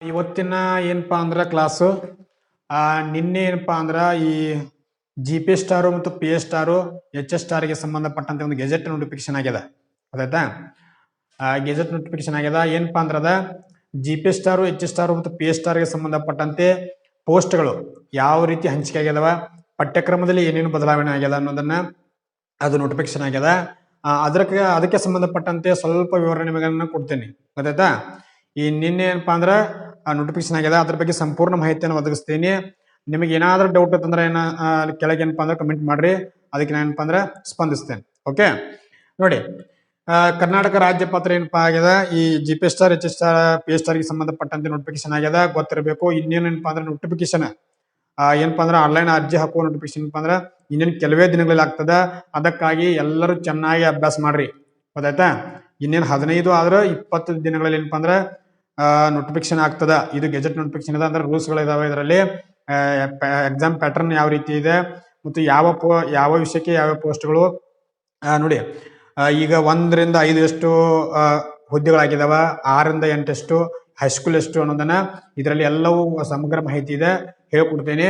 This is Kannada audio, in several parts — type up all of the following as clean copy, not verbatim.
ಇವತ್ತಿನ ಏನಪ್ಪಾ ಅಂದ್ರ ಕ್ಲಾಸು ನಿನ್ನೆ ಏನಪ್ಪಾ ಅಂದ್ರ ಈ GP ಸ್ಟಾರು ಮತ್ತು PA ಸ್ಟಾರು HS ಸ್ಟಾರ್ಗೆ ಸಂಬಂಧಪಟ್ಟಂತೆ ಒಂದು ಗೆಜೆಟ್ ನೋಟಿಫಿಕೇಶನ್ ಆಗ್ಯದ. ಗೊತ್ತಾಯ್ತಾ? ಗೆಜೆಟ್ ನೋಟಿಫಿಕೇಶನ್ ಆಗ್ಯದ. ಏನಪ್ಪಾ ಅಂದ್ರದ GP ಸ್ಟಾರು HS ಸ್ಟಾರು ಮತ್ತು PA ಸ್ಟಾರ್ಗೆ ಸಂಬಂಧಪಟ್ಟಂತೆ ಪೋಸ್ಟ್ಗಳು ಯಾವ ರೀತಿ ಹಂಚಿಕೆ ಆಗ್ಯದವ, ಪಠ್ಯಕ್ರಮದಲ್ಲಿ ಏನೇನು ಬದಲಾವಣೆ ಆಗ್ಯದ ಅನ್ನೋದನ್ನ ಅದು ನೋಟಿಫಿಕೇಶನ್ ಆಗ್ಯದ. ಅದಕ್ಕೆ ಸಂಬಂಧಪಟ್ಟಂತೆ ಸ್ವಲ್ಪ ವಿವರಣೆ ನಿಮಗೆ ಕೊಡ್ತೇನೆ. ಗೊತ್ತಾಯ್ತಾ? ಈ ನಿನ್ನೆ ಏನಪ್ಪಾ ಅಂದ್ರ ನೋಟಿಫಿಕೇಶನ್ ಆಗ್ಯದ, ಅದ್ರ ಬಗ್ಗೆ ಸಂಪೂರ್ಣ ಮಾಹಿತಿಯನ್ನು ಒದಗಿಸ್ತೀನಿ. ನಿಮಗೆ ಏನಾದ್ರೂ ಡೌಟ್ ಇತ್ತಂದ್ರೆ ಕೆಳಗೆ ಏನಪ್ಪಾ ಅಂದ್ರೆ ಕಮೆಂಟ್ ಮಾಡ್ರಿ, ಅದಕ್ಕೆ ನಾನು ಏನಪ್ಪಾ ಅಂದ್ರೆ ಸ್ಪಂದಿಸ್ತೇನೆ. ಓಕೆ ನೋಡಿ, ಕರ್ನಾಟಕ ರಾಜ್ಯ ಪತ್ರ ಏನಪ್ಪಾ ಆಗ್ಯದ, ಈ GP star HS star PA ಸ್ಟಾರ್ಗೆ ಸಂಬಂಧಪಟ್ಟಂತೆ ನೋಟಿಫಿಕೇಶನ್ ಆಗ್ಯದ, ಗೊತ್ತಿರಬೇಕು. ಇನ್ನೇನು ಏನಪ್ಪಾ ಅಂದ್ರೆ ನೋಟಿಫಿಕೇಶನ್ ಏನಪ್ಪಾ ಅಂದ್ರೆ ಆನ್ಲೈನ್ ಅರ್ಜಿ ಹಾಕುವ ನೋಟಿಫಿಕೇಶನ್ ಏನಪ್ಪಾ ಅಂದ್ರೆ ಇನ್ನೇನು ಕೆಲವೇ ದಿನಗಳಲ್ಲಿ ಆಗ್ತದ. ಅದಕ್ಕಾಗಿ ಎಲ್ಲರೂ ಚೆನ್ನಾಗಿ ಅಭ್ಯಾಸ ಮಾಡ್ರಿ. ಗೊತ್ತಾಯ್ತಾ? ಇನ್ನೇನು 15 ಆದ್ರೆ 20 ದಿನಗಳಲ್ಲಿ ಏನಪ್ಪಾ ಅಂದ್ರೆ ನೋಟಿಫಿಕೇಶನ್ ಆಗ್ತದ. ಇದು ಗೆಜೆಟ್ ನೋಟಿಫಿಕೇಶನ್ ಇದೆ, ಅಂದ್ರೆ ರೂಲ್ಸ್ ಗಳು ಇದಾವೆ. ಇದರಲ್ಲಿ ಎಕ್ಸಾಮ್ ಪ್ಯಾಟರ್ನ್ ಯಾವ ರೀತಿ ಇದೆ ಮತ್ತು ಯಾವ ವಿಷಯಕ್ಕೆ ಯಾವ ಪೋಸ್ಟ್ಗಳು ನೋಡಿ. ಈಗ 1 ರಿಂದ 5 ಎಷ್ಟು ಹುದ್ದೆಗಳಾಗಿದಾವ, 6 ರಿಂದ 8 ಎಷ್ಟು, ಹೈಸ್ಕೂಲ್ ಎಷ್ಟು ಅನ್ನೋದನ್ನ ಇದರಲ್ಲಿ ಎಲ್ಲವೂ ಸಮಗ್ರ ಮಾಹಿತಿ ಇದೆ, ಹೇಳ್ಕೊಡ್ತೇನೆ.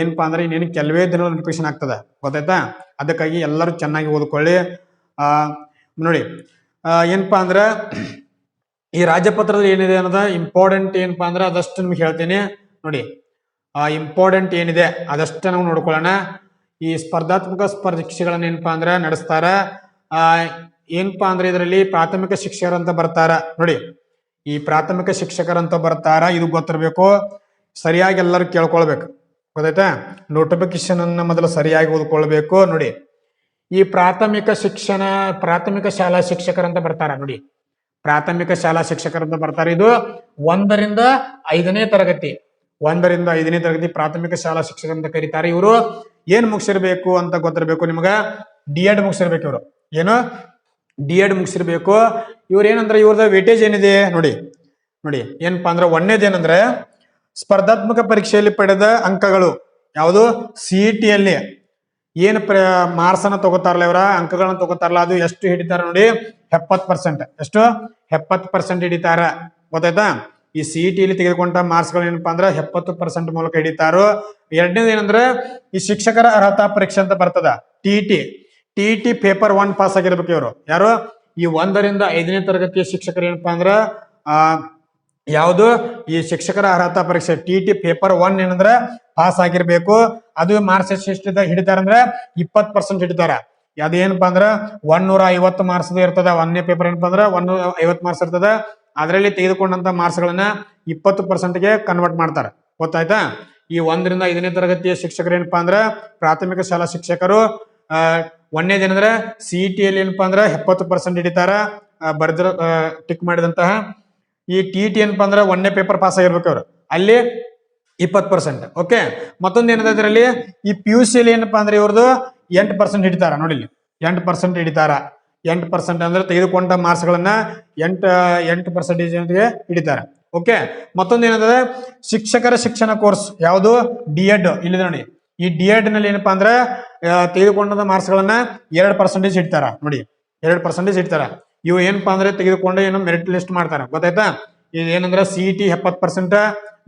ಏನಪ್ಪಾ ಅಂದ್ರೆ ಇನ್ನೇನು ಕೆಲವೇ ದಿನ ನೋಟಿಫಿಕೇಶನ್ ಆಗ್ತದ. ಗೊತ್ತಾಯ್ತಾ? ಅದಕ್ಕಾಗಿ ಎಲ್ಲರೂ ಚೆನ್ನಾಗಿ ಓದ್ಕೊಳ್ಳಿ. ನೋಡಿ, ಏನಪ್ಪಾ ಅಂದ್ರ ಈ ರಾಜ್ಯಪತ್ರದಲ್ಲಿ ಏನಿದೆ ಅನ್ನೋದ ಇಂಪಾರ್ಟೆಂಟ್ ಏನಪ್ಪಾ ಅಂದ್ರೆ ಅದಷ್ಟು ನಿಮ್ಗೆ ಹೇಳ್ತೇನೆ. ನೋಡಿ, ಇಂಪಾರ್ಟೆಂಟ್ ಏನಿದೆ ಅದಷ್ಟ ನಾವು ನೋಡ್ಕೊಳ್ಳೋಣ. ಈ ಸ್ಪರ್ಧಾತ್ಮಕ ಪರೀಕ್ಷೆಗಳನ್ನ ಏನಪ್ಪಾ ಅಂದ್ರೆ ನಡೆಸ್ತಾರ. ಏನಪ್ಪಾ ಅಂದ್ರೆ ಇದರಲ್ಲಿ ಪ್ರಾಥಮಿಕ ಶಿಕ್ಷಕರಂತ ಬರ್ತಾರ. ನೋಡಿ, ಈ ಪ್ರಾಥಮಿಕ ಶಿಕ್ಷಕರಂತ ಬರ್ತಾರ, ಇದು ಗೊತ್ತಿರ್ಬೇಕು. ಸರಿಯಾಗಿ ಎಲ್ಲರೂ ಕೇಳ್ಕೊಳ್ಬೇಕು. ಗೊತ್ತಾಯ್ತಾ? ನೋಟಿಫಿಕೇಶನ್ ಅನ್ನ ಮೊದಲು ಸರಿಯಾಗಿ ಓದ್ಕೊಳ್ಬೇಕು. ನೋಡಿ, ಈ ಪ್ರಾಥಮಿಕ ಶಾಲಾ ಶಿಕ್ಷಕರಂತ ಬರ್ತಾರ. ನೋಡಿ, ಪ್ರಾಥಮಿಕ ಶಾಲಾ ಶಿಕ್ಷಕರಂತ ಬರ್ತಾರೆ. ಇದು 1 ರಿಂದ 5ನೇ ತರಗತಿ, 1 ರಿಂದ 5ನೇ ತರಗತಿ ಪ್ರಾಥಮಿಕ ಶಾಲಾ ಶಿಕ್ಷಕರಂತ ಕರೀತಾರೆ. ಇವರು ಏನ್ ಮುಗಿಸಿರ್ಬೇಕು ಅಂತ ಗೊತ್ತಿರ್ಬೇಕು ನಿಮ್ಗ. D.Ed ಮುಗಿಸಿರ್ಬೇಕು. ಇವರು ಏನು D.Ed ಮುಗಿಸಿರ್ಬೇಕು. ಇವ್ರ ಏನಂದ್ರೆ ಇವ್ರದ ವೇಟೇಜ್ ಏನಿದೆ ನೋಡಿ. ನೋಡಿ ಏನಪ್ಪಾ ಅಂದ್ರೆ ಒಂದೇದೇನಂದ್ರೆ ಸ್ಪರ್ಧಾತ್ಮಕ ಪರೀಕ್ಷೆಯಲ್ಲಿ ಪಡೆದ ಅಂಕಗಳು, ಯಾವುದು CET ಯಲ್ಲಿ ಏನ್ ಮಾರ್ಕ್ಸ್ ಅನ್ನ ತಗೋತಾರಲ್ಲ, ಇವರ ಅಂಕಗಳನ್ನ ತಗೋತಾರಲ್ಲ, ಅದು ಎಷ್ಟು ಹಿಡಿತಾರ ನೋಡಿ, 70%. ಎಷ್ಟು? 70% ಹಿಡಿತಾರ. ಗೊತ್ತಾಯ್ತಾ? ಈ CET ಯಲ್ಲಿ ತೆಗೆದುಕೊಂಡ ಮಾರ್ಕ್ಸ್ ಗಳು ಏನಪ್ಪಾ ಅಂದ್ರೆ 70% ಮೂಲಕ ಹಿಡಿತಾರೋ. ಎರಡನೇದು ಏನಂದ್ರೆ ಈ ಶಿಕ್ಷಕರ ಅರ್ಹತಾ ಪರೀಕ್ಷೆ ಅಂತ ಬರ್ತದ, TET ಪೇಪರ್ 1 ಪಾಸ್ ಆಗಿರ್ಬೇಕು ಇವರು. ಯಾರು? ಈ 1 ರಿಂದ 5ನೇ ತರಗತಿಯ ಶಿಕ್ಷಕರು ಏನಪ್ಪಾ ಅಂದ್ರ ಯಾವುದು ಈ ಶಿಕ್ಷಕರ ಅರ್ಹತಾ ಪರೀಕ್ಷೆ TET ಪೇಪರ್ 1 ಏನಂದ್ರೆ ಪಾಸ್ ಆಗಿರ್ಬೇಕು. ಅದು ಮಾರ್ಕ್ಸ್ ಎಷ್ಟು ಹಿಡಿತಾರಂದ್ರೆ 20% ಹಿಡಿತಾರ. ಅದೇನಪ್ಪಾ ಅಂದ್ರ 150 ಮಾರ್ಕ್ಸ್ ಇರ್ತದ. 1ನೇ ಪೇಪರ್ ಏನಪ್ಪಾ ಅಂದ್ರ 150 ಮಾರ್ಕ್ಸ್ ಇರ್ತದ. ಅದರಲ್ಲಿ ತೆಗೆದುಕೊಂಡಂತ ಮಾರ್ಕ್ಸ್ ಗಳನ್ನ 20%ಗೆ ಕನ್ವರ್ಟ್ ಮಾಡ್ತಾರ. ಗೊತ್ತಾಯ್ತಾ? ಈ 1 ರಿಂದ 5ನೇ ತರಗತಿಯ ಶಿಕ್ಷಕರು ಏನಪ್ಪಾ ಅಂದ್ರ ಪ್ರಾಥಮಿಕ ಶಾಲಾ ಶಿಕ್ಷಕರು. ಒಂದೇದೇನಂದ್ರೆ CET ಯಲ್ಲಿ ಏನಪ್ಪಾ ಅಂದ್ರ 70% ಹಿಡಿತಾರ, ಬರ್ದಿರ ಟಿಕ್ ಮಾಡಿದಂತಹ. ಈ TET ಏನಪ್ಪಾ ಅಂದ್ರ 1ನೇ ಪೇಪರ್ ಪಾಸ್ ಆಗಿರ್ಬೇಕು ಅವ್ರು, ಅಲ್ಲಿ 20%. ಓಕೆ, ಮತ್ತೊಂದು ಏನಿದೆ ಇದರಲ್ಲಿ, ಈ PUC ಯಲ್ಲಿ ಏನಪ್ಪಾ ಅಂದ್ರೆ ಇವ್ರದ್ದು 8% ಹಿಡಿತಾರ. ನೋಡಿ, 8% ಹಿಡಿತಾರ. 8% ಅಂದ್ರೆ ತೆಗೆದುಕೊಂಡ ಮಾರ್ಕ್ಸ್ ಗಳನ್ನ 8% ಹಿಡಿತಾರ. ಓಕೆ, ಮತ್ತೊಂದು ಏನಂದ್ರೆ ಶಿಕ್ಷಕರ ಶಿಕ್ಷಣ ಕೋರ್ಸ್ ಯಾವುದು D.Ed ಇಲ್ಲಿ ನೋಡಿ. ಈ D.Ed ನಲ್ಲಿ ಏನಪ್ಪಾ ಅಂದ್ರೆ ತೆಗೆದುಕೊಂಡ ಮಾರ್ಕ್ಸ್ ಗಳನ್ನ 2% ಹಿಡಿತಾರ. ನೋಡಿ, 2% ಹಿಡಿತಾರ. ಇವು ಏನಪ್ಪಾ ಅಂದ್ರೆ ತೆಗೆದುಕೊಂಡು ಏನೋ ಮೆರಿಟ್ ಲಿಸ್ಟ್ ಮಾಡ್ತಾರ. ಗೊತ್ತಾಯ್ತಾ? ಇದು ಏನಂದ್ರೆ CET 70%,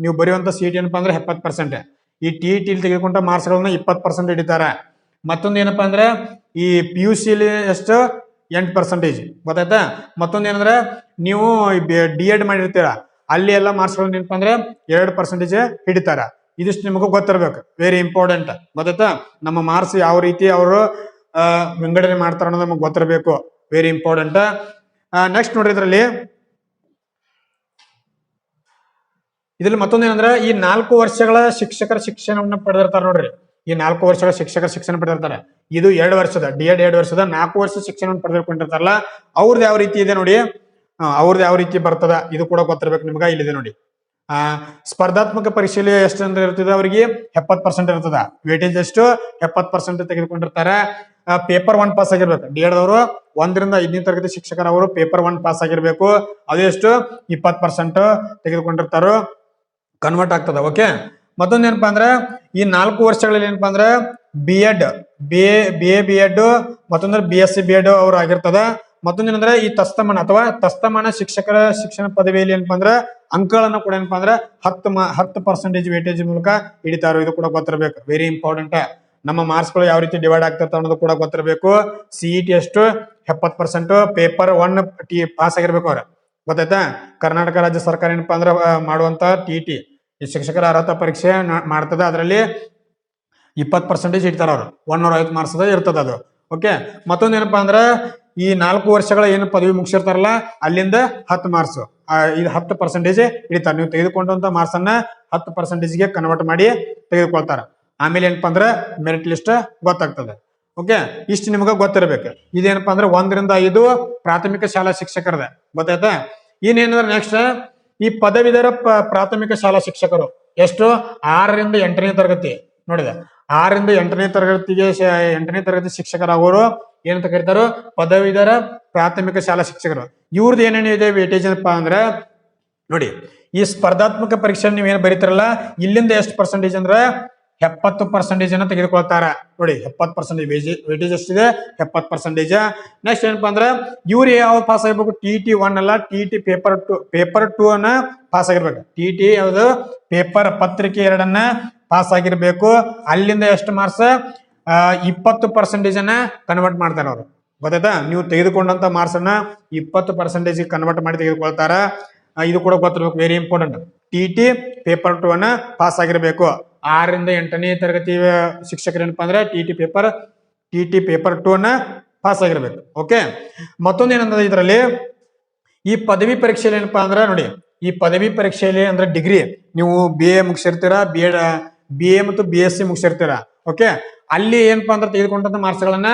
ನೀವು ಬರೆಯುವಂತ CET ಏನಪ್ಪಾ ಅಂದ್ರೆ 70%. ಈ TET ಇಲ್ಲಿ ತೆಗೆದುಕೊಂಡ ಮಾರ್ಕ್ಸ್ ಗಳನ್ನ 20% ಹಿಡಿತಾರ. ಮತ್ತೊಂದು ಏನಪ್ಪಾ ಅಂದ್ರೆ ಈ PUC ಯಲ್ಲಿ ಎಷ್ಟು 8%. ಗೊತ್ತಾಯ್ತಾ? ಮತ್ತೊಂದು ಏನಂದ್ರೆ ನೀವು D.Ed ಮಾಡಿರ್ತೀರ, ಅಲ್ಲಿ ಎಲ್ಲ ಮಾರ್ಕ್ಸ್ ಗಳನ್ನ ಏನಪ್ಪಾ ಅಂದ್ರೆ 2% ಹಿಡಿತಾರ. ಇದಿಷ್ಟು ನಿಮಗೂ ಗೊತ್ತಿರ್ಬೇಕು, ವೆರಿ ಇಂಪಾರ್ಟೆಂಟ್. ಗೊತ್ತಾಯ್ತಾ? ನಮ್ಮ ಮಾರ್ಕ್ಸ್ ಯಾವ ರೀತಿ ಅವರು ವಿಂಗಡಣೆ ಮಾಡ್ತಾರ ಅನ್ನೋದು ನಮಗೆ ಗೊತ್ತಿರಬೇಕು, ವೆರಿ ಇಂಪಾರ್ಟೆಂಟ್. ನೆಕ್ಸ್ಟ್ ನೋಡ್ರಿ, ಇದ್ರಲ್ಲಿ ಮತ್ತೊಂದು ಏನಂದ್ರೆ ಈ 4 ವರ್ಷಗಳ ಶಿಕ್ಷಕರ ಶಿಕ್ಷಣವನ್ನ ಪಡೆದಿರ್ತಾರ. ನೋಡ್ರಿ, ಈ 4 ವರ್ಷಗಳ ಶಿಕ್ಷಕರ ಶಿಕ್ಷಣ ಪಡೆದಿರ್ತಾರೆ. ಇದು 2 ವರ್ಷದ D.Ed 2 ವರ್ಷದ 4 ವರ್ಷ ಶಿಕ್ಷಣವನ್ನು ಪಡೆದುಕೊಂಡಿರ್ತಾರಲ್ಲ, ಅವ್ರದ್ದು ಯಾವ ರೀತಿ ಇದೆ ನೋಡಿ, ಅವ್ರದ್ದು ಯಾವ ರೀತಿ ಬರ್ತದ ಇದು ಕೂಡ ಗೊತ್ತಿರ್ಬೇಕು ನಿಮ್ಗ. ಇಲ್ಲಿದೆ ನೋಡಿ, ಸ್ಪರ್ಧಾತ್ಮಕ ಪರೀಕ್ಷೆಯಲ್ಲಿ ಎಷ್ಟು ಅಂತ ಇರ್ತದೆ, ಅವರಿಗೆ 70% ಇರ್ತದ. ವೇಟೇಜ್ ಎಷ್ಟು? 70% ತೆಗೆದುಕೊಂಡಿರ್ತಾರೆ. ಪೇಪರ್ 1 ಪಾಸ್ ಆಗಿರ್ಬೇಕು. D.Ed ಅವರು 1 ರಿಂದ 5ನೇ ತರಗತಿ ಶಿಕ್ಷಕರವರು ಪೇಪರ್ 1 ಪಾಸ್ ಆಗಿರ್ಬೇಕು. ಅದು ಎಷ್ಟು? 20% ತೆಗೆದುಕೊಂಡಿರ್ತಾರೋ, ಕನ್ವರ್ಟ್ ಆಗ್ತದ. ಓಕೆ, ಮತ್ತೊಂದು ಏನಪ್ಪಾ ಅಂದ್ರೆ ಈ 4 ವರ್ಷಗಳಲ್ಲಿ ಏನಪ್ಪಾ ಅಂದ್ರೆ B.Ed B.A ಮತ್ತೊಂದ್ರೆ B.Sc B.Ed ಅವ್ರು ಆಗಿರ್ತದ. ಮತ್ತೊಂದೇನಂದ್ರೆ ಈ ತಸ್ತಮಾನ ಅಥವಾ ತಸ್ತಮಾನ ಶಿಕ್ಷಕರ ಶಿಕ್ಷಣ ಪದವಿಯಲ್ಲಿ ಏನಪ್ಪಾ ಅಂದ್ರೆ ಅಂಕಗಳನ್ನ ಕೂಡ ಏನಪ್ಪಾ ಅಂದ್ರೆ 10% ವೇಟೇಜ್ ಮೂಲಕ ಹಿಡಿತಾರೋ, ಇದು ಕೂಡ ಗೊತ್ತಿರಬೇಕು. Very important. ನಮ್ಮ ಮಾರ್ಕ್ಸ್ ಗಳು ಯಾವ ರೀತಿ ಡಿವೈಡ್ ಆಗ್ತಿರ್ತಾವ ಅನ್ನೋದು ಕೂಡ ಗೊತ್ತಿರಬೇಕು. ಸಿಇಟಿ ಎಷ್ಟು 70%, ಪೇಪರ್ 1 ಪಾಸ್ ಆಗಿರ್ಬೇಕು ಅವ್ರ, ಗೊತ್ತಾಯ್ತಾ. ಕರ್ನಾಟಕ ರಾಜ್ಯ ಸರ್ಕಾರ ಏನಪ್ಪಾ ಅಂದ್ರೆ ಮಾಡುವಂತ ಟಿಟಿ ಈ ಶಿಕ್ಷಕರ ಅರ್ಹತಾ ಪರೀಕ್ಷೆ ಮಾಡ್ತದ. ಅದರಲ್ಲಿ 20% ಇಡ್ತಾರ ಅವ್ರು. 150 ಮಾರ್ಕ್ಸ್ ಇರ್ತದ ಅದು. ಓಕೆ. ಮತ್ತೊಂದ್ ಏನಪ್ಪಾ ಅಂದ್ರ ಈ 4 ವರ್ಷಗಳ ಏನು ಪದವಿ ಮುಗಿಸಿರ್ತಾರಲ್ಲ ಅಲ್ಲಿಂದ 10 ಮಾರ್ಕ್ಸ್, ಇದು 10% ಹಿಡಿತಾರೆ. ನೀವು ತೆಗೆದುಕೊಂಡಂತ ಮಾರ್ಕ್ಸ್ ಅನ್ನ 10%ಗೆ ಕನ್ವರ್ಟ್ ಮಾಡಿ ತೆಗೆದುಕೊಳ್ತಾರ. ಆಮೇಲೆ ಏನಪ್ಪಾ ಅಂದ್ರೆ ಮೆರಿಟ್ ಲಿಸ್ಟ್ ಗೊತ್ತಾಗ್ತದೆ. ಓಕೆ. ಇಷ್ಟು ನಿಮ್ಗೆ ಗೊತ್ತಿರಬೇಕು. ಇದೇನಪ್ಪಾ ಅಂದ್ರೆ 1 ರಿಂದ 5 ಪ್ರಾಥಮಿಕ ಶಾಲಾ ಶಿಕ್ಷಕರದ, ಗೊತ್ತಾಯ್ತಾ. ಇನ್ನೇನಂದ್ರೆ ನೆಕ್ಸ್ಟ್ ಈ ಪದವೀಧರ ಪ್ರಾಥಮಿಕ ಶಾಲಾ ಶಿಕ್ಷಕರು ಎಷ್ಟು 6 ರಿಂದ 8ನೇ ತರಗತಿ ನೋಡಿದೆ. 6 ರಿಂದ 8ನೇ ತರಗತಿಗೆ 8ನೇ ತರಗತಿ ಶಿಕ್ಷಕರಾಗೋರು ಏನಂತ ಕರೀತಾರೋ ಪದವೀಧರ ಪ್ರಾಥಮಿಕ ಶಾಲಾ ಶಿಕ್ಷಕರು. ಇವ್ರದ್ದು ಏನೇನಿದೆ ವೇಟೇಜ್ ಏನಪ್ಪಾ ಅಂದ್ರೆ ನೋಡಿ, ಈ ಸ್ಪರ್ಧಾತ್ಮಕ ಪರೀಕ್ಷೆ ನೀವೇನು ಬರೀತಾರಲ್ಲ ಇಲ್ಲಿಂದ ಎಷ್ಟು ಪರ್ಸೆಂಟೇಜ್ ಅಂದ್ರೆ 70% ಅನ್ನ ತೆಗೆದುಕೊಳ್ತಾರ. ನೋಡಿ 70% ವೇಟೇಜ್ ಎಷ್ಟಿದೆ 70%. ನೆಕ್ಸ್ಟ್ ಏನಪ್ಪಾ ಅಂದ್ರೆ ಇವ್ರು ಯಾವ ಪಾಸ್ ಆಗಿರ್ಬೇಕು, ಟಿ 1 ಅಲ್ಲ, ಟಿ ಪೇಪರ್ 2 ಅನ್ನ ಪಾಸ್ ಆಗಿರ್ಬೇಕು. ಟಿ ಯಾವ್ದು ಪೇಪರ್ ಪತ್ರಿಕೆ 2 ಅನ್ನ ಪಾಸ್ ಆಗಿರ್ಬೇಕು. ಅಲ್ಲಿಂದ ಎಷ್ಟು ಮಾರ್ಕ್ಸ್ 20% ಅನ್ನ ಕನ್ವರ್ಟ್ ಮಾಡ್ತಾರ ಅವ್ರು, ಗೊತ್ತಾಯ್ತಾ. ನೀವು ತೆಗೆದುಕೊಂಡಂತ ಮಾರ್ಕ್ಸ್ ಅನ್ನ 20% ಕನ್ವರ್ಟ್ ಮಾಡಿ ತೆಗೆದುಕೊಳ್ತಾರ. ಇದು ಕೂಡ ಗೊತ್ತಿರ್ಬೇಕು, ವೆರಿ ಇಂಪಾರ್ಟೆಂಟ್. ಟಿ ಪೇಪರ್ 2 ಅನ್ನ ಪಾಸ್ ಆಗಿರ್ಬೇಕು. 6 ರಿಂದ 8ನೇ ತರಗತಿ ಶಿಕ್ಷಕರು ಏನಪ್ಪಾ ಅಂದ್ರೆ ಟಿ ಪೇಪರ್ 2 ಅನ್ನ ಪಾಸ್ ಆಗಿರ್ಬೇಕು. ಓಕೆ. ಮತ್ತೊಂದು ಏನಂದ್ರೆ ಇದರಲ್ಲಿ ಈ ಪದವಿ ಪರೀಕ್ಷೆಯಲ್ಲಿ ಏನಪ್ಪಾ ಅಂದ್ರೆ ನೋಡಿ, ಈ ಪದವಿ ಪರೀಕ್ಷೆಯಲ್ಲಿ ಅಂದ್ರೆ ಡಿಗ್ರಿ ನೀವು BA ಮುಗಿಸಿರ್ತೀರಾ, BA ಮತ್ತು BSc ಮುಗಿಸಿರ್ತೀರಾ. ಓಕೆ. ಅಲ್ಲಿ ಏನಪ್ಪಾ ಅಂದ್ರೆ ತೆಗೆದುಕೊಂಡಂತ ಮಾರ್ಕ್ಸ್ ಗಳನ್ನ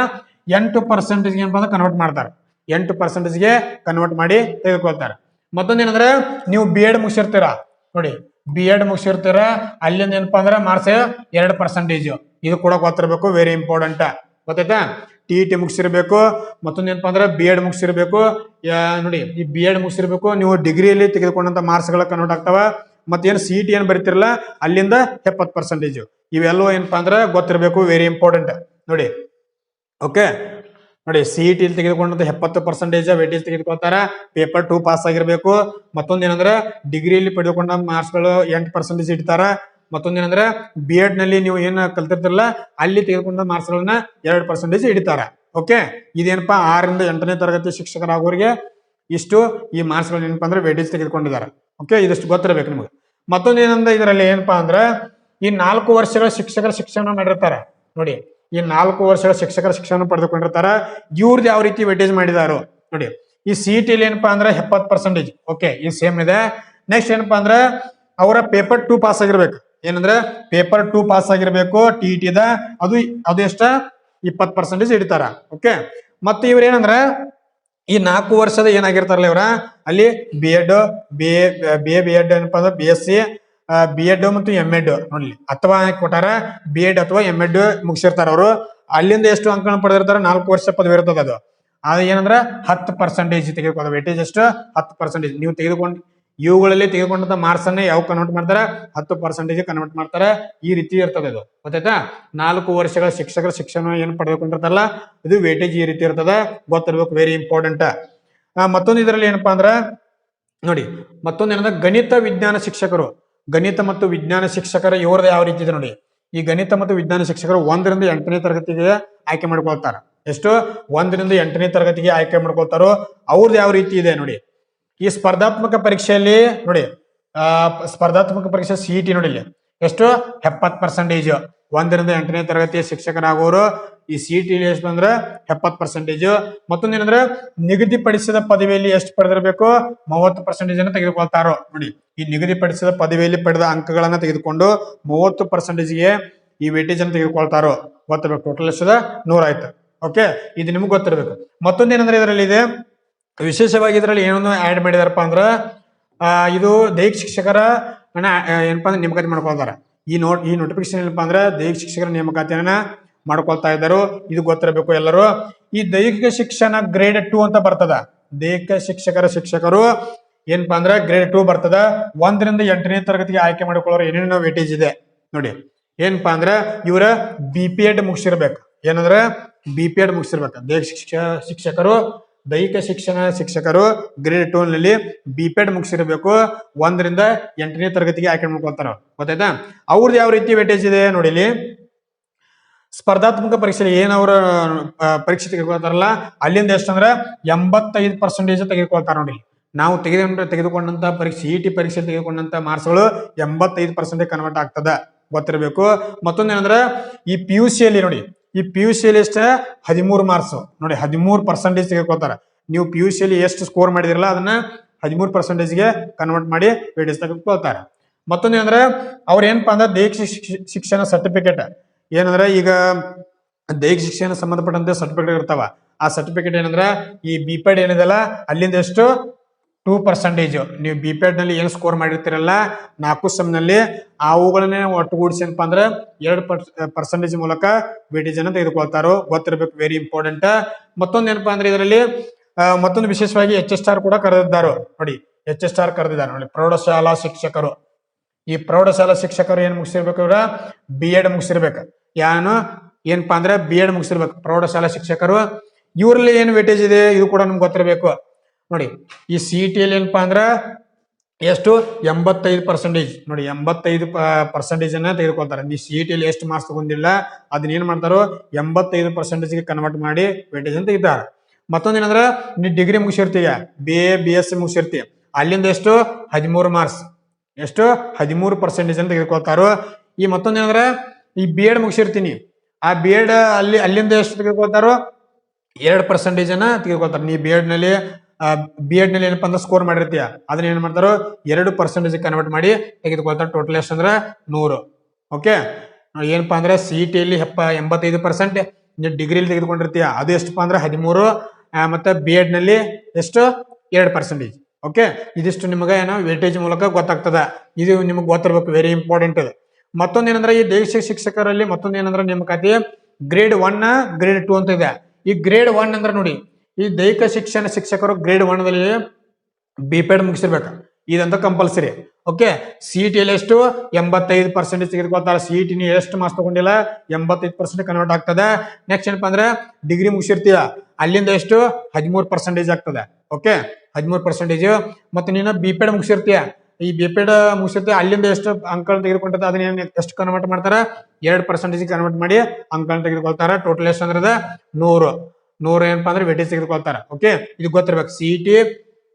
8% ಏನಪ್ಪಾ ಅಂದ್ರೆ ಕನ್ವರ್ಟ್ ಮಾಡ್ತಾರೆ. 8%ಗೆ ಕನ್ವರ್ಟ್ ಮಾಡಿ ತೆಗೆದುಕೊಳ್ತಾರೆ. ಮತ್ತೊಂದು ಏನಂದ್ರೆ ನೀವು B.Ed ಮುಗಿಸಿರ್ತೀರಾ ನೋಡಿ, B.Ed ಮುಗಿಸಿರ್ತೀರ, ಅಲ್ಲಿಂದ ಏನಪ್ಪಾ ಅಂದ್ರೆ ಮಾರ್ಕ್ಸ್ 2%. ಇದು ಕೂಡ ಗೊತ್ತಿರಬೇಕು, ವೆರಿ ಇಂಪಾರ್ಟೆಂಟ್, ಗೊತ್ತಾಯ್ತಾ. ಟಿ ಮುಗಿಸಿರ್ಬೇಕು. ಮತ್ತೊಂದು ಏನಪ್ಪಾ ಅಂದ್ರೆ B.Ed ಮುಗಿಸಿರ್ಬೇಕು. ನೋಡಿ ಈ B.Ed ಮುಗಿಸಿರ್ಬೇಕು. ನೀವು ಡಿಗ್ರಿಯಲ್ಲಿ ತೆಗೆದುಕೊಂಡಂತ ಮಾರ್ಕ್ಸ್ ಗಳ ಕನ್ವರ್ಟ್ ಆಗ್ತಾವ. ಮತ್ತೇನು CET ಏನ್ ಬರೀತಿರಲ್ಲ ಅಲ್ಲಿಂದ 70%. ಇವೆಲ್ಲವೂ ಏನಪ್ಪಾ ಅಂದ್ರೆ ಗೊತ್ತಿರಬೇಕು, ವೆರಿ ಇಂಪಾರ್ಟೆಂಟ್ ನೋಡಿ. ಓಕೆ. ನೋಡಿ CET ತೆಗೆದುಕೊಂಡಂತ 70% ವೇಟೇಜ್ ತೆಗೆದುಕೊಳ್ತಾರ. ಪೇಪರ್ 2 ಪಾಸ್ ಆಗಿರ್ಬೇಕು. ಮತ್ತೊಂದ್ ಏನಂದ್ರೆ ಡಿಗ್ರಿಯಲ್ಲಿ ಪಡೆದುಕೊಂಡ ಮಾರ್ಕ್ಸ್ ಗಳು 8% ಇಡ್ತಾರ. ಮತ್ತೊಂದ್ ಏನಂದ್ರೆ B.Ed ನಲ್ಲಿ ನೀವು ಏನ್ ಕಲ್ತಿರ್ತಿರಲ್ಲ ಅಲ್ಲಿ ತೆಗೆದುಕೊಂಡ ಮಾರ್ಕ್ಸ್ ಗಳನ್ನ 2% ಹಿಡಿತಾರ. ಓಕೆ. ಇದೇನಪ್ಪಾ 6 ರಿಂದ 8ನೇ ತರಗತಿ ಶಿಕ್ಷಕರಾಗೋರಿಗೆ ಇಷ್ಟು ಈ ಮಾರ್ಕ್ಸ್ ಗಳು ಏನಪ್ಪಾ ಅಂದ್ರೆ ವೇಟೇಜ್ ತೆಗೆದುಕೊಂಡಿದ್ದಾರೆ. ಓಕೆ. ಇದಿಷ್ಟು ಗೊತ್ತಿರಬೇಕು ನಿಮ್ಗೆ. ಮತ್ತೊಂದು ಏನಂದ್ರೆ ಇದರಲ್ಲಿ ಏನಪ್ಪಾ ಅಂದ್ರೆ ಈ 4 ವರ್ಷಗಳ ಶಿಕ್ಷಕರ ಶಿಕ್ಷಣ ಮಾಡಿರ್ತಾರೆ ನೋಡಿ. ಈ 4 ವರ್ಷಗಳ ಶಿಕ್ಷಕರ ಶಿಕ್ಷಣ ಪಡೆದುಕೊಂಡಿರ್ತಾರ. ಇವ್ರದ್ದು ಯಾವ ರೀತಿ ವೇಟೇಜ್ ಮಾಡಿದಾರೋ ನೋಡಿ. ಈ CET ಏನಪ್ಪಾ ಅಂದ್ರೆ 70%. ಓಕೆ. ಈ ಸೇಮ್ ಇದೆ. ನೆಕ್ಸ್ಟ್ ಏನಪ್ಪಾ ಅಂದ್ರೆ ಅವರ ಪೇಪರ್ 2 ಪಾಸ್ ಆಗಿರ್ಬೇಕು. ಏನಂದ್ರೆ ಪೇಪರ್ 2 ಪಾಸ್ ಆಗಿರ್ಬೇಕು. ಟಿ ಅದು ಎಷ್ಟ 20% ಹಿಡಿತಾರ. ಓಕೆ. ಮತ್ತೆ ಇವ್ರ ಏನಂದ್ರ ಈ 4 ವರ್ಷದ ಏನಾಗಿರ್ತಾರಲ್ಲ ಇವ್ರ ಅಲ್ಲಿ B.Ed ಏನಪ್ಪಾ ಅಂದ್ರೆ BSc B.Ed ಮತ್ತು M.Ed ನೋಡ್ಲಿ, ಅಥವಾ ಕೊಟ್ಟಾರ B.Ed ಅಥವಾ M.Ed ಮುಗಿಸಿರ್ತಾರ ಅವರು. ಅಲ್ಲಿಂದ ಎಷ್ಟು ಅಂಕಗಳನ್ನು ಪಡೆದಿರ್ತಾರ 4 ವರ್ಷ ಪದವಿ ಇರ್ತದ. ಅದು ಏನಂದ್ರ 10% ತೆಗೆದುಕೊಳ್ಳೋದು. ವೇಟೇಜ್ ಎಷ್ಟು 10%. ನೀವು ಇವುಗಳಲ್ಲಿ ತೆಗೆದುಕೊಂಡಂತ ಮಾರ್ಕ್ಸ್ ಅನ್ನ ಯಾವ ಕನ್ವರ್ಟ್ ಮಾಡ್ತಾರ 10% ಕನ್ವರ್ಟ್ ಮಾಡ್ತಾರ. ಈ ರೀತಿ ಇರ್ತದೆ ಇದು, ಗೊತ್ತಾಯ್ತಾ. 4 ವರ್ಷಗಳ ಶಿಕ್ಷಕರ ಶಿಕ್ಷಣ ಏನ್ ಪಡೆದುಕೊಂಡಿರ್ತಾರಲ್ಲ ಇದು ವೇಟೇಜ್ ಈ ರೀತಿ ಇರ್ತದ, ಗೊತ್ತಿರ್ಬೇಕು, ವೆರಿ ಇಂಪಾರ್ಟೆಂಟ್. ಮತ್ತೊಂದು ಇದರಲ್ಲಿ ಏನಪ್ಪಾ ಅಂದ್ರ ನೋಡಿ, ಮತ್ತೊಂದು ಏನಂದ್ರೆ ಗಣಿತ ವಿಜ್ಞಾನ ಶಿಕ್ಷಕರು. ಗಣಿತ ಮತ್ತು ವಿಜ್ಞಾನ ಶಿಕ್ಷಕರ ಇವ್ರದ್ದು ಯಾವ ರೀತಿ ಇದೆ ನೋಡಿ. ಈ ಗಣಿತ ಮತ್ತು ವಿಜ್ಞಾನ ಶಿಕ್ಷಕರು 1 ರಿಂದ 8ನೇ ತರಗತಿಗೆ ಆಯ್ಕೆ ಮಾಡ್ಕೊಳ್ತಾರ. ಎಷ್ಟು 1 ರಿಂದ 8ನೇ ತರಗತಿಗೆ ಆಯ್ಕೆ ಮಾಡ್ಕೊಳ್ತಾರೋ ಅವ್ರದ್ದು ಯಾವ ರೀತಿ ಇದೆ ನೋಡಿ. ಈ ಸ್ಪರ್ಧಾತ್ಮಕ ಪರೀಕ್ಷೆಯಲ್ಲಿ ನೋಡಿ, ಸ್ಪರ್ಧಾತ್ಮಕ ಪರೀಕ್ಷೆ CET ನೋಡಿ ಇಲ್ಲಿ ಎಷ್ಟು 70%. 1 ರಿಂದ 8ನೇ ತರಗತಿಯ ಶಿಕ್ಷಕರಾಗೋರು ಈ CET ಎಷ್ಟು ಅಂದ್ರೆ 70%. ಮತ್ತೊಂದು ಏನಂದ್ರೆ ನಿಗದಿಪಡಿಸಿದ ಪದವಿಯಲ್ಲಿ ಎಷ್ಟು ಪಡೆದಿರಬೇಕು 30% ಅನ್ನು ತೆಗೆದುಕೊಳ್ತಾರೋ ನೋಡಿ. ಈ ನಿಗದಿಪಡಿಸಿದ ಪದವಿಯಲ್ಲಿ ಪಡೆದ ಅಂಕಗಳನ್ನ ತೆಗೆದುಕೊಂಡು 30%ಗೆ ಈ ವೇಟೇಜ್ ಅನ್ನು ತೆಗೆದುಕೊಳ್ತಾರೋ ಗೊತ್ತಿರಬೇಕು. ಟೋಟಲ್ ಎಷ್ಟದ 100 ಆಯ್ತು. ಓಕೆ. ಇದು ನಿಮ್ಗೆ ಗೊತ್ತಿರಬೇಕು. ಮತ್ತೊಂದು ಏನಂದ್ರೆ ಇದರಲ್ಲಿ ಇದೆ ವಿಶೇಷವಾಗಿ ಇದರಲ್ಲಿ ಏನೊಂದು ಆಡ್ ಮಾಡಿದಾರಪ್ಪ ಅಂದ್ರ ಇದು ದೈಹಿಕ ಶಿಕ್ಷಕರ ಏನಪ್ಪಾ ಅಂದ್ರೆ ನೇಮಕಾತಿ ಮಾಡ್ಕೊಳ್ತಾರ. ಈ ನೋಟಿಫಿಕೇಶನ್ ಏನಪ್ಪಾ ಅಂದ್ರೆ ದೈಹಿಕ ಶಿಕ್ಷಕರ ನೇಮಕಾತಿಯನ್ನ ಮಾಡ್ಕೊಳ್ತಾ ಇದ್ದಾರು. ಇದು ಗೊತ್ತಿರಬೇಕು ಎಲ್ಲರೂ. ಈ ದೈಹಿಕ ಶಿಕ್ಷಣ ಗ್ರೇಡ್ 2 ಅಂತ ಬರ್ತದ. ದೈಹಿಕ ಶಿಕ್ಷಕರು ಏನಪ್ಪಾ ಅಂದ್ರೆ ಗ್ರೇಡ್ 2 ಬರ್ತದ. 1 ರಿಂದ 8ನೇ ತರಗತಿಗೆ ಆಯ್ಕೆ ಮಾಡಿಕೊಳ್ಳೋರು ಏನೇನೋ ವೇಟೇಜ್ ಇದೆ ನೋಡಿ. ಏನಪ್ಪಾ ಅಂದ್ರೆ ಇವರ B.Ped ಮುಗಿಸಿರ್ಬೇಕು. ಏನಂದ್ರೆ B.Ped ಮುಗಿಸಿರ್ಬೇಕು. ದೈಹಿಕ ಶಿಕ್ಷಕರು ದೈಹಿಕ ಶಿಕ್ಷಣ ಶಿಕ್ಷಕರು ಗ್ರೇಡ್ 2 ನಲ್ಲಿ ಬಿಪೆಡ್ ಮುಗಿಸಿರಬೇಕು, 1 ರಿಂದ 8ನೇ ತರಗತಿಗೆ ಆಯ್ಕೆ ಮಾಡ್ಕೊಳ್ತಾರ. ಗೊತ್ತಾಯ್ತಾ? ಅವ್ರದ್ದು ಯಾವ ರೀತಿ ವೇಟೇಜ್ ಇದೆ ನೋಡಿ ಇಲ್ಲಿ. ಸ್ಪರ್ಧಾತ್ಮಕ ಪರೀಕ್ಷೆ ಏನವ್ರ ಪರೀಕ್ಷೆ ತೆಗೆದುಕೊಳ್ತಾರಲ್ಲ, ಅಲ್ಲಿಂದ ಎಷ್ಟಂದ್ರೆ 85% ತೆಗೆದುಕೊಳ್ತಾರ ನೋಡಿ. ನಾವು ತೆಗೆದುಕೊಂಡಂತ ಪರೀಕ್ಷೆ CET ಪರೀಕ್ಷೆ ತೆಗೆದುಕೊಂಡಂತ ಮಾರ್ಕ್ಸ್ಗಳು 85% ಕನ್ವರ್ಟ್ ಆಗ್ತದ, ಗೊತ್ತಿರಬೇಕು. ಮತ್ತೊಂದೇನಂದ್ರೆ ಈ PUC ಅಲ್ಲಿ ನೋಡಿ, ಈ PUC ಅಲ್ಲಿ ಎಷ್ಟ 13 ಮಾರ್ಕ್ಸ್ ನೋಡಿ, 13% ತೆಗೆದುಕೊಳ್ತಾರ. ನೀವು PUC ಅಲ್ಲಿ ಎಷ್ಟು ಸ್ಕೋರ್ ಮಾಡಿದಿರಲ್ಲ ಅದನ್ನ 13% ಗೆ ಕನ್ವರ್ಟ್ ಮಾಡಿ ವೇಟೇಜ್ ತೆಗೆದುಕೊಳ್ತಾರೆ. ಮತ್ತೊಂದೇನಂದ್ರೆ ಅವ್ರ ಏನಪ್ಪಾ ಅಂದ್ರೆ ದೈಹಿಕ ಶಿಕ್ಷಣ ಸರ್ಟಿಫಿಕೇಟ್ ಏನಂದ್ರೆ, ಈಗ ದೈಹಿಕ ಶಿಕ್ಷಣ ಸಂಬಂಧಪಟ್ಟಂತೆ ಸರ್ಟಿಫಿಕೇಟ್ ಇರ್ತಾವ. ಆ ಸರ್ಟಿಫಿಕೇಟ್ ಏನಂದ್ರ ಈ ಬಿಪೆಡ್ ಏನಿದೆಲ್ಲ ಅಲ್ಲಿಂದ ಎಷ್ಟು 2%. ನೀವು ಬಿಪೆಡ್ ನಲ್ಲಿ ಏನು ಸ್ಕೋರ್ ಮಾಡಿರ್ತೀರಲ್ಲ 4 ಸೆಮ್ ನಲ್ಲಿ, ಅವುಗಳನ್ನೇ ಒಟ್ಟುಗೂಡಿಸಿ ಏನಪ್ಪಾ ಅಂದ್ರೆ 2% ಮೂಲಕ ವೇಟೇಜ್ ಅನ್ನು ತೆಗೆದುಕೊಳ್ತಾರೋ, ಗೊತ್ತಿರಬೇಕು, ವೆರಿ ಇಂಪಾರ್ಟೆಂಟ್. ಮತ್ತೊಂದು ಏನಪ್ಪಾ ಅಂದ್ರೆ ಇದರಲ್ಲಿ ಮತ್ತೊಂದು ವಿಶೇಷವಾಗಿ HS ಕೂಡ ಕರೆದಿದ್ದಾರೆ ನೋಡಿ. HS ಕರೆದಿದ್ದಾರೆ ನೋಡಿ, ಪ್ರೌಢಶಾಲಾ ಶಿಕ್ಷಕರು. ಈ ಪ್ರೌಢಶಾಲಾ ಶಿಕ್ಷಕರು ಏನ್ ಮುಗಿಸಿರ್ಬೇಕು, ಇವ್ರ B.Ed ಮುಗಿಸಿರ್ಬೇಕು. ಏನಪ್ಪಾ ಅಂದ್ರೆ B.Ed ಮುಗಿಸಿರ್ಬೇಕು ಪ್ರೌಢಶಾಲಾ ಶಿಕ್ಷಕರು. ಇವ್ರಲ್ಲಿ ಏನು ವೇಟೇಜ್ ಇದೆ ಇದು ಕೂಡ ನಮ್ಗೆ ಗೊತ್ತಿರಬೇಕು ನೋಡಿ. ಈ CET ಅಲ್ಲಿ ಏನಪ್ಪಾ ಅಂದ್ರ ಎಷ್ಟು 85% ನೋಡಿ, 85% ಅನ್ನ ತೆಗೆದುಕೊಳ್ತಾರೆ. ನೀವು CET ಅಲ್ಲಿ ಎಷ್ಟು ಮಾರ್ಕ್ಸ್ ತಗೊಂಡಿಲ್ಲ ಅದನ್ನ ಏನ್ ಮಾಡ್ತಾರೋ 85% ಗೆ ಕನ್ವರ್ಟ್ ಮಾಡಿ ವೇಟೇಜ್ ಅಂತ ತೆಗಿತಾರೆ. ಮತ್ತೊಂದೇನಂದ್ರ ನೀವು ಡಿಗ್ರಿ ಮುಗಿಸಿರ್ತೀಯ, BA BSc ಮುಗಿಸಿರ್ತೀಯ, ಅಲ್ಲಿಂದ ಎಷ್ಟು 13 ಮಾರ್ಕ್ಸ್, ಎಷ್ಟು 13% ಅಂತ ತೆಗೆದುಕೊಳ್ತಾರೋ. ಈ ಮತ್ತೊಂದೇನಂದ್ರ ಈ B.Ed ಮುಗಿಸಿರ್ತೀನಿ, ಆ B.Ed ಅಲ್ಲಿಂದ ಎಷ್ಟು ತೆಗೆದುಕೊಳ್ತಾರೋ 2% ಅನ್ನ ತೆಗೆದುಕೊಳ್ತಾರೆ. ನೀವು B.Ed ನಲ್ಲಿ ಏನಪ್ಪಾ ಅಂದ್ರೆ ಸ್ಕೋರ್ ಮಾಡಿರ್ತೀಯ, ಅದನ್ನ ಏನ್ ಮಾಡ್ತಾರೋ 2% ಕನ್ವರ್ಟ್ ಮಾಡಿ ತೆಗೆದುಕೊಳ್ತಾರೆ. ಟೋಟಲ್ ಎಷ್ಟು ಅಂದ್ರೆ 100. ಓಕೆ, ಏನಪ್ಪಾ ಅಂದ್ರೆ CET ಅಲ್ಲಿ 85%, ನೀವು ಡಿಗ್ರಿಲಿ ತೆಗೆದುಕೊಂಡಿರ್ತೀಯ ಅದು ಎಷ್ಟಪ್ಪಾ ಅಂದ್ರೆ 13, ಮತ್ತೆ B.Ed ನಲ್ಲಿ ಎಷ್ಟು 2%. ಓಕೆ, ಇದಿಷ್ಟು ನಿಮಗೆ ಏನೋ ವೇಟೇಜ್ ಮೂಲಕ ಗೊತ್ತಾಗ್ತದ. ಇದು ನಿಮಗೆ ಗೊತ್ತಿರ್ಬೇಕು, ವೆರಿ ಇಂಪಾರ್ಟೆಂಟ್. ಮತ್ತೊಂದೇನಂದ್ರೆ ಈ ದೈಹಿಕ ಶಿಕ್ಷಕರಲ್ಲಿ ಮತ್ತೊಂದೇನಂದ್ರೆ ನೇಮಕಾತಿ ಗ್ರೇಡ್ 1 ಗ್ರೇಡ್ 2 ಅಂತ ಇದೆ. ಈ ಗ್ರೇಡ್ 1 ಅಂದ್ರೆ ನೋಡಿ, ಈ ದೈಹಿಕ ಶಿಕ್ಷಣ ಶಿಕ್ಷಕರು ಗ್ರೇಡ್ 1 ದಲ್ಲಿ ಬಿಪೆಡ್ ಮುಗಿಸಿರ್ಬೇಕು, ಇದಂತ ಕಂಪಲ್ಸರಿ. ಓಕೆ, CET ಅಲ್ಲಿ ಎಷ್ಟು 85% ತೆಗೆದುಕೊಳ್ತಾರೆ. CET ನೀವು ಎಷ್ಟು ಮಾರ್ಕ್ಸ್ ತಗೊಂಡಿಲ್ಲ 85% ಕನ್ವರ್ಟ್ ಆಗ್ತದೆ. ನೆಕ್ಸ್ಟ್ ಏನಪ್ಪಾ ಅಂದ್ರೆ ಡಿಗ್ರಿ ಮುಗಿಸಿರ್ತೀಯ, ಅಲ್ಲಿಂದ ಎಷ್ಟು 13% ಆಗ್ತದೆ. ಓಕೆ, 13%. ಮತ್ತೆ ನೀನು ಬಿಪೆಡ್ ಮುಗಿಸಿರ್ತೀಯ, ಈ ಬಿಪೆಡ್ ಮುಗಿಸಿರ್ತೀಯ, ಅಲ್ಲಿಂದ ಎಷ್ಟು ಅಂಕಗಳು ತೆಗೆದುಕೊಂಡಿರ್ತ ಅದನ್ನ ಎಷ್ಟು ಕನ್ವರ್ಟ್ ಮಾಡ್ತಾರ 2% ಕನ್ವರ್ಟ್ ಮಾಡಿ ಅಂಕಗಳನ್ನ ತೆಗೆದುಕೊಳ್ತಾರ. ಟೋಟಲ್ ಎಷ್ಟು ಅಂದ್ರೆ 100 ಏನಪ್ಪಾ ಅಂದ್ರೆ ವೇಟೇಜ್ ತೆಗೆದುಕೊಳ್ತಾರ. ಓಕೆ, ಇದು ಗೊತ್ತಿರ್ಬೇಕು. CET,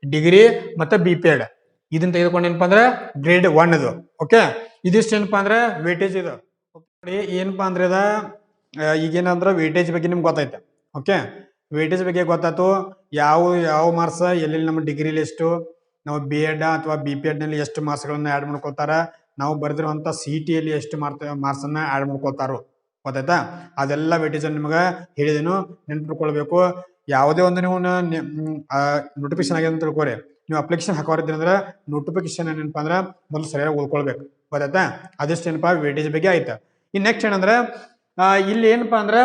ಡಿಗ್ರಿ ಮತ್ತೆ ಬಿಪೆಡ್ ಇದನ್ನ ತೆಗೆದುಕೊಂಡು ಏನಪ್ಪಾ ಅಂದ್ರೆ ಗ್ರೇಡ್ 1 ಇದು. ಓಕೆ, ಇದಿಷ್ಟು ಏನಪ್ಪಾ ಅಂದ್ರೆ ವೇಟೇಜ್ ಇದು. ನೋಡಿ ಏನಪ್ಪಾ ಅಂದ್ರೆ ಈಗೇನಂದ್ರ ವೇಟೇಜ್ ಬಗ್ಗೆ ನಿಮ್ಗೆ ಗೊತ್ತಾಯ್ತು. ಓಕೆ, ವೇಟೇಜ್ ಬಗ್ಗೆ ಗೊತ್ತಾಯ್ತು. ಯಾವ ಮಾರ್ಕ್ಸ್ ಎಲ್ಲೆಲ್ಲಿ ನಮ್ಮ ಡಿಗ್ರಿಲಿ ಎಷ್ಟು, ನಾವು B.Ed ಅಥವಾ ಬಿಪೆಡ್ ನಲ್ಲಿ ಎಷ್ಟು ಮಾರ್ಕ್ಸ್ ಗಳನ್ನ ಆಡ್ ಮಾಡ್ಕೊಳ್ತಾರ, ನಾವು ಬರೆದಿರುವಂತ CET ಅಲ್ಲಿ ಎಷ್ಟು ಮಾರ್ಕ್ಸ್ ಅನ್ನ ಆಡ್ ಮಾಡ್ಕೊಳ್ತಾರೋ, ಗೊತ್ತಾಯ್ತಾ? ಅದೆಲ್ಲ ವೇಟೇಜ್ ನಿಮ್ಗೆ ಹೇಳಿದೇನು ನೆನ್ಪಿಟ್ಕೊಳ್ಬೇಕು. ಯಾವುದೇ ಒಂದು ನೀವು ನೋಟಿಫಿಕೇಶನ್ ಆಗಿದೆ ಅಂತ ತಿಳ್ಕೊರಿ, ನೀವು ಅಪ್ಲಿಕೇಶನ್ ಹಾಕೋರಿದ್ರಿ ಅಂದ್ರೆ ನೋಟಿಫಿಕೇಶನ್ ಏನಪ್ಪಾ ಅಂದ್ರೆ ಮೊದಲು ಸರಿಯಾಗಿ ಓದ್ಕೊಳ್ಬೇಕು, ಗೊತ್ತಾಯ್ತಾ? ಅದೆಷ್ಟು ಏನಪ್ಪಾ ವೇಟೇಜ್ ಬಗ್ಗೆ ಆಯ್ತು. ಇನ್ ನೆಕ್ಸ್ಟ್ ಏನಂದ್ರೆ ಇಲ್ಲಿ ಏನಪ್ಪಾ ಅಂದ್ರೆ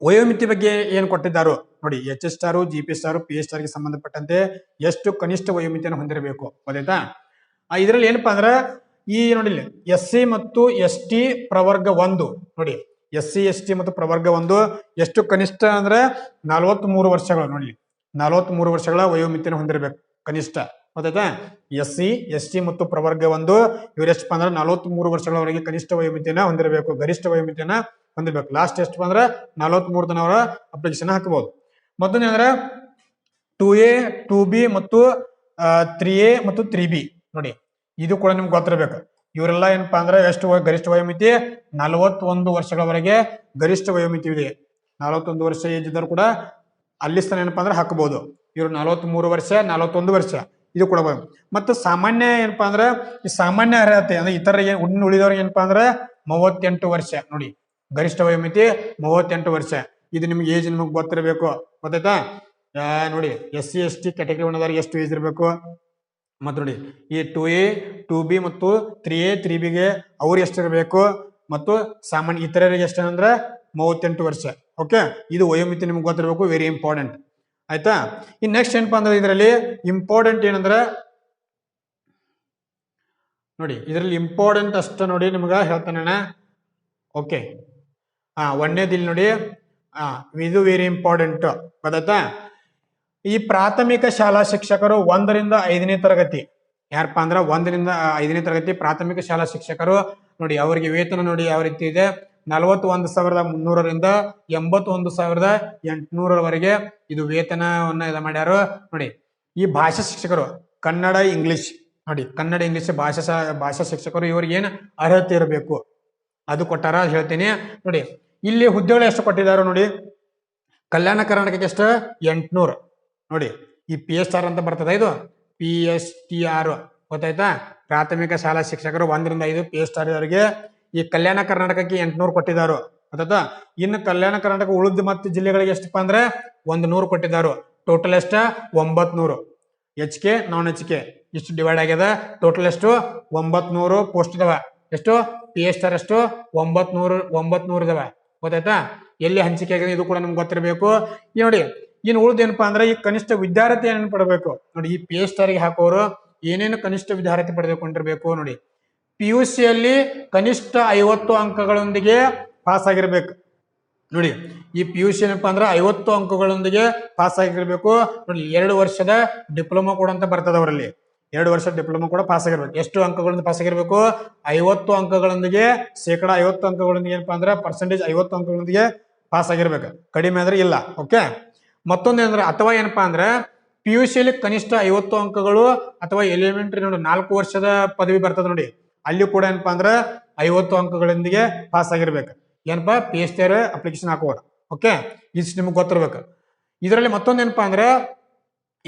ವಯೋಮಿತಿ ಬಗ್ಗೆ ಏನ್ ಕೊಟ್ಟಿದ್ದಾರೋ ನೋಡಿ. HS, GP, PS ಗೆ ಸಂಬಂಧಪಟ್ಟಂತೆ ಎಷ್ಟು ಕನಿಷ್ಠ ವಯೋಮಿತಿಯನ್ನು ಹೊಂದಿರಬೇಕು, ಗೊತ್ತಾಯ್ತಾ? ಇದರಲ್ಲಿ ಏನಪ್ಪಾ ಅಂದ್ರೆ ಈ ನೋಡಿ SC ಮತ್ತು ST ಪ್ರವರ್ಗ 1 ನೋಡಿ, SC ST ಮತ್ತು ಪ್ರವರ್ಗ 1 ಎಷ್ಟು ಕನಿಷ್ಠ ಅಂದ್ರೆ 43 ವರ್ಷಗಳು ನೋಡಿ, 43 ವರ್ಷಗಳ ವಯೋಮಿತಿಯನ್ನು ಹೊಂದಿರಬೇಕು ಕನಿಷ್ಠ, ಗೊತ್ತಾಯ್ತಾ? SC ST ಮತ್ತು ಪ್ರವರ್ಗ 1 ಇವ್ರು ಎಷ್ಟಪ್ಪ ಅಂದ್ರೆ 43 ವರ್ಷಗಳವರೆಗೆ ಕನಿಷ್ಠ ವಯೋಮಿತಿಯನ್ನ ಹೊಂದಿರಬೇಕು, ಗರಿಷ್ಠ ವಯೋಮಿತಿಯನ್ನ ಹೊಂದಿರಬೇಕು. ಲಾಸ್ಟ್ ಎಷ್ಟಪ್ಪ ಅಂದ್ರೆ 43 ತನ ಅವರ ಅಪ್ಲಿಕೇಶನ್ ಹಾಕಬಹುದು. ಮತ್ತೊಂದು ಅಂದ್ರೆ 2A 2B ಮತ್ತು 3A ಮತ್ತು 3B ನೋಡಿ, ಇದು ಕೂಡ ನಿಮ್ಗೆ ಗೊತ್ತಿರಬೇಕು. ಇವರೆಲ್ಲ ಏನಪ್ಪಾ ಅಂದ್ರೆ ಎಷ್ಟು ಗರಿಷ್ಠ ವಯೋಮಿತಿ 41 ವರ್ಷಗಳವರೆಗೆ ಗರಿಷ್ಠ ವಯೋಮಿತಿ ಇದೆ. 41 ವರ್ಷ ಏಜ್ ಇದ್ದರೂ ಕೂಡ ಅಲ್ಲಿ ಸ್ಥಾನ ಏನಪ್ಪಾ ಅಂದ್ರೆ ಹಾಕಬಹುದು. ಇವರು 43 ವರ್ಷ 41 ವರ್ಷ ಇದು ಕೂಡ. ಮತ್ತು ಸಾಮಾನ್ಯ ಏನಪ್ಪಾ ಅಂದ್ರೆ ಈ ಸಾಮಾನ್ಯ ಅರ್ಹತೆ ಅಂದ್ರೆ ಇತರ ಉಳಿದವ್ರಿಗೆ ಏನಪ್ಪಾ ಅಂದ್ರೆ 38 ವರ್ಷ ನೋಡಿ, ಗರಿಷ್ಠ ವಯೋಮಿತಿ 38 ವರ್ಷ. ಇದು ನಿಮ್ಗೆ ಏಜ್ ನಿಮ್ಗೆ ಗೊತ್ತಿರಬೇಕು, ಗೊತ್ತಾಯ್ತಾ? ನೋಡಿ SC ST ಕ್ಯಾಟಗರಿ ಒಳದವ್ರಿಗೆ ಎಷ್ಟು ಏಜ್ ಇರಬೇಕು, ಮತ್ತು ನೋಡಿ ಈ 2A 2B ಮತ್ತು 3A 3B ಗೆ ಅವ್ರು ಎಷ್ಟಿರಬೇಕು, ಮತ್ತು ಸಾಮಾನ್ಯ ಇತರರಿಗೆ ಎಷ್ಟಂದ್ರೆ 38 ವರ್ಷ. ಓಕೆ, ಇದು ವಯೋಮಿತಿ ನಿಮ್ಗೆ ಗೊತ್ತಿರಬೇಕು, ವೆರಿ ಇಂಪಾರ್ಟೆಂಟ್. ಆಯ್ತಾ? ಇನ್ ನೆಕ್ಸ್ಟ್ ಏನಪ್ಪಾ ಅಂದ್ರೆ ಇದರಲ್ಲಿ ಇಂಪಾರ್ಟೆಂಟ್ ಏನಂದ್ರೆ ನೋಡಿ, ಇದರಲ್ಲಿ ಇಂಪಾರ್ಟೆಂಟ್ ಅಷ್ಟ ನೋಡಿ ನಿಮ್ಗ ಹೇಳ್ತಾನೆ. ಓಕೆ, ಒಂದೇದಿಲ್ಲಿ ನೋಡಿ, ಇದು ವೆರಿ ಇಂಪಾರ್ಟೆಂಟ್, ಗೊತ್ತಾಯ್ತಾ? ಈ ಪ್ರಾಥಮಿಕ ಶಾಲಾ ಶಿಕ್ಷಕರು 1ರಿಂದ 5ನೇ ತರಗತಿ ಯಾರಪ್ಪ ಅಂದ್ರ 1ರಿಂದ 5ನೇ ತರಗತಿ ಪ್ರಾಥಮಿಕ ಶಾಲಾ ಶಿಕ್ಷಕರು ನೋಡಿ ಅವರಿಗೆ ವೇತನ ನೋಡಿ ಯಾವ ರೀತಿ ಇದೆ 41,300ರಿಂದ 81,800ರವರೆಗೆ ಇದು ವೇತನವನ್ನ ಇದು ಮಾಡ್ಯಾರ ನೋಡಿ. ಈ ಭಾಷಾ ಶಿಕ್ಷಕರು ಕನ್ನಡ ಇಂಗ್ಲಿಷ್ ನೋಡಿ ಕನ್ನಡ ಇಂಗ್ಲಿಷ್ ಭಾಷಾ ಶಿಕ್ಷಕರು ಇವ್ರಿಗೆ ಏನು ಅರ್ಹತೆ ಇರಬೇಕು ಅದು ಕೊಟ್ಟಾರ ಹೇಳ್ತೀನಿ ನೋಡಿ. ಇಲ್ಲಿ ಹುದ್ದೆಗಳು ಎಷ್ಟು ಕೊಟ್ಟಿದ್ದಾರೆ ನೋಡಿ. ಕಲ್ಯಾಣ ಕರ್ನಾಟಕಕ್ಕೆ ಎಷ್ಟು 800 ನೋಡಿ. ಈ PSR ಅಂತ ಬರ್ತದ ಇದು PSTR ಗೊತ್ತಾಯ್ತಾ. ಪ್ರಾಥಮಿಕ ಶಾಲಾ ಶಿಕ್ಷಕರು 1ರಿಂದ 5 PSR ಅವರಿಗೆ ಈ ಕಲ್ಯಾಣ ಕರ್ನಾಟಕಕ್ಕೆ 800 ಕೊಟ್ಟಿದ್ದಾರೆ ಗೊತ್ತಾಯ್ತಾ. ಇನ್ನು ಕಲ್ಯಾಣ ಕರ್ನಾಟಕ ಉಳಿದ ಮತ್ತು ಜಿಲ್ಲೆಗಳಿಗೆ ಎಷ್ಟಪ್ಪ ಅಂದ್ರೆ 100 ಕೊಟ್ಟಿದ್ದಾರೆ. ಟೋಟಲ್ ಎಷ್ಟ 900 HK ನಾನ್ HK ಇಷ್ಟು ಡಿವೈಡ್ ಆಗ್ಯದ. ಟೋಟಲ್ ಎಷ್ಟು 900 ಪೋಸ್ಟ್ ಇದಾವ. ಎಷ್ಟು PSR ಎಷ್ಟು 900 ಇದಾವ ಗೊತ್ತಾಯ್ತಾ. ಎಲ್ಲಿ ಹಂಚಿಕೆ ಆಗಿದೆ ಇದು ಕೂಡ ನಮ್ಗೆ ಗೊತ್ತಿರಬೇಕು. ಈ ನೋಡಿ ಇನ್ನು ಉಳಿದೇನಪ್ಪಾ ಅಂದ್ರೆ ಈ ಕನಿಷ್ಠ ವಿದ್ಯಾರ್ಥಿ ಏನೇನು ಪಡಬೇಕು ನೋಡಿ. ಈ PSR ಗೆ ಹಾಕೋರು ಏನೇನು ಕನಿಷ್ಠ ವಿದ್ಯಾರ್ಥಿ ಪಡೆದುಕೊಂಡಿರ್ಬೇಕು ನೋಡಿ. PUC ಯಲ್ಲಿ ಕನಿಷ್ಠ 50 ಅಂಕಗಳೊಂದಿಗೆ ಪಾಸ್ ಆಗಿರ್ಬೇಕು ನೋಡಿ. ಈ PUC ಏನಪ್ಪಾ ಅಂದ್ರೆ 50 ಅಂಕಗಳೊಂದಿಗೆ ಪಾಸ್ ಆಗಿರ್ಬೇಕು ನೋಡಿ. 2 ವರ್ಷದ ಡಿಪ್ಲೊಮಾ ಕೂಡ ಅಂತ ಬರ್ತದ ಅವರಲ್ಲಿ. 2 ವರ್ಷ ಡಿಪ್ಲೊಮಾ ಕೂಡ ಪಾಸ್ ಆಗಿರ್ಬೇಕು. ಎಷ್ಟು ಅಂಕಗಳಿಂದ ಪಾಸ್ ಆಗಿರ್ಬೇಕು 50 ಅಂಕಗಳೊಂದಿಗೆ 50 ಅಂಕಗಳೊಂದಿಗೆ ಏನಪ್ಪಾ ಅಂದ್ರೆ ಪರ್ಸೆಂಟೇಜ್ 50 ಅಂಕಗಳೊಂದಿಗೆ ಪಾಸ್ ಆಗಿರ್ಬೇಕು. ಕಡಿಮೆ ಅಂದ್ರೆ ಇಲ್ಲ. ಓಕೆ. ಮತ್ತೊಂದೇನಂದ್ರೆ ಅಥವಾ ಏನಪ್ಪಾ ಅಂದ್ರೆ PUC ಯಲ್ಲಿ ಕನಿಷ್ಠ 50 ಅಂಕಗಳು ಅಥವಾ ಎಲಿಮೆಂಟರಿ ನೋಡಿ 4 ವರ್ಷದ ಪದವಿ ಬರ್ತದೆ ನೋಡಿ. ಅಲ್ಲಿ ಕೂಡ ಏನಪ್ಪಾ ಅಂದ್ರೆ 50 ಅಂಕಗಳೊಂದಿಗೆ ಪಾಸ್ ಆಗಿರ್ಬೇಕು. ಏನಪ್ಪಾ PSR ಅಪ್ಲಿಕೇಶನ್ ಹಾಕೋರು. ಓಕೆ. ಇಷ್ಟು ನಿಮ್ಗೆ ಗೊತ್ತಿರ್ಬೇಕು. ಇದರಲ್ಲಿ ಮತ್ತೊಂದೇನಪ್ಪಾ ಅಂದ್ರೆ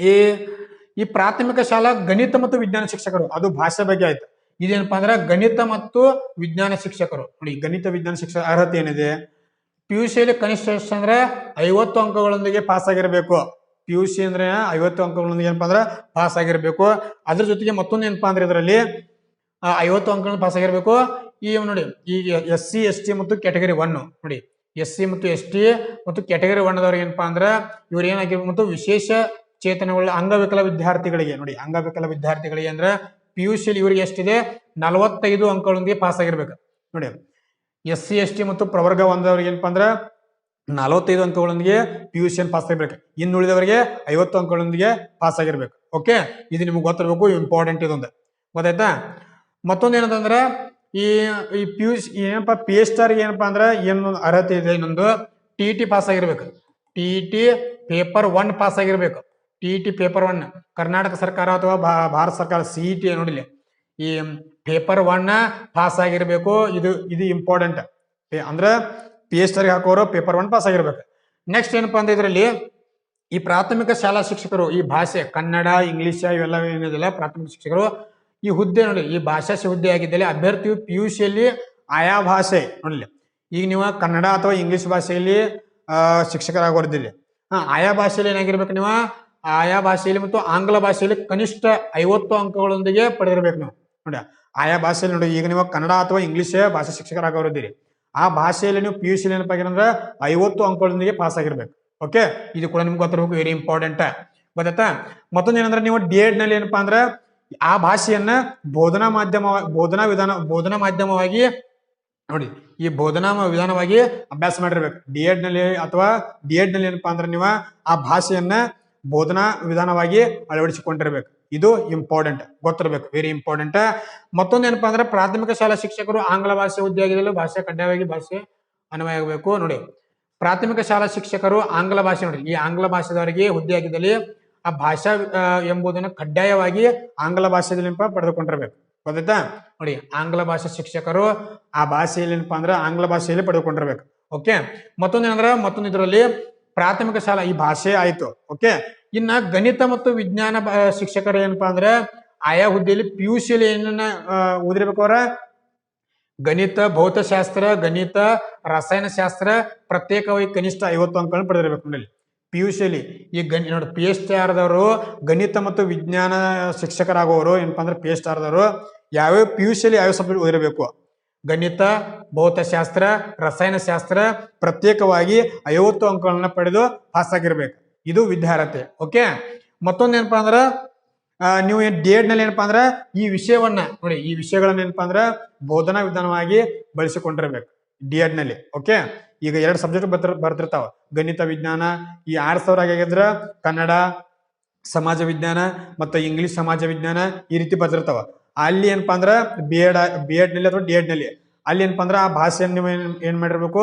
ಈ ಪ್ರಾಥಮಿಕ ಶಾಲಾ ಗಣಿತ ಮತ್ತು ವಿಜ್ಞಾನ ಶಿಕ್ಷಕರು ಅದು ಭಾಷೆ ಬಗ್ಗೆ ಆಯ್ತು. ಇದೇನಪ್ಪಾ ಅಂದ್ರೆ ಗಣಿತ ಮತ್ತು ವಿಜ್ಞಾನ ಶಿಕ್ಷಕರು ನೋಡಿ. ಗಣಿತ ವಿಜ್ಞಾನ ಶಿಕ್ಷಕ ಅರ್ಹತೆ ಏನಿದೆ PUC ಯಲ್ಲಿ ಕನಿಷ್ಠ ಎಷ್ಟು ಅಂದ್ರೆ 50 ಅಂಕಗಳೊಂದಿಗೆ ಪಾಸ್ ಆಗಿರ್ಬೇಕು. PUC ಅಂದ್ರೆ 50 ಅಂಕಗಳೊಂದಿಗೆ ಏನಪ್ಪಾ ಅಂದ್ರೆ ಪಾಸ್ ಆಗಿರ್ಬೇಕು. ಅದ್ರ ಜೊತೆಗೆ ಮತ್ತೊಂದು ಏನಪ್ಪಾ ಅಂದ್ರೆ ಇದರಲ್ಲಿ 50 ಅಂಕಗಳನ್ನು ಪಾಸ್ ಆಗಿರ್ಬೇಕು. ಈ ನೋಡಿ ಈಗ SC ST ಮತ್ತು ಕ್ಯಾಟಗರಿ 1 ನೋಡಿ. SC ಮತ್ತು ST ಮತ್ತು ಕ್ಯಾಟಗರಿ 1 ದವ್ರಿಗೆ ಏನಪ್ಪಾ ಅಂದ್ರೆ ಇವ್ರು ಏನಾಗಿರ್ಬೇಕು ಮತ್ತು ವಿಶೇಷ ಚೇತನಗಳ ಅಂಗವಿಕಲ ವಿದ್ಯಾರ್ಥಿಗಳಿಗೆ ನೋಡಿ. ಅಂಗವಿಕಲ ವಿದ್ಯಾರ್ಥಿಗಳಿಗೆ ಅಂದ್ರೆ PUC ಯಲ್ಲಿ ಇವರಿಗೆ ಎಷ್ಟಿದೆ 45 ಅಂಕಗಳೊಂದಿಗೆ ಪಾಸ್ ಆಗಿರ್ಬೇಕು ನೋಡಿ. SC ST ಮತ್ತು ಪ್ರವರ್ಗ 1ದವ್ರಿಗೆ ಏನಪ್ಪಾ ಅಂದ್ರೆ 45 ಅಂಕಗಳೊಂದಿಗೆ PUC ಪಾಸ್ ಆಗಿರ್ಬೇಕು. ಇನ್ನುಳಿದವರಿಗೆ 50 ಅಂಕಗಳೊಂದಿಗೆ ಪಾಸ್ ಆಗಿರ್ಬೇಕು. ಓಕೆ. ಇದು ನಿಮ್ಗೆ ಗೊತ್ತಿರ್ಬೇಕು. ಇಂಪಾರ್ಟೆಂಟ್ ಇದೊಂದು ಗೊತ್ತಾಯ್ತಾ. ಮತ್ತೊಂದು ಏನಂತಂದ್ರೆ ಈ PUC ಏನಪ್ಪಾ PSR ಏನಪ್ಪಾ ಅಂದ್ರೆ ಏನು ಅರ್ಹತೆ ಇದೆ ಇನ್ನೊಂದು TET ಪಾಸ್ ಆಗಿರ್ಬೇಕು. TET ಪೇಪರ್ 1 ಪಾಸ್ ಆಗಿರ್ಬೇಕು. TET ಪೇಪರ್ 1 ಕರ್ನಾಟಕ ಸರ್ಕಾರ ಅಥವಾ ಭಾರತ ಸರ್ಕಾರ CET ನೋಡಿಲ್ಲ ಈ ಪೇಪರ್ 1 ಪಾಸ್ ಆಗಿರ್ಬೇಕು. ಇದು ಇಂಪಾರ್ಟೆಂಟ್ ಅಂದ್ರೆ PSR ಹಾಕೋರು ಪೇಪರ್ 1 ಪಾಸ್ ಆಗಿರ್ಬೇಕು. ನೆಕ್ಸ್ಟ್ ಏನಪ್ಪಾ ಅಂದ್ರೆ ಇದರಲ್ಲಿ ಈ ಪ್ರಾಥಮಿಕ ಶಾಲಾ ಶಿಕ್ಷಕರು ಈ ಭಾಷೆ ಕನ್ನಡ ಇಂಗ್ಲಿಷ್ ಇವೆಲ್ಲ ಏನಿದೆಲ್ಲ ಪ್ರಾಥಮಿಕ ಶಿಕ್ಷಕರು ಈ ಹುದ್ದೆ ನೋಡಿ. ಈ ಭಾಷಾ ಹುದ್ದೆ ಆಗಿದ್ದಲ್ಲಿ ಅಭ್ಯರ್ಥಿಯು PUC ಯಲ್ಲಿ ಆಯಾ ಭಾಷೆ ನೋಡಲಿ. ಈಗ ನೀವು ಕನ್ನಡ ಅಥವಾ ಇಂಗ್ಲಿಷ್ ಭಾಷೆಯಲ್ಲಿ ಶಿಕ್ಷಕರಾಗೋದಿಲ್ಲ. ಆಯಾ ಭಾಷೆಯಲ್ಲಿ ಏನಾಗಿರ್ಬೇಕು ನೀವು ಆಯಾ ಭಾಷೆಯಲ್ಲಿ ಮತ್ತು ಆಂಗ್ಲ ಭಾಷೆಯಲ್ಲಿ ಕನಿಷ್ಠ 50 ಅಂಕಗಳೊಂದಿಗೆ ಪಡೆದಿರ್ಬೇಕು ನೀವು ನೋಡಿ. ಆಯಾ ಭಾಷೆಯಲ್ಲಿ ನೋಡಿ ಈಗ ನೀವು ಕನ್ನಡ ಅಥವಾ ಇಂಗ್ಲಿಷ್ ಭಾಷಾ ಶಿಕ್ಷಕರಾಗೋದಿರಿ. ಆ ಭಾಷೆಯಲ್ಲಿ ನೀವು PUC ಏನಪ್ಪ ಆಗಿರಂದ್ರೆ 50 ಅಂಕಗಳೊಂದಿಗೆ ಪಾಸ್ ಆಗಿರ್ಬೇಕು. ಓಕೆ. ಇದು ಕೂಡ ನಿಮ್ಗೆ ಗೊತ್ತಿರ್ಬೇಕು. ವೆರಿ ಇಂಪಾರ್ಟೆಂಟ್ ಗೊತ್ತಾಯ್ತಾ. ಮತ್ತೊಂದು ಏನಂದ್ರೆ ನೀವು D.Ed ನಲ್ಲಿ ಏನಪ್ಪಾ ಅಂದ್ರೆ ಆ ಭಾಷೆಯನ್ನ ಬೋಧನಾ ಮಾಧ್ಯಮವಾಗಿ ನೋಡಿ. ಈ ಬೋಧನಾ ವಿಧಾನವಾಗಿ ಅಭ್ಯಾಸ ಮಾಡಿರ್ಬೇಕು D.Ed ನಲ್ಲಿ. ಅಥವಾ D.Ed ನಲ್ಲಿ ಏನಪ್ಪಾ ಅಂದ್ರೆ ನೀವು ಆ ಭಾಷೆಯನ್ನ ಬೋಧನಾ ವಿಧಾನವಾಗಿ ಅಳವಡಿಸಿಕೊಂಡಿರ್ಬೇಕು. ಇದು ಇಂಪಾರ್ಟೆಂಟ್ ಗೊತ್ತಿರ್ಬೇಕು. Very important. ಮತ್ತೊಂದು ಏನಪ್ಪಾ ಅಂದ್ರೆ ಪ್ರಾಥಮಿಕ ಶಾಲಾ ಶಿಕ್ಷಕರು ಆಂಗ್ಲ ಭಾಷೆ ಹುದ್ದೆ ಆಗಿರಲು ಭಾಷೆ ಕಡ್ಡಾಯವಾಗಿ ಭಾಷೆ ಅನ್ವಯ ಆಗಬೇಕು ನೋಡಿ. ಪ್ರಾಥಮಿಕ ಶಾಲಾ ಶಿಕ್ಷಕರು ಆಂಗ್ಲ ಭಾಷೆ ನೋಡಿ. ಈ ಆಂಗ್ಲ ಭಾಷೆದವರಿಗೆ ಹುದ್ದೆ ಆಗಿದ್ದಲ್ಲಿ ಆ ಭಾಷಾ ಎಂಬುದನ್ನು ಕಡ್ಡಾಯವಾಗಿ ಆಂಗ್ಲ ಭಾಷೆಯಲ್ಲಿ ಪಡೆದುಕೊಂಡಿರ್ಬೇಕು ಗೊತ್ತಾಯ್ತಾ ನೋಡಿ. ಆಂಗ್ಲ ಭಾಷಾ ಶಿಕ್ಷಕರು ಆ ಭಾಷೆಯಲ್ಲಿ ಏನಪ್ಪಾ ಅಂದ್ರೆ ಆಂಗ್ಲ ಭಾಷೆಯಲ್ಲಿ ಪಡೆದುಕೊಂಡಿರ್ಬೇಕು. ಓಕೆ. ಮತ್ತೊಂದು ಇದರಲ್ಲಿ ಪ್ರಾಥಮಿಕ ಶಾಲಾ ಈ ಭಾಷೆ ಆಯ್ತು. ಓಕೆ. ಇನ್ನ ಗಣಿತ ಮತ್ತು ವಿಜ್ಞಾನ ಶಿಕ್ಷಕರು ಏನಪ್ಪಾ ಅಂದ್ರೆ ಆಯಾ ಹುದ್ದೆಯಲ್ಲಿ PUC ಯಲ್ಲಿ ಏನನ್ನ ಓದಿರ್ಬೇಕು ಅವ್ರ ಗಣಿತ ಭೌತಶಾಸ್ತ್ರ ಗಣಿತ ರಸಾಯನಶಾಸ್ತ್ರ ಪ್ರತ್ಯೇಕವಾಗಿ ಕನಿಷ್ಠ 50 ಅಂಕಗಳನ್ನು ಪಡೆದಿರ್ಬೇಕು ನೋಡಿ. PUC ಯಲ್ಲಿ ಈ ನೋಡಿ PSR ದವರು ಗಣಿತ ಮತ್ತು ವಿಜ್ಞಾನ ಶಿಕ್ಷಕರಾಗೋರು ಏನಪ್ಪಾ ಅಂದ್ರೆ PSR ದವರು ಯಾವ್ಯಾವ PUC ಯಲ್ಲಿ ಯಾವ ಸಬ್ಜೆಕ್ಟ್ ಓದಿರಬೇಕು ಗಣಿತ ಭೌತಶಾಸ್ತ್ರ ರಸಾಯನಶಾಸ್ತ್ರ ಪ್ರತ್ಯೇಕವಾಗಿ 50 ಅಂಕಗಳನ್ನ ಪಡೆದು ಪಾಸ್ ಆಗಿರ್ಬೇಕು. ಇದು ವಿದ್ಯಾರ್ಹತೆ. ಓಕೆ. ಮತ್ತೊಂದು ಏನಪ್ಪಾ ಅಂದ್ರೆ ನೀವು D.Ed ನಲ್ಲಿ ಏನಪ್ಪಾ ಅಂದ್ರೆ ಈ ವಿಷಯವನ್ನ ನೋಡಿ. ಈ ವಿಷಯಗಳನ್ನ ಏನಪ್ಪಾ ಅಂದ್ರೆ ಬೋಧನಾ ವಿಧಾನವಾಗಿ ಬಳಸಿಕೊಂಡಿರ್ಬೇಕು D.Ed ನಲ್ಲಿ. ಓಕೆ. ಈಗ 2 ಸಬ್ಜೆಕ್ಟ್ ಬರ್ತಿರ್ತಾವ ಗಣಿತ ವಿಜ್ಞಾನ. ಈ 6000 ಆಗಿದ್ರ ಕನ್ನಡ ಸಮಾಜ ವಿಜ್ಞಾನ ಮತ್ತು ಇಂಗ್ಲಿಷ್ ಸಮಾಜ ವಿಜ್ಞಾನ ಈ ರೀತಿ ಬರ್ತಿರ್ತಾವ. ಅಲ್ಲಿ ಏನಪ್ಪಾ ಅಂದ್ರ ಬಿ ಎಡ್ ನಲ್ಲಿ ಅಥವಾ ಡಿ ಎಡ್ ನಲ್ಲಿ ಅಲ್ಲಿ ಏನಪ್ಪಾ ಅಂದ್ರ ಆ ಭಾಷೆಯನ್ನು ನೀವು ಏನ್ ಮಾಡಿರ್ಬೇಕು,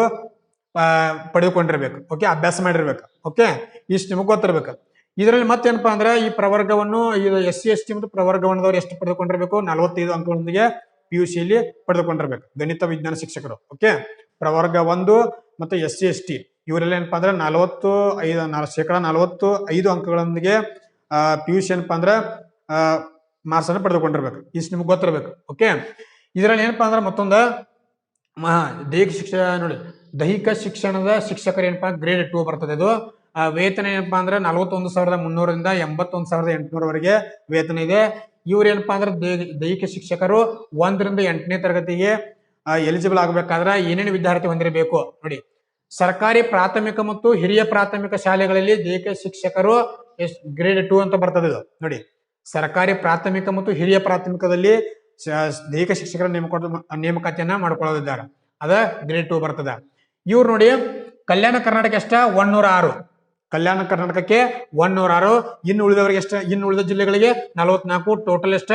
ಪಡೆದುಕೊಂಡಿರ್ಬೇಕು. ಓಕೆ, ಅಭ್ಯಾಸ ಮಾಡಿರ್ಬೇಕು. ಓಕೆ, ಇಷ್ಟು ನಿಮಗೆ ಗೊತ್ತಿರ್ಬೇಕು. ಇದರಲ್ಲಿ ಮತ್ತೇನಪ್ಪಾ ಅಂದ್ರೆ ಈ ಪ್ರವರ್ಗವನ್ನು ಇದು SC ST ಮತ್ತು ಪ್ರವರ್ಗವನ್ನದವ್ರು ಎಷ್ಟು ಪಡೆದುಕೊಂಡಿರ್ಬೇಕು, 45 ಅಂಕಗಳೊಂದಿಗೆ PUC ಯಲ್ಲಿ ಪಡೆದುಕೊಂಡಿರ್ಬೇಕು ಗಣಿತ ವಿಜ್ಞಾನ ಶಿಕ್ಷಕರು. ಓಕೆ, ಪ್ರವರ್ಗ 1 ಮತ್ತು SC ST ಇವರೆಲ್ಲ ಏನಪ್ಪಾ ಅಂದ್ರೆ 45 ಅಂಕಗಳೊಂದಿಗೆ PUC ಏನಪ್ಪಾ ಅಂದ್ರೆ ಮಾರ್ಕ್ಸ್ ಅನ್ನು ಪಡೆದುಕೊಂಡಿರ್ಬೇಕು. ಇಷ್ಟು ನಿಮ್ಗೆ ಗೊತ್ತಿರ್ಬೇಕು. ಓಕೆ, ಇದರಲ್ಲಿ ಏನಪ್ಪಾ ಅಂದ್ರೆ ಮತ್ತೊಂದು ದೈಹಿಕ ಶಿಕ್ಷಣ ನೋಡಿ, ದೈಹಿಕ ಶಿಕ್ಷಣದ ಶಿಕ್ಷಕರು ಏನಪ್ಪಾ ಗ್ರೇಡ್ 2 ಬರ್ತದೆ. ಇದು ವೇತನ ಏನಪ್ಪಾ ಅಂದ್ರೆ 41,300ರಿಂದ 81,800ವರೆಗೆ ವೇತನ ಇದೆ. ಇವ್ರು ಏನಪ್ಪಾ ಅಂದ್ರೆ ದೈಹಿಕ ಶಿಕ್ಷಕರು 1ರಿಂದ 8ನೇ ತರಗತಿಗೆ ಎಲಿಜಿಬಲ್ ಆಗಬೇಕಾದ್ರೆ ಏನೇನು ವಿದ್ಯಾರ್ಥಿ ಹೊಂದಿರಬೇಕು ನೋಡಿ. ಸರ್ಕಾರಿ ಪ್ರಾಥಮಿಕ ಮತ್ತು ಹಿರಿಯ ಪ್ರಾಥಮಿಕ ಶಾಲೆಗಳಲ್ಲಿ ದೈಹಿಕ ಶಿಕ್ಷಕರು ಗ್ರೇಡ್ 2 ಅಂತ ಬರ್ತದೆ. ಇದು ನೋಡಿ, ಸರ್ಕಾರಿ ಪ್ರಾಥಮಿಕ ಮತ್ತು ಹಿರಿಯ ಪ್ರಾಥಮಿಕದಲ್ಲಿ ದೈಹಿಕ ಶಿಕ್ಷಕರ ನೇಮಕಾತಿಯನ್ನ ಮಾಡ್ಕೊಳ್ಳೋದಿದ್ದಾರೆ, ಅದ ಗ್ರೇಡ್ 2 ಬರ್ತದೆ. ಇವ್ರು ನೋಡಿ ಕಲ್ಯಾಣ ಕರ್ನಾಟಕ ಎಷ್ಟ 106, ಕಲ್ಯಾಣ ಕರ್ನಾಟಕಕ್ಕೆ 106, ಇನ್ನು ಉಳಿದವರಿಗೆ ಎಷ್ಟ, ಇನ್ನು ಉಳಿದ ಜಿಲ್ಲೆಗಳಿಗೆ 44, ಟೋಟಲ್ ಎಷ್ಟ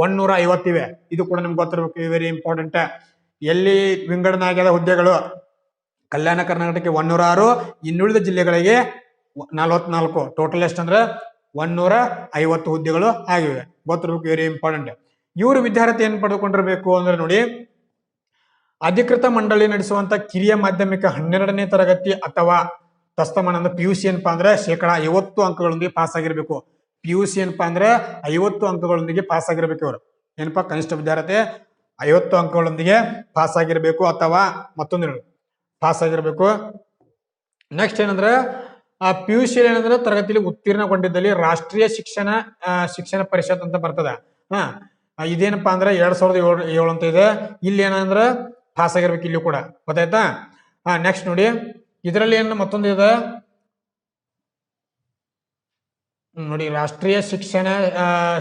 150 ಇವೆ. ಇದು ಕೂಡ ನಿಮ್ಗೆ ಗೊತ್ತಿರಬೇಕು, ವೆರಿ ಇಂಪಾರ್ಟೆಂಟ್. ಎಲ್ಲಿ ವಿಂಗಡಣೆ ಆಗ್ಯದ ಹುದ್ದೆಗಳು, ಕಲ್ಯಾಣ ಕರ್ನಾಟಕಕ್ಕೆ 106, ಇನ್ನುಳಿದ ಜಿಲ್ಲೆಗಳಿಗೆ 44, ಟೋಟಲ್ ಎಷ್ಟಂದ್ರೆ 150 ಹುದ್ದೆಗಳು ಆಗಿವೆ. ಗೊತ್ತಿರಬೇಕು, ವೆರಿ ಇಂಪಾರ್ಟೆಂಟ್. ಇವರು ವಿದ್ಯಾರ್ಥಿ ಏನ್ ಪಡೆದುಕೊಂಡಿರ್ಬೇಕು ಅಂದ್ರೆ ನೋಡಿ, ಅಧಿಕೃತ ಮಂಡಳಿ ನಡೆಸುವಂತ ಕಿರಿಯ ಮಾಧ್ಯಮಿಕ 12ನೇ ತರಗತಿ ಅಥವಾ ತಸ್ತಮಾನ ಅಂದ್ರೆ PUC ಏನಪ್ಪಾ ಅಂದ್ರೆ 50% ಅಂಕಗಳೊಂದಿಗೆ ಪಾಸ್ ಆಗಿರ್ಬೇಕು. PUC ಏನಪ್ಪಾ ಅಂದ್ರೆ 50 ಅಂಕಗಳೊಂದಿಗೆ ಪಾಸ್ ಆಗಿರ್ಬೇಕು. ಇವರು ಏನಪ್ಪಾ ಕನಿಷ್ಠ ವಿದ್ಯಾರ್ಥಿ 50 ಅಂಕಗಳೊಂದಿಗೆ ಪಾಸ್ ಆಗಿರ್ಬೇಕು ಅಥವಾ ಮತ್ತೊಂದು ಪಾಸ್ ಆಗಿರ್ಬೇಕು. ನೆಕ್ಸ್ಟ್ ಏನಂದ್ರೆ PUC ಏನಂದ್ರೆ ತರಗತಿಯಲ್ಲಿ ಉತ್ತೀರ್ಣಗೊಂಡಿದ್ದಲ್ಲಿ ರಾಷ್ಟ್ರೀಯ ಶಿಕ್ಷಣ ಪರಿಷತ್ ಅಂತ ಬರ್ತದ. ಇದೇನಪ್ಪಾ ಅಂದ್ರೆ 2007 ಅಂತ ಇದೆ. ಇಲ್ಲಿ ಏನಂದ್ರೆ ಪಾಸ್ ಆಗಿರ್ಬೇಕು, ಇಲ್ಲಿ ಕೂಡ ಗೊತ್ತಾಯ್ತಾ. ನೆಕ್ಸ್ಟ್ ನೋಡಿ, ಇದರಲ್ಲಿ ಏನು ಮತ್ತೊಂದು ಇದೆ ನೋಡಿ, ರಾಷ್ಟ್ರೀಯ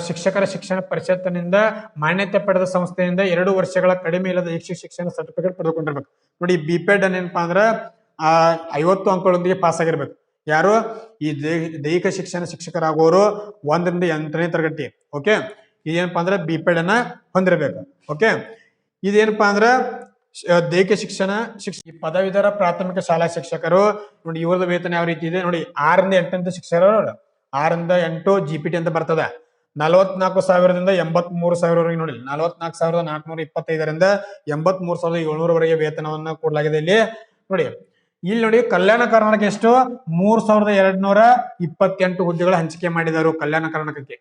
ಶಿಕ್ಷಕರ ಶಿಕ್ಷಣ ಪರಿಷತ್ತಿನಿಂದ ಮಾನ್ಯತೆ ಪಡೆದ ಸಂಸ್ಥೆಯಿಂದ 2 ವರ್ಷಗಳ ಕಡಿಮೆ ಇಲ್ಲದ ಶಿಕ್ಷಣ ಸರ್ಟಿಫಿಕೇಟ್ ಪಡೆದುಕೊಂಡಿರ್ಬೇಕು. ನೋಡಿ, BPED ಏನಪ್ಪಾ ಅಂದ್ರೆ 50 ಅಂಕಗಳೊಂದಿಗೆ ಪಾಸ್ ಆಗಿರ್ಬೇಕು. ಯಾರು ಈ ದೈಹಿಕ ಶಿಕ್ಷಕರಾಗುವವರು 1ರಿಂದ 8ನೇ ತರಗತಿ. ಓಕೆ, ಇದೇನಪ್ಪಾ ಅಂದ್ರೆ BPED ಅನ್ನ ಹೊಂದಿರಬೇಕು. ಓಕೆ, ಇದೇನಪ್ಪಾ ಅಂದ್ರೆ ದೈಹಿಕ ಈ ಪದವೀಧರ ಪ್ರಾಥಮಿಕ ಶಾಲಾ ಶಿಕ್ಷಕರು ನೋಡಿ, ಇವ್ರದ ವೇತನ ಯಾವ ರೀತಿ ಇದೆ ನೋಡಿ. 6ರಿಂದ 8 ಶಿಕ್ಷಕರು 6ರಿಂದ 8 GPT ಅಂತ ಬರ್ತದೆ. 44,000ದಿಂದ 83,000ವರೆಗೆ ನೋಡಿ, 44,425ರಿಂದ 83,700ವರೆಗೆ ವೇತನವನ್ನ ಕೊಡಲಾಗಿದೆ ಇಲ್ಲಿ ನೋಡಿ. ಇಲ್ಲಿ ನೋಡಿ, ಕಲ್ಯಾಣ ಕರ್ನಾಟಕ ಎಷ್ಟು 3,228 ಹುದ್ದೆಗಳ ಹಂಚಿಕೆ ಮಾಡಿದರು. ಕಲ್ಯಾಣ ಕರ್ನಾಟಕಕ್ಕೆ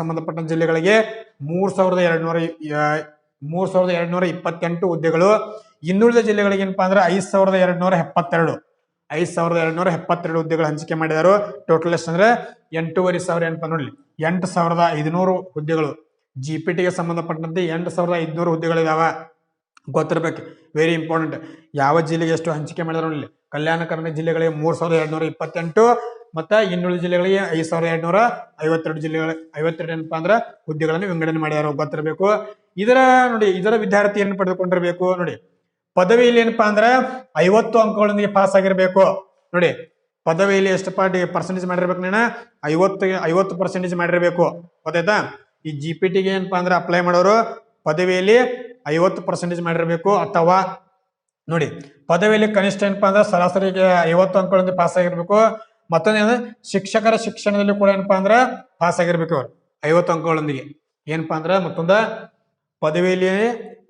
ಸಂಬಂಧಪಟ್ಟ ಜಿಲ್ಲೆಗಳಿಗೆ 3,228 ಹುದ್ದೆಗಳು. ಇನ್ನುಳಿದ ಜಿಲ್ಲೆಗಳಿಗೆ ಏನಪ್ಪಾ ಅಂದ್ರೆ 5,272 ಹುದ್ದೆಗಳು ಹಂಚಿಕೆ ಮಾಡಿದರು. ಟೋಟಲ್ ಎಷ್ಟು ಅಂದ್ರೆ 8,500 ಏನಪ್ಪಾ ನೋಡಿ, 8,500 ಹುದ್ದೆಗಳು. GPTಗೆ ಸಂಬಂಧಪಟ್ಟಂತೆ 8,500 ಹುದ್ದೆಗಳಿದಾವ, ಗೊತ್ತಿರ್ಬೇಕು, ವೆರಿ ಇಂಪಾರ್ಟೆಂಟ್. ಯಾವ ಜಿಲ್ಲೆಗೆ ಎಷ್ಟು ಹಂಚಿಕೆ ಮಾಡಿದ್ರು ಇಲ್ಲಿ, ಕಲ್ಯಾಣ ಕರ್ನಾಟಕ ಜಿಲ್ಲೆಗಳಿಗೆ 3,228 ಮತ್ತೆ ಇನ್ನುಳಿದ ಜಿಲ್ಲೆಗಳಿಗೆ 5,252 52 ಏನಪ್ಪಾ ಅಂದ್ರೆ ಹುದ್ದೆಗಳನ್ನು ವಿಂಗಡಣೆ ಮಾಡಿದಾರೆ, ಗೊತ್ತಿರಬೇಕು. ಇದರ ವಿದ್ಯಾರ್ಥಿ ಏನು ಪಡೆದುಕೊಂಡಿರ್ಬೇಕು ನೋಡಿ, ಪದವಿಯಲ್ಲಿ ಏನಪ್ಪಾ ಅಂದ್ರೆ 50 ಅಂಕಗಳೊಂದಿಗೆ ಪಾಸ್ ಆಗಿರ್ಬೇಕು. ನೋಡಿ, ಪದವಿಯಲ್ಲಿ ಎಷ್ಟಪ್ಪ ಪರ್ಸೆಂಟೇಜ್ ಮಾಡಿರ್ಬೇಕು, ನೀನು 50% ಮಾಡಿರ್ಬೇಕು, ಗೊತ್ತಾಯ್ತಾ. ಈ GPTಗೆ ಏನಪ್ಪಾ ಅಂದ್ರೆ ಅಪ್ಲೈ ಮಾಡೋರು ಪದವಿಯಲ್ಲಿ 50% ಮಾಡಿರ್ಬೇಕು. ಅಥವಾ ನೋಡಿ, ಪದವಿಯಲ್ಲಿ ಕನಿಷ್ಠ ಏನಪ್ಪಾ ಅಂದ್ರೆ ಸರಾಸರಿಗೆ 50 ಅಂಕಗಳೊಂದಿಗೆ ಪಾಸ್ ಆಗಿರ್ಬೇಕು. ಮತ್ತೊಂದು ಶಿಕ್ಷಕರ ಶಿಕ್ಷಣದಲ್ಲಿ ಕೂಡ ಏನಪ್ಪಾ ಅಂದ್ರೆ ಪಾಸ್ ಆಗಿರ್ಬೇಕು ಅವ್ರು 50 ಅಂಕಗಳೊಂದಿಗೆ. ಏನಪ್ಪಾ ಅಂದ್ರೆ ಮತ್ತೊಂದ ಪದವಿಯಲ್ಲಿ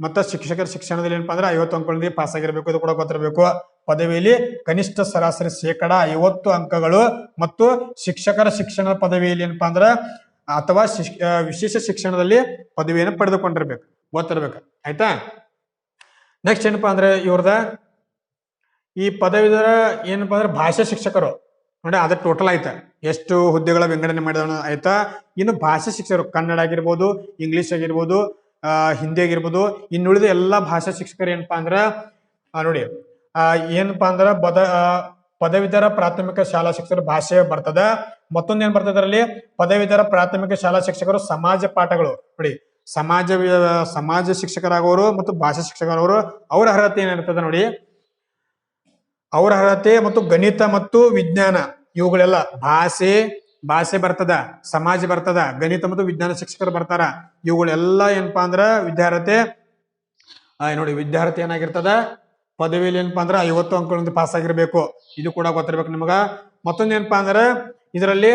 ಮತ್ತು ಶಿಕ್ಷಕರ ಶಿಕ್ಷಣದಲ್ಲಿ ಏನಪ್ಪಾ ಅಂದ್ರೆ 50 ಅಂಕಗಳೊಂದಿಗೆ ಪಾಸ್ ಆಗಿರ್ಬೇಕು, ಇದು ಕೂಡ ಗೊತ್ತಿರಬೇಕು. ಪದವಿಯಲ್ಲಿ ಕನಿಷ್ಠ ಸರಾಸರಿ 50 ಅಂಕಗಳು ಮತ್ತು ಶಿಕ್ಷಕರ ಶಿಕ್ಷಣದ ಪದವಿಯಲ್ಲಿ ಏನಪ್ಪಾ ಅಂದ್ರೆ ಅಥವಾ ವಿಶೇಷ ಶಿಕ್ಷಣದಲ್ಲಿ ಪದವಿಯನ್ನು ಪಡೆದುಕೊಂಡಿರ್ಬೇಕು, ಗೊತ್ತಿರ್ಬೇಕು, ಆಯ್ತಾ. ನೆಕ್ಸ್ಟ್ ಏನಪ್ಪಾ ಅಂದ್ರೆ ಇವ್ರದ ಈ ಪದವೀಧರ ಏನಪ್ಪಾ ಅಂದ್ರೆ ಭಾಷಾ ಶಿಕ್ಷಕರು ನೋಡಿ, ಅದ್ರ ಟೋಟಲ್ ಆಯ್ತಾ ಎಷ್ಟು ಹುದ್ದೆಗಳ ವಿಂಗಡಣೆ ಮಾಡಿದ ಆಯ್ತಾ. ಇನ್ನು ಭಾಷಾ ಶಿಕ್ಷಕರು ಕನ್ನಡ ಆಗಿರ್ಬೋದು, ಇಂಗ್ಲಿಷ್ ಆಗಿರ್ಬೋದು, ಹಿಂದಿ ಆಗಿರ್ಬೋದು, ಇನ್ನುಳಿದ ಎಲ್ಲಾ ಭಾಷಾ ಶಿಕ್ಷಕರು ಏನಪ್ಪಾ ಅಂದ್ರ ನೋಡಿ ಏನಪ್ಪಾ ಅಂದ್ರ ಪದವೀಧರ ಪ್ರಾಥಮಿಕ ಶಾಲಾ ಶಿಕ್ಷಕರು ಭಾಷೆ ಬರ್ತದ. ಮತ್ತೊಂದು ಏನ್ ಬರ್ತದೆ ಅದರಲ್ಲಿ, ಪದವೀಧರ ಪ್ರಾಥಮಿಕ ಶಾಲಾ ಶಿಕ್ಷಕರು ಸಮಾಜ ಪಾಠಗಳು ನೋಡಿ, ಸಮಾಜ ಶಿಕ್ಷಕರಾಗೋರು ಮತ್ತು ಭಾಷಾ ಶಿಕ್ಷಕರವರು ಅವರ ಅರ್ಹತೆ ಏನಿರ್ತದೆ ನೋಡಿ. ಅವರ ಅರ್ಹತೆ ಮತ್ತು ಗಣಿತ ಮತ್ತು ವಿಜ್ಞಾನ ಇವುಗಳೆಲ್ಲ ಭಾಷೆ, ಭಾಷೆ ಬರ್ತದ, ಸಮಾಜ ಬರ್ತದ, ಗಣಿತ ಮತ್ತು ವಿಜ್ಞಾನ ಶಿಕ್ಷಕರು ಬರ್ತಾರ. ಇವುಗಳೆಲ್ಲ ಏನಪ್ಪಾ ಅಂದ್ರ ವಿದ್ಯಾರ್ಥಿ ನೋಡಿ ವಿದ್ಯಾರ್ಥಿ ಏನಾಗಿರ್ತದ ಪದವಿಯಲ್ಲಿ ಏನಪ್ಪಾ ಅಂದ್ರ 50 ಅಂಕಗಳಿಂದ ಪಾಸ್ ಆಗಿರ್ಬೇಕು. ಇದು ಕೂಡ ಗೊತ್ತಿರ್ಬೇಕು ನಿಮಗ. ಮತ್ತೊಂದು ಏನಪ್ಪಾ ಅಂದ್ರ ಇದರಲ್ಲಿ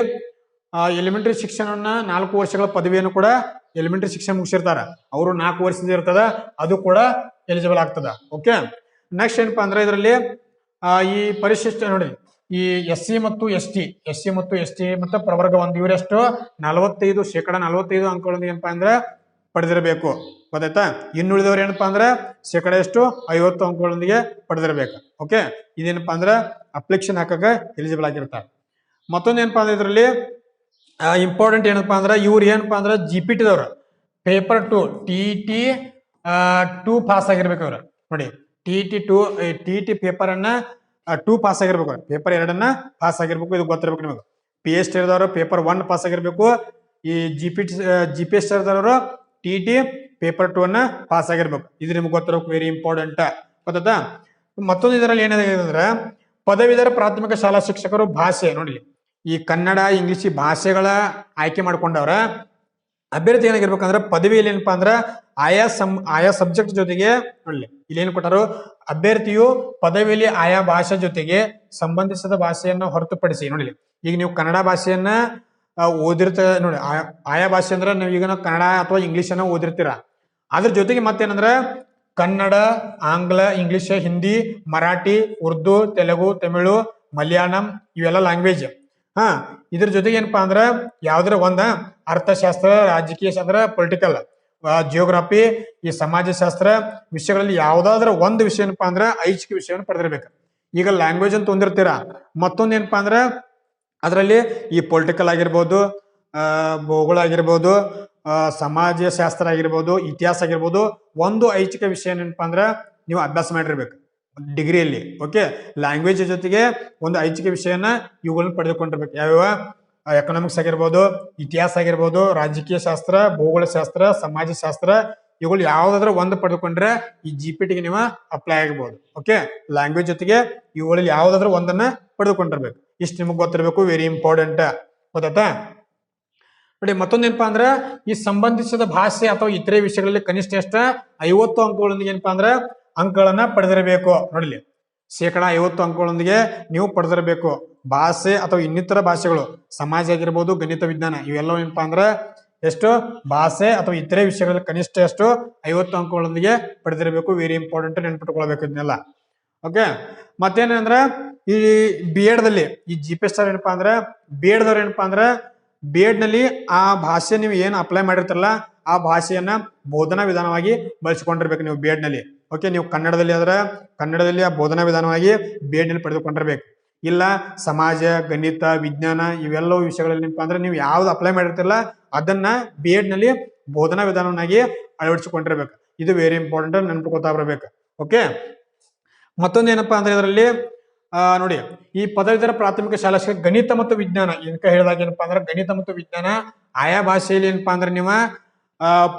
ಎಲಿಮೆಂಟರಿ ಶಿಕ್ಷಣವನ್ನ 4 ವರ್ಷಗಳ ಪದವಿಯನ್ನು ಕೂಡ ಎಲಿಮೆಂಟರಿ ಶಿಕ್ಷಣ ಮುಗಿಸಿರ್ತಾರ. ಅವರು 4 ವರ್ಷದಿಂದ ಇರ್ತದ, ಅದು ಕೂಡ ಎಲಿಜಿಬಲ್ ಆಗ್ತದ. ಓಕೆ, ನೆಕ್ಸ್ಟ್ ಏನಪ್ಪಾ ಅಂದ್ರೆ ಇದರಲ್ಲಿ ಈ ಪರಿಶಿಷ್ಟ ನೋಡಿ ಈ SC ಮತ್ತು ST ಮತ್ತು ಪ್ರವರ್ಗ 1 ಇವರೆಷ್ಟು 45% ಅಂಕಗಳೊಂದಿಗೆ ಏನಪ್ಪಾ ಅಂದ್ರೆ ಪಡೆದಿರಬೇಕು. ಗೊತ್ತಾಯ್ತಾ? ಇನ್ನುಳಿದವರು ಏನಪ್ಪಾ ಅಂದ್ರೆ ಶೇಕಡ ಎಷ್ಟು 50 ಅಂಕಗಳೊಂದಿಗೆ ಪಡೆದಿರಬೇಕು. ಓಕೆ, ಇದೇನಪ್ಪಾ ಅಂದ್ರೆ ಅಪ್ಲಿಕೇಶನ್ ಹಾಕಕ ಎಲಿಜಿಬಲ್ ಆಗಿರ್ತಾರೆ. ಮತ್ತೊಂದು ಏನಪ್ಪಾ ಅಂದ್ರೆ ಇದರಲ್ಲಿ ಇಂಪಾರ್ಟೆಂಟ್ ಏನಪ್ಪಾ ಅಂದ್ರೆ ಇವ್ರು ಏನಪ್ಪಾ ಅಂದ್ರೆ GPT ದವ್ರು ಪೇಪರ್ 2 TET 2 ಪಾಸ್ ಆಗಿರ್ಬೇಕು. ಅವ್ರು ನೋಡಿ TET ಪೇಪರ್ ಅನ್ನ 2 ಪಾಸ್ ಆಗಿರ್ಬೇಕು. ಪೇಪರ್ 2 ಪಾಸ್ ಆಗಿರ್ಬೇಕು. ಇದು ಗೊತ್ತಿರ್ಬೇಕು ನಿಮಗೆ. PST ದವರು ಪೇಪರ್ 1 ಪಾಸ್ ಆಗಿರ್ಬೇಕು. ಈ GPS ದವರು TET ಪೇಪರ್ 2 ಅನ್ನ ಪಾಸ್ ಆಗಿರ್ಬೇಕು. ಇದು ನಿಮ್ಗೆ ಗೊತ್ತಿರ್ಬೇಕು, ವೆರಿ ಇಂಪಾರ್ಟೆಂಟ್. ಗೊತ್ತಾ? ಮತ್ತೊಂದು ಇದರಲ್ಲಿ ಏನಿದೆ ಅಂದ್ರೆ ಪದವೀಧರ ಪ್ರಾಥಮಿಕ ಶಾಲಾ ಶಿಕ್ಷಕರು ಭಾಷೆ ನೋಡಿ ಈ ಕನ್ನಡ ಇಂಗ್ಲಿಷ್ ಭಾಷೆಗಳ ಆಯ್ಕೆ ಮಾಡ್ಕೊಂಡವ್ರ ಅಭ್ಯರ್ಥಿ ಏನಾಗಿರ್ಬೇಕಂದ್ರೆ ಪದವಿಯಲ್ಲಿ ಏನಪ್ಪಾ ಅಂದ್ರ ಆಯಾ ಸಬ್ಜೆಕ್ಟ್ ಜೊತೆಗೆ ನೋಡಿ ಇಲ್ಲಿ ಏನು ಕೊಟ್ಟರು, ಅಭ್ಯರ್ಥಿಯು ಪದವಿಯಲ್ಲಿ ಆಯಾ ಭಾಷೆ ಜೊತೆಗೆ ಸಂಬಂಧಿಸಿದ ಭಾಷೆಯನ್ನು ಹೊರತುಪಡಿಸಿ ನೋಡಿ ಈಗ ನೀವು ಕನ್ನಡ ಭಾಷೆಯನ್ನ ಓದಿರ್ತೀರ ನೋಡಿ. ಆಯಾ ಭಾಷೆ ಅಂದ್ರೆ ನೀವು ಈಗ ಕನ್ನಡ ಅಥವಾ ಇಂಗ್ಲಿಷ್ ಅನ್ನ ಓದಿರ್ತೀರ. ಅದ್ರ ಜೊತೆಗೆ ಮತ್ತೇನಂದ್ರ ಕನ್ನಡ, ಆಂಗ್ಲ, ಇಂಗ್ಲಿಷ್, ಹಿಂದಿ, ಮರಾಠಿ, ಉರ್ದು, ತೆಲುಗು, ತಮಿಳು, ಮಲಯಾಳಂ ಇವೆಲ್ಲ ಲ್ಯಾಂಗ್ವೇಜ್. ಇದ್ರ ಜೊತೆಗೆ ಏನಪ್ಪಾ ಅಂದ್ರ ಯಾವ್ದ್ರ ಒಂದ ಅರ್ಥಶಾಸ್ತ್ರ, ರಾಜಕೀಯ ಶಾಸ್ತ್ರ, ಪೊಲಿಟಿಕಲ್, ಜಿಯೋಗ್ರಫಿ, ಈ ಸಮಾಜಶಾಸ್ತ್ರ ವಿಷಯಗಳಲ್ಲಿ ಯಾವ್ದಾದ್ರ ಒಂದು ವಿಷಯ ಏನಪ್ಪಾ ಅಂದ್ರ ಐಚ್ಛಿಕ ವಿಷಯವನ್ನು ಪಡೆದಿರ್ಬೇಕು. ಈಗ ಲ್ಯಾಂಗ್ವೇಜ್ ಅಂತ ಹೊಂದಿರ್ತೀರ. ಮತ್ತೊಂದು ಏನಪ್ಪಾ ಅಂದ್ರ ಅದರಲ್ಲಿ ಈ ಪೊಲಿಟಿಕಲ್ ಆಗಿರ್ಬೋದು, ಭೂಗೋಳ ಆಗಿರ್ಬೋದು, ಸಮಾಜ ಶಾಸ್ತ್ರ ಆಗಿರ್ಬೋದು, ಇತಿಹಾಸ ಆಗಿರ್ಬೋದು, ಒಂದು ಐಚ್ಛಿಕ ವಿಷಯ ಏನಪ್ಪಾ ಅಂದ್ರ ನೀವು ಅಭ್ಯಾಸ ಮಾಡಿರ್ಬೇಕು ಡಿಗ್ರಿಯಲ್ಲಿ. ಓಕೆ, ಲ್ಯಾಂಗ್ವೇಜ್ ಜೊತೆಗೆ ಒಂದು ಐಚ್ಛಿಕ ವಿಷಯನ ಇವುಗಳನ್ನ ಪಡೆದುಕೊಂಡಿರ್ಬೇಕು. ಯಾವ್ಯಾವ ಎಕನಾಮಿಕ್ಸ್ ಆಗಿರ್ಬೋದು, ಇತಿಹಾಸ ಆಗಿರ್ಬೋದು, ರಾಜಕೀಯ ಶಾಸ್ತ್ರ, ಭೂಗೋಳ ಶಾಸ್ತ್ರ, ಸಮಾಜ ಶಾಸ್ತ್ರ ಇವುಗಳು ಯಾವ್ದಾದ್ರು ಒಂದು ಪಡೆದುಕೊಂಡ್ರೆ ಈ GPTಗೆ ನೀವು ಅಪ್ಲೈ ಆಗಬಹುದು. ಓಕೆ, ಲ್ಯಾಂಗ್ವೇಜ್ ಜೊತೆಗೆ ಇವುಗಳಲ್ಲಿ ಯಾವ್ದಾದ್ರು ಒಂದನ್ನ ಪಡೆದುಕೊಂಡಿರ್ಬೇಕು. ಇಷ್ಟು ನಿಮಗೆ ಗೊತ್ತಿರಬೇಕು, ವೆರಿ ಇಂಪಾರ್ಟೆಂಟ್. ಗೊತ್ತಾಯ್ತಾ? ನೋಡಿ ಮತ್ತೊಂದು ಏನಪ್ಪಾ ಅಂದ್ರ ಈ ಸಂಬಂಧಿಸಿದ ಭಾಷೆ ಅಥವಾ ಇತರೆ ವಿಷಯಗಳಲ್ಲಿ ಕನಿಷ್ಠ ಎಷ್ಟ 50 ಅಂಕಗಳೊಂದಿಗೆ ಏನಪ್ಪಾ ಅಂದ್ರ ಅಂಕಗಳನ್ನ ಪಡೆದಿರಬೇಕು. ನೋಡಿಲಿ ಶೇಕಡ 50 ಅಂಕಗಳೊಂದಿಗೆ ನೀವು ಪಡೆದಿರಬೇಕು. ಭಾಷೆ ಅಥವಾ ಇನ್ನಿತರ ಭಾಷೆಗಳು, ಸಮಾಜ ಆಗಿರ್ಬೋದು, ಗಣಿತ, ವಿಜ್ಞಾನ ಇವೆಲ್ಲ ಏನಪ್ಪಾ ಅಂದ್ರ ಎಷ್ಟು ಭಾಷೆ ಅಥವಾ ಇತರೆ ವಿಷಯಗಳಲ್ಲಿ ಕನಿಷ್ಠ ಎಷ್ಟು 50 ಅಂಕಗಳೊಂದಿಗೆ ಪಡೆದಿರಬೇಕು. ವೆರಿ ಇಂಪಾರ್ಟೆಂಟ್, ನೆನ್ಪಿಟ್ಕೊಳ್ಬೇಕು ಇದನ್ನೆಲ್ಲ. ಓಕೆ, ಮತ್ತೇನಂದ್ರ ಈ B.Ed ದಲ್ಲಿ ಈ GPS ಏನಪ್ಪಾ ಅಂದ್ರ B.Ed ದವ್ರು ಏನಪ್ಪಾ ಅಂದ್ರ B.Ed ನಲ್ಲಿ ಆ ಭಾಷೆ ನೀವು ಏನು ಅಪ್ಲೈ ಮಾಡಿರ್ತಾರಲ್ಲ ಆ ಭಾಷೆಯನ್ನ ಬೋಧನಾ ವಿಧಾನವಾಗಿ ಬಳಸಿಕೊಂಡಿರ್ಬೇಕು ನೀವು B.Ed ನಲ್ಲಿ. ಓಕೆ, ನೀವು ಕನ್ನಡದಲ್ಲಿ ಆದ್ರೆ ಕನ್ನಡದಲ್ಲಿ ಆ ಬೋಧನಾ ವಿಧಾನವಾಗಿ B.Ed ನಲ್ಲಿ ಪಡೆದುಕೊಂಡಿರ್ಬೇಕು. ಇಲ್ಲ ಸಮಾಜ, ಗಣಿತ, ವಿಜ್ಞಾನ ಇವೆಲ್ಲವೂ ವಿಷಯಗಳಲ್ಲಿ ಏನಪ್ಪಾ ಅಂದ್ರೆ ನೀವು ಯಾವ್ದು ಅಪ್ಲೈ ಮಾಡಿರ್ತಿರಲ್ಲ ಅದನ್ನ B.Ed ನಲ್ಲಿ ಬೋಧನಾ ವಿಧಾನವನ್ನಾಗಿ ಅಳವಡಿಸಿಕೊಂಡಿರ್ಬೇಕು. ಇದು ವೆರಿ ಇಂಪಾರ್ಟೆಂಟ್, ನೆನಪಿಟ್ಕೊತಾ ಬರಬೇಕು. ಓಕೆ, ಮತ್ತೊಂದು ಏನಪ್ಪಾ ಅಂದ್ರೆ ಇದರಲ್ಲಿ ನೋಡಿ ಈ ಪದವೀಧರ ಪ್ರಾಥಮಿಕ ಶಾಲಾ ಶಿಕ್ಷಕ ಗಣಿತ ಮತ್ತು ವಿಜ್ಞಾನ ಇದಕ್ಕೆ ಹೇಳಿದಾಗ ಏನಪ್ಪಾ ಅಂದ್ರೆ ಗಣಿತ ಮತ್ತು ವಿಜ್ಞಾನ ಆಯಾ ಭಾಷೆಯಲ್ಲಿ ಏನಪ್ಪಾ ಅಂದ್ರೆ ನೀವು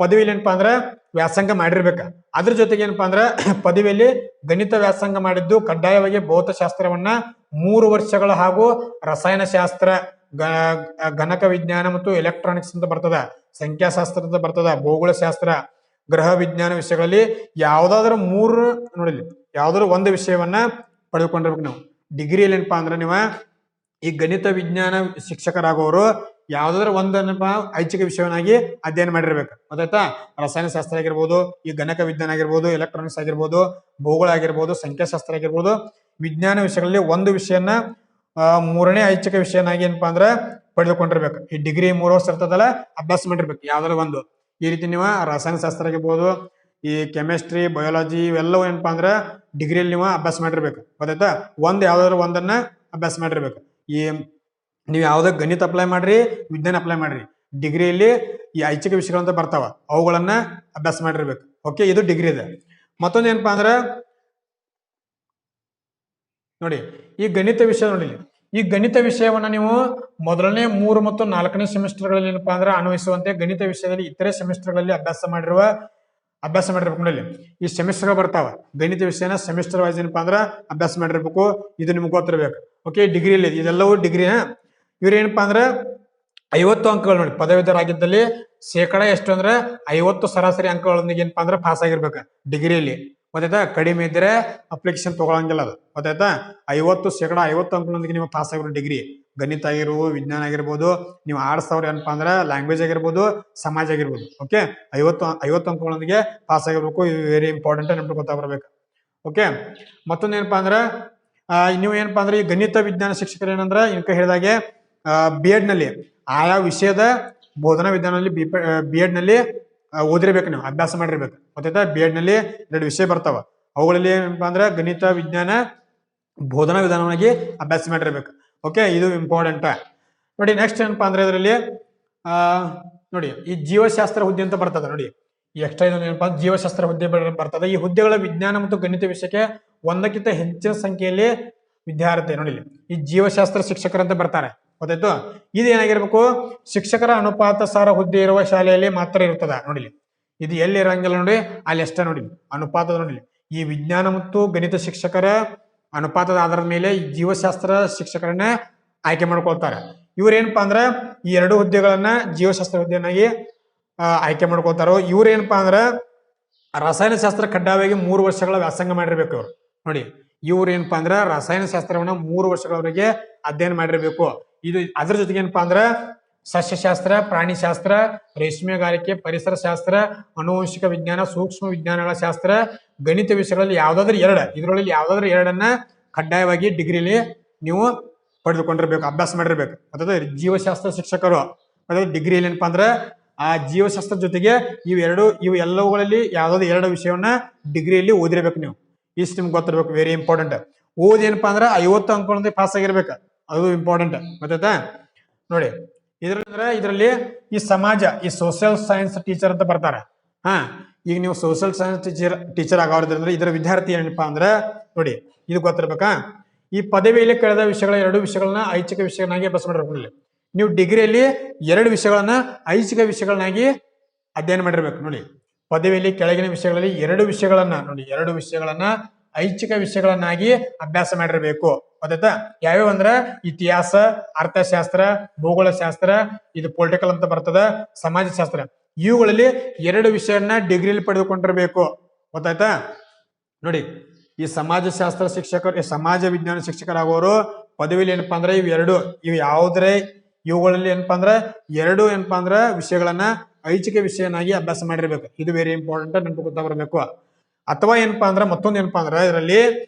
ಪದವಿಯಲ್ಲಿ ಏನಪ್ಪಾ ಅಂದ್ರೆ ವ್ಯಾಸಂಗ ಮಾಡಿರ್ಬೇಕ. ಅದ್ರ ಜೊತೆಗೆ ಏನಪ್ಪಾ ಅಂದ್ರೆ ಪದವಿಯಲ್ಲಿ ಗಣಿತ ವ್ಯಾಸಂಗ ಮಾಡಿದ್ದು ಕಡ್ಡಾಯವಾಗಿ ಭೌತಶಾಸ್ತ್ರವನ್ನ 3 ವರ್ಷಗಳ ಹಾಗೂ ರಸಾಯನಶಾಸ್ತ್ರ, ಗಣಕ ವಿಜ್ಞಾನ ಮತ್ತು ಎಲೆಕ್ಟ್ರಾನಿಕ್ಸ್ ಅಂತ ಬರ್ತದ, ಸಂಖ್ಯಾಶಾಸ್ತ್ರ ಅಂತ ಬರ್ತದ, ಭೂಗೋಳಶಾಸ್ತ್ರ, ಗ್ರಹ ವಿಜ್ಞಾನ ವಿಷಯಗಳಲ್ಲಿ ಯಾವ್ದಾದ್ರು 3 ನೋಡಿಲಿ ಯಾವ್ದಾದ್ರು ಒಂದು ವಿಷಯವನ್ನ ಪಡೆದುಕೊಂಡಿರ್ಬೇಕು. ನಾವು ಡಿಗ್ರಿಯಲ್ಲಿ ಏನಪ್ಪಾ ಅಂದ್ರೆ ನೀವು ಈ ಗಣಿತ ವಿಜ್ಞಾನ ಶಿಕ್ಷಕರಾಗೋರು ಯಾವ್ದಾದ್ರು ಒಂದನ್ನಪ್ಪ ಐಚ್ಛಿಕ ವಿಷಯವನ್ನಾಗಿ ಅಧ್ಯಯನ ಮಾಡಿರ್ಬೇಕು. ಗೊತ್ತಾಯ್ತಾ? ರಸಾಯನಶಾಸ್ತ್ರ ಆಗಿರ್ಬೋದು, ಈ ಗಣಕ ವಿಜ್ಞಾನ ಆಗಿರ್ಬೋದು, ಎಲೆಕ್ಟ್ರಾನಿಕ್ಸ್ ಆಗಿರ್ಬೋದು, ಭೂಗೋಳ ಆಗಿರ್ಬೋದು, ಸಂಖ್ಯಾಶಾಸ್ತ್ರ ಆಗಿರ್ಬೋದು, ವಿಜ್ಞಾನ ವಿಷಯಗಳಲ್ಲಿ ಒಂದು ವಿಷಯನ 3ನೇ ಐಚ್ಛಿಕ ವಿಷಯನಾಗಿ ಏನಪ್ಪಾ ಅಂದ್ರೆ ಪಡೆದುಕೊಂಡಿರ್ಬೇಕು. ಈ ಡಿಗ್ರಿ 3 ವರ್ಷ ಇರ್ತದಲ್ಲ ಅಭ್ಯಾಸ ಮಾಡಿರ್ಬೇಕು ಯಾವ್ದಾದ್ರು ಒಂದು. ಈ ರೀತಿ ನೀವು ರಸಾಯನಶಾಸ್ತ್ರ ಆಗಿರ್ಬೋದು, ಈ ಕೆಮಿಸ್ಟ್ರಿ, ಬಯಾಲಜಿ ಇವೆಲ್ಲವೂ ಏನಪ್ಪಾ ಅಂದ್ರೆ ಡಿಗ್ರಿಯಲ್ಲಿ ನೀವು ಅಭ್ಯಾಸ ಮಾಡಿರ್ಬೇಕು. ಗೊತ್ತಾಯ್ತಾ? ಯಾವ್ದಾದ್ರು ಒಂದನ್ನ ಅಭ್ಯಾಸ ಮಾಡಿರ್ಬೇಕು. ಈ ನೀವು ಯಾವ್ದೇ ಗಣಿತ ಅಪ್ಲೈ ಮಾಡ್ರಿ, ವಿಜ್ಞಾನ ಅಪ್ಲೈ ಮಾಡ್ರಿ, ಡಿಗ್ರಿಯಲ್ಲಿ ಈ ಐಚ್ಛಿಕ ವಿಷಯಗಳಂತ ಬರ್ತಾವ ಅವುಗಳನ್ನ ಅಭ್ಯಾಸ ಮಾಡಿರ್ಬೇಕು. ಓಕೆ, ಇದು ಡಿಗ್ರಿ ಇದೆ. ಮತ್ತೊಂದು ಏನಪ್ಪಾ ಅಂದ್ರೆ ನೋಡಿ ಈ ಗಣಿತ ವಿಷಯ ನೋಡಿ, ಈ ಗಣಿತ ವಿಷಯವನ್ನ ನೀವು ಮೊದಲನೇ 3 ಮತ್ತು 4ನೇ ಸೆಮಿಸ್ಟರ್ಗಳಲ್ಲಿ ಏನಪ್ಪಾ ಅಂದ್ರೆ ಅನ್ವಯಿಸುವಂತೆ ಗಣಿತ ವಿಷಯದಲ್ಲಿ ಇತರೆ ಸೆಮಿಸ್ಟರ್ಗಳಲ್ಲಿ ಅಭ್ಯಾಸ ಮಾಡಿರ್ಬೇಕು. ನೋಡಿ ಈ ಸೆಮಿಸ್ಟರ್ ಬರ್ತಾವ ಗಣಿತ ವಿಷಯನ ಸೆಮಿಸ್ಟರ್ ವೈಸ್ ಏನಪ್ಪಾ ಅಂದ್ರೆ ಅಭ್ಯಾಸ ಮಾಡಿರ್ಬೇಕು. ಇದು ನಿಮ್ಗೆ ಗೊತ್ತಿರ್ಬೇಕು. ಓಕೆ, ಡಿಗ್ರಿಯಲ್ಲಿ ಇದೆಲ್ಲವೂ ಡಿಗ್ರಿ. ಇವ್ರು ಏನಪ್ಪಾ ಅಂದ್ರೆ 50 ಅಂಕಗಳು ನೋಡಿ, ಪದವೀಧರಾಗಿದ್ದಲ್ಲಿ ಶೇಕಡ ಎಷ್ಟು ಅಂದ್ರೆ 50 ಸರಾಸರಿ ಅಂಕಗಳೊಂದಿಗೆ ಏನಪ್ಪಾ ಅಂದ್ರೆ ಪಾಸ್ ಆಗಿರ್ಬೇಕು ಡಿಗ್ರಿಯಲ್ಲಿ. ಗೊತ್ತಾಯ್ತಾ? ಕಡಿಮೆ ಇದ್ರೆ ಅಪ್ಲಿಕೇಶನ್ ತಗೊಳಂಗಿಲ್ಲ ಅದು. ಗೊತ್ತಾಯ್ತಾ? 50 ಅಂಕಗಳೊಂದಿಗೆ ನೀವು ಪಾಸ್ ಆಗಿರೋ ಡಿಗ್ರಿ, ಗಣಿತ ಆಗಿರ್ಬೋದು, ವಿಜ್ಞಾನ ಆಗಿರ್ಬೋದು, ನೀವು ಆರ್ಟ್ಸ್ ಅವ್ರ ಏನಪ್ಪಾ ಅಂದ್ರೆ ಲ್ಯಾಂಗ್ವೇಜ್ ಆಗಿರ್ಬೋದು, ಸಮಾಜ ಆಗಿರ್ಬೋದು. ಓಕೆ, 50 ಅಂಕಗಳೊಂದಿಗೆ ಪಾಸ್ ಆಗಿರ್ಬೇಕು. ಇದು ವೆರಿ ಇಂಪಾರ್ಟೆಂಟ್, ನೆನಪು ಗೊತ್ತಾ ಬರ್ಬೇಕು. ಓಕೆ, ಮತ್ತೊಂದು ಏನಪ್ಪಾ ಅಂದ್ರೆ ನೀವು ಏನಪ್ಪಾ ಅಂದ್ರೆ ಈ ಗಣಿತ ವಿಜ್ಞಾನ ಶಿಕ್ಷಕರು ಏನಂದ್ರೆ ಇನ್ಕ ಹೇಳಿದಾಗೆ B.Ed ನಲ್ಲಿ ಆಯಾ ವಿಷಯದ ಬೋಧನಾ ವಿಧಾನದಲ್ಲಿ B.Ed ನಲ್ಲಿ ಓದಿರ್ಬೇಕು, ನೀವು ಅಭ್ಯಾಸ ಮಾಡಿರ್ಬೇಕು. ಗೊತ್ತಾಯ್ತಾ? B.Ed ನಲ್ಲಿ 2 ವಿಷಯ ಬರ್ತಾವ, ಅವುಗಳಲ್ಲಿ ಏನಪ್ಪಾ ಅಂದ್ರೆ ಗಣಿತ ವಿಜ್ಞಾನ ಬೋಧನಾ ವಿಧಾನವಾಗಿ ಅಭ್ಯಾಸ ಮಾಡಿರ್ಬೇಕು. ಓಕೆ, ಇದು ಇಂಪಾರ್ಟೆಂಟ್ ನೋಡಿ. ನೆಕ್ಸ್ಟ್ ಏನಪ್ಪಾ ಅಂದ್ರೆ ಇದರಲ್ಲಿ ನೋಡಿ ಈ ಜೀವಶಾಸ್ತ್ರ ಹುದ್ದೆ ಅಂತ ಬರ್ತದೆ ನೋಡಿ. ಈ ಎಕ್ಸ್ಟ್ರಾ ಏನಪ್ಪಾ ಜೀವಶಾಸ್ತ್ರ ಹುದ್ದೆ ಬರ್ತದೆ. ಈ ಹುದ್ದೆಗಳ ವಿಜ್ಞಾನ ಮತ್ತು ಗಣಿತ ವಿಷಯಕ್ಕೆ ಒಂದಕ್ಕಿಂತ ಹೆಚ್ಚಿನ ಸಂಖ್ಯೆಯಲ್ಲಿ ವಿದ್ಯಾರ್ಥಿ ನೋಡಿ ಈ ಜೀವಶಾಸ್ತ್ರ ಶಿಕ್ಷಕರಂತ ಬರ್ತಾರೆ. ಗೊತ್ತಾಯ್ತು? ಇದು ಏನಾಗಿರ್ಬೇಕು, ಶಿಕ್ಷಕರ ಅನುಪಾತ ಸಾರ ಹುದ್ದೆ ಇರುವ ಶಾಲೆಯಲ್ಲಿ ಮಾತ್ರ ಇರ್ತದ ನೋಡಿ. ಇದು ಎಲ್ಲಿ ಇರಂಗಿಲ್ಲ ನೋಡಿ, ಅಲ್ಲಿ ಅಷ್ಟೇ ನೋಡಿ ಅನುಪಾತದ ನೋಡಿ. ಈ ವಿಜ್ಞಾನ ಮತ್ತು ಗಣಿತ ಶಿಕ್ಷಕರ ಅನುಪಾತದ ಆಧಾರದ ಮೇಲೆ ಈ ಜೀವಶಾಸ್ತ್ರ ಶಿಕ್ಷಕರನ್ನ ಆಯ್ಕೆ ಮಾಡ್ಕೊಳ್ತಾರೆ. ಇವ್ರೇನಪ್ಪಾ ಅಂದ್ರೆ ಈ 2 ಹುದ್ದೆಗಳನ್ನ ಜೀವಶಾಸ್ತ್ರ ಹುದ್ದೆಯನ್ನಾಗಿ ಆಯ್ಕೆ ಮಾಡ್ಕೊಳ್ತಾರೋ. ಇವ್ರೇನಪ್ಪಾ ಅಂದ್ರೆ ರಸಾಯನಶಾಸ್ತ್ರ ಕಡ್ಡಾಯವಾಗಿ 3 ವರ್ಷಗಳ ವ್ಯಾಸಂಗ ಮಾಡಿರ್ಬೇಕು ಇವ್ರು ನೋಡಿ. ಇವ್ರೇನಪ್ಪಾ ಅಂದ್ರೆ ರಸಾಯನಶಾಸ್ತ್ರವನ್ನ 3 ವರ್ಷಗಳವರೆಗೆ ಅಧ್ಯಯನ ಮಾಡಿರ್ಬೇಕು. ಇದು ಅದ್ರ ಜೊತೆಗೆ ಏನಪ್ಪಾ ಅಂದ್ರೆ ಸಸ್ಯಶಾಸ್ತ್ರ, ಪ್ರಾಣಿಶಾಸ್ತ್ರ, ರೇಷ್ಮೆಗಾರಿಕೆ, ಪರಿಸರ ಶಾಸ್ತ್ರ, ಆನುವಂಶಿಕ ವಿಜ್ಞಾನ, ಸೂಕ್ಷ್ಮ ವಿಜ್ಞಾನಗಳ ಶಾಸ್ತ್ರ, ಗಣಿತ ವಿಷಯಗಳಲ್ಲಿ ಯಾವ್ದಾದ್ರು 2, ಇದರೊಳಗೆ ಯಾವ್ದಾದ್ರು 2 ಕಡ್ಡಾಯವಾಗಿ ಡಿಗ್ರಿಲಿ ನೀವು ಪಡೆದುಕೊಂಡಿರ್ಬೇಕು, ಅಭ್ಯಾಸ ಮಾಡಿರ್ಬೇಕು. ಅದಾದ ಜೀವಶಾಸ್ತ್ರ ಶಿಕ್ಷಕರು ಅದಾದ ಡಿಗ್ರಿಯಲ್ಲಿ ಏನಪ್ಪಾ ಅಂದ್ರೆ ಆ ಜೀವಶಾಸ್ತ್ರ ಜೊತೆಗೆ ಇವು ಎಲ್ಲವುಗಳಲ್ಲಿ ಯಾವ್ದಾದ್ರು 2 ವಿಷಯವನ್ನ ಡಿಗ್ರಿಯಲ್ಲಿ ಓದಿರ್ಬೇಕು ನೀವು. ಇಷ್ಟು ನಿಮ್ಗೆ ಗೊತ್ತಿರ್ಬೇಕು, ವೆರಿ ಇಂಪಾರ್ಟೆಂಟ್. ಓದಿ ಏನಪ್ಪಾ ಅಂದ್ರೆ 50 ಅಂಕಗಳೊಂದಿಗೆ ಪಾಸ್ ಆಗಿರ್ಬೇಕು, ಅದು ಇಂಪಾರ್ಟೆಂಟ್. ಗೊತ್ತಾಯ್ತಾ ನೋಡಿ. ಇದರಲ್ಲಿ ಈ ಸಮಾಜ, ಈ ಸೋಷಿಯಲ್ ಸೈನ್ಸ್ ಟೀಚರ್ ಅಂತ ಬರ್ತಾರೆ. ಈಗ ನೀವು ಸೋಷಿಯಲ್ ಸೈನ್ಸ್ ಟೀಚರ್ ಆಗೋದ್ರಿಂದ ಇದರ ವಿದ್ಯಾರ್ಥಿ ಏನಪ್ಪಾ ಅಂದ್ರೆ ನೋಡಿ ಇದು ಗೊತ್ತಿರ್ಬೇಕಾ. ಈ ಪದವಿಯಲ್ಲಿ ಕಳೆದ ವಿಷಯಗಳ 2 ವಿಷಯಗಳನ್ನ ಐಚ್ಛಿಕ ವಿಷಯನಾಗಿ ಅಭ್ಯಾಸ ಮಾಡಿರ್ಬೇಕು. ನೀವು ಡಿಗ್ರಿಯಲ್ಲಿ 2 ವಿಷಯಗಳನ್ನ ಐಚ್ಛಿಕ ವಿಷಯಗಳನ್ನಾಗಿ ಅಧ್ಯಯನ ಮಾಡಿರ್ಬೇಕು ನೋಡಿ. ಪದವಿಯಲ್ಲಿ ಕೆಳಗಿನ ವಿಷಯಗಳಲ್ಲಿ 2 ವಿಷಯಗಳನ್ನ ನೋಡಿ, 2 ವಿಷಯಗಳನ್ನ ಐಚ್ಛಿಕ ವಿಷಯಗಳನ್ನಾಗಿ ಅಭ್ಯಾಸ ಮಾಡಿರ್ಬೇಕು. ಗೊತ್ತಾಯ್ತಾ? ಯಾವ್ಯಾವ ಅಂದ್ರೆ ಇತಿಹಾಸ, ಅರ್ಥಶಾಸ್ತ್ರ, ಭೂಗೋಳಶಾಸ್ತ್ರ, ಇದು ಪೊಲಿಟಿಕಲ್ ಅಂತ ಬರ್ತದ, ಸಮಾಜಶಾಸ್ತ್ರ. ಇವುಗಳಲ್ಲಿ 2 ವಿಷಯನ್ನ ಡಿಗ್ರಿಯಲ್ಲಿ ಪಡೆದುಕೊಂಡಿರ್ಬೇಕು. ಗೊತ್ತಾಯ್ತಾ ನೋಡಿ. ಈ ಸಮಾಜಶಾಸ್ತ್ರ ಶಿಕ್ಷಕರು, ಸಮಾಜ ವಿಜ್ಞಾನ ಶಿಕ್ಷಕರಾಗೋರು ಪದವಿಯಲ್ಲಿ ಏನಪ್ಪಾ ಅಂದ್ರೆ ಇವು ಯಾವುದ್ರೆ ಇವುಗಳಲ್ಲಿ ಏನಪ್ಪಾ ಅಂದ್ರೆ 2 ಏನಪ್ಪಾ ಅಂದ್ರೆ ವಿಷಯಗಳನ್ನ ಐಚ್ಛಿಕ ವಿಷಯನಾಗಿ ಅಭ್ಯಾಸ ಮಾಡಿರ್ಬೇಕು. ಇದು ವೆರಿ ಇಂಪಾರ್ಟೆಂಟ್, ನೆನಪು ಗೊತ್ತಾ ಬರ್ಬೇಕು. ಅಥವಾ ಏನಪ್ಪಾ ಅಂದ್ರೆ ಮತ್ತೊಂದು ಏನಪ್ಪಾ ಅಂದ್ರೆ ಇದರಲ್ಲಿ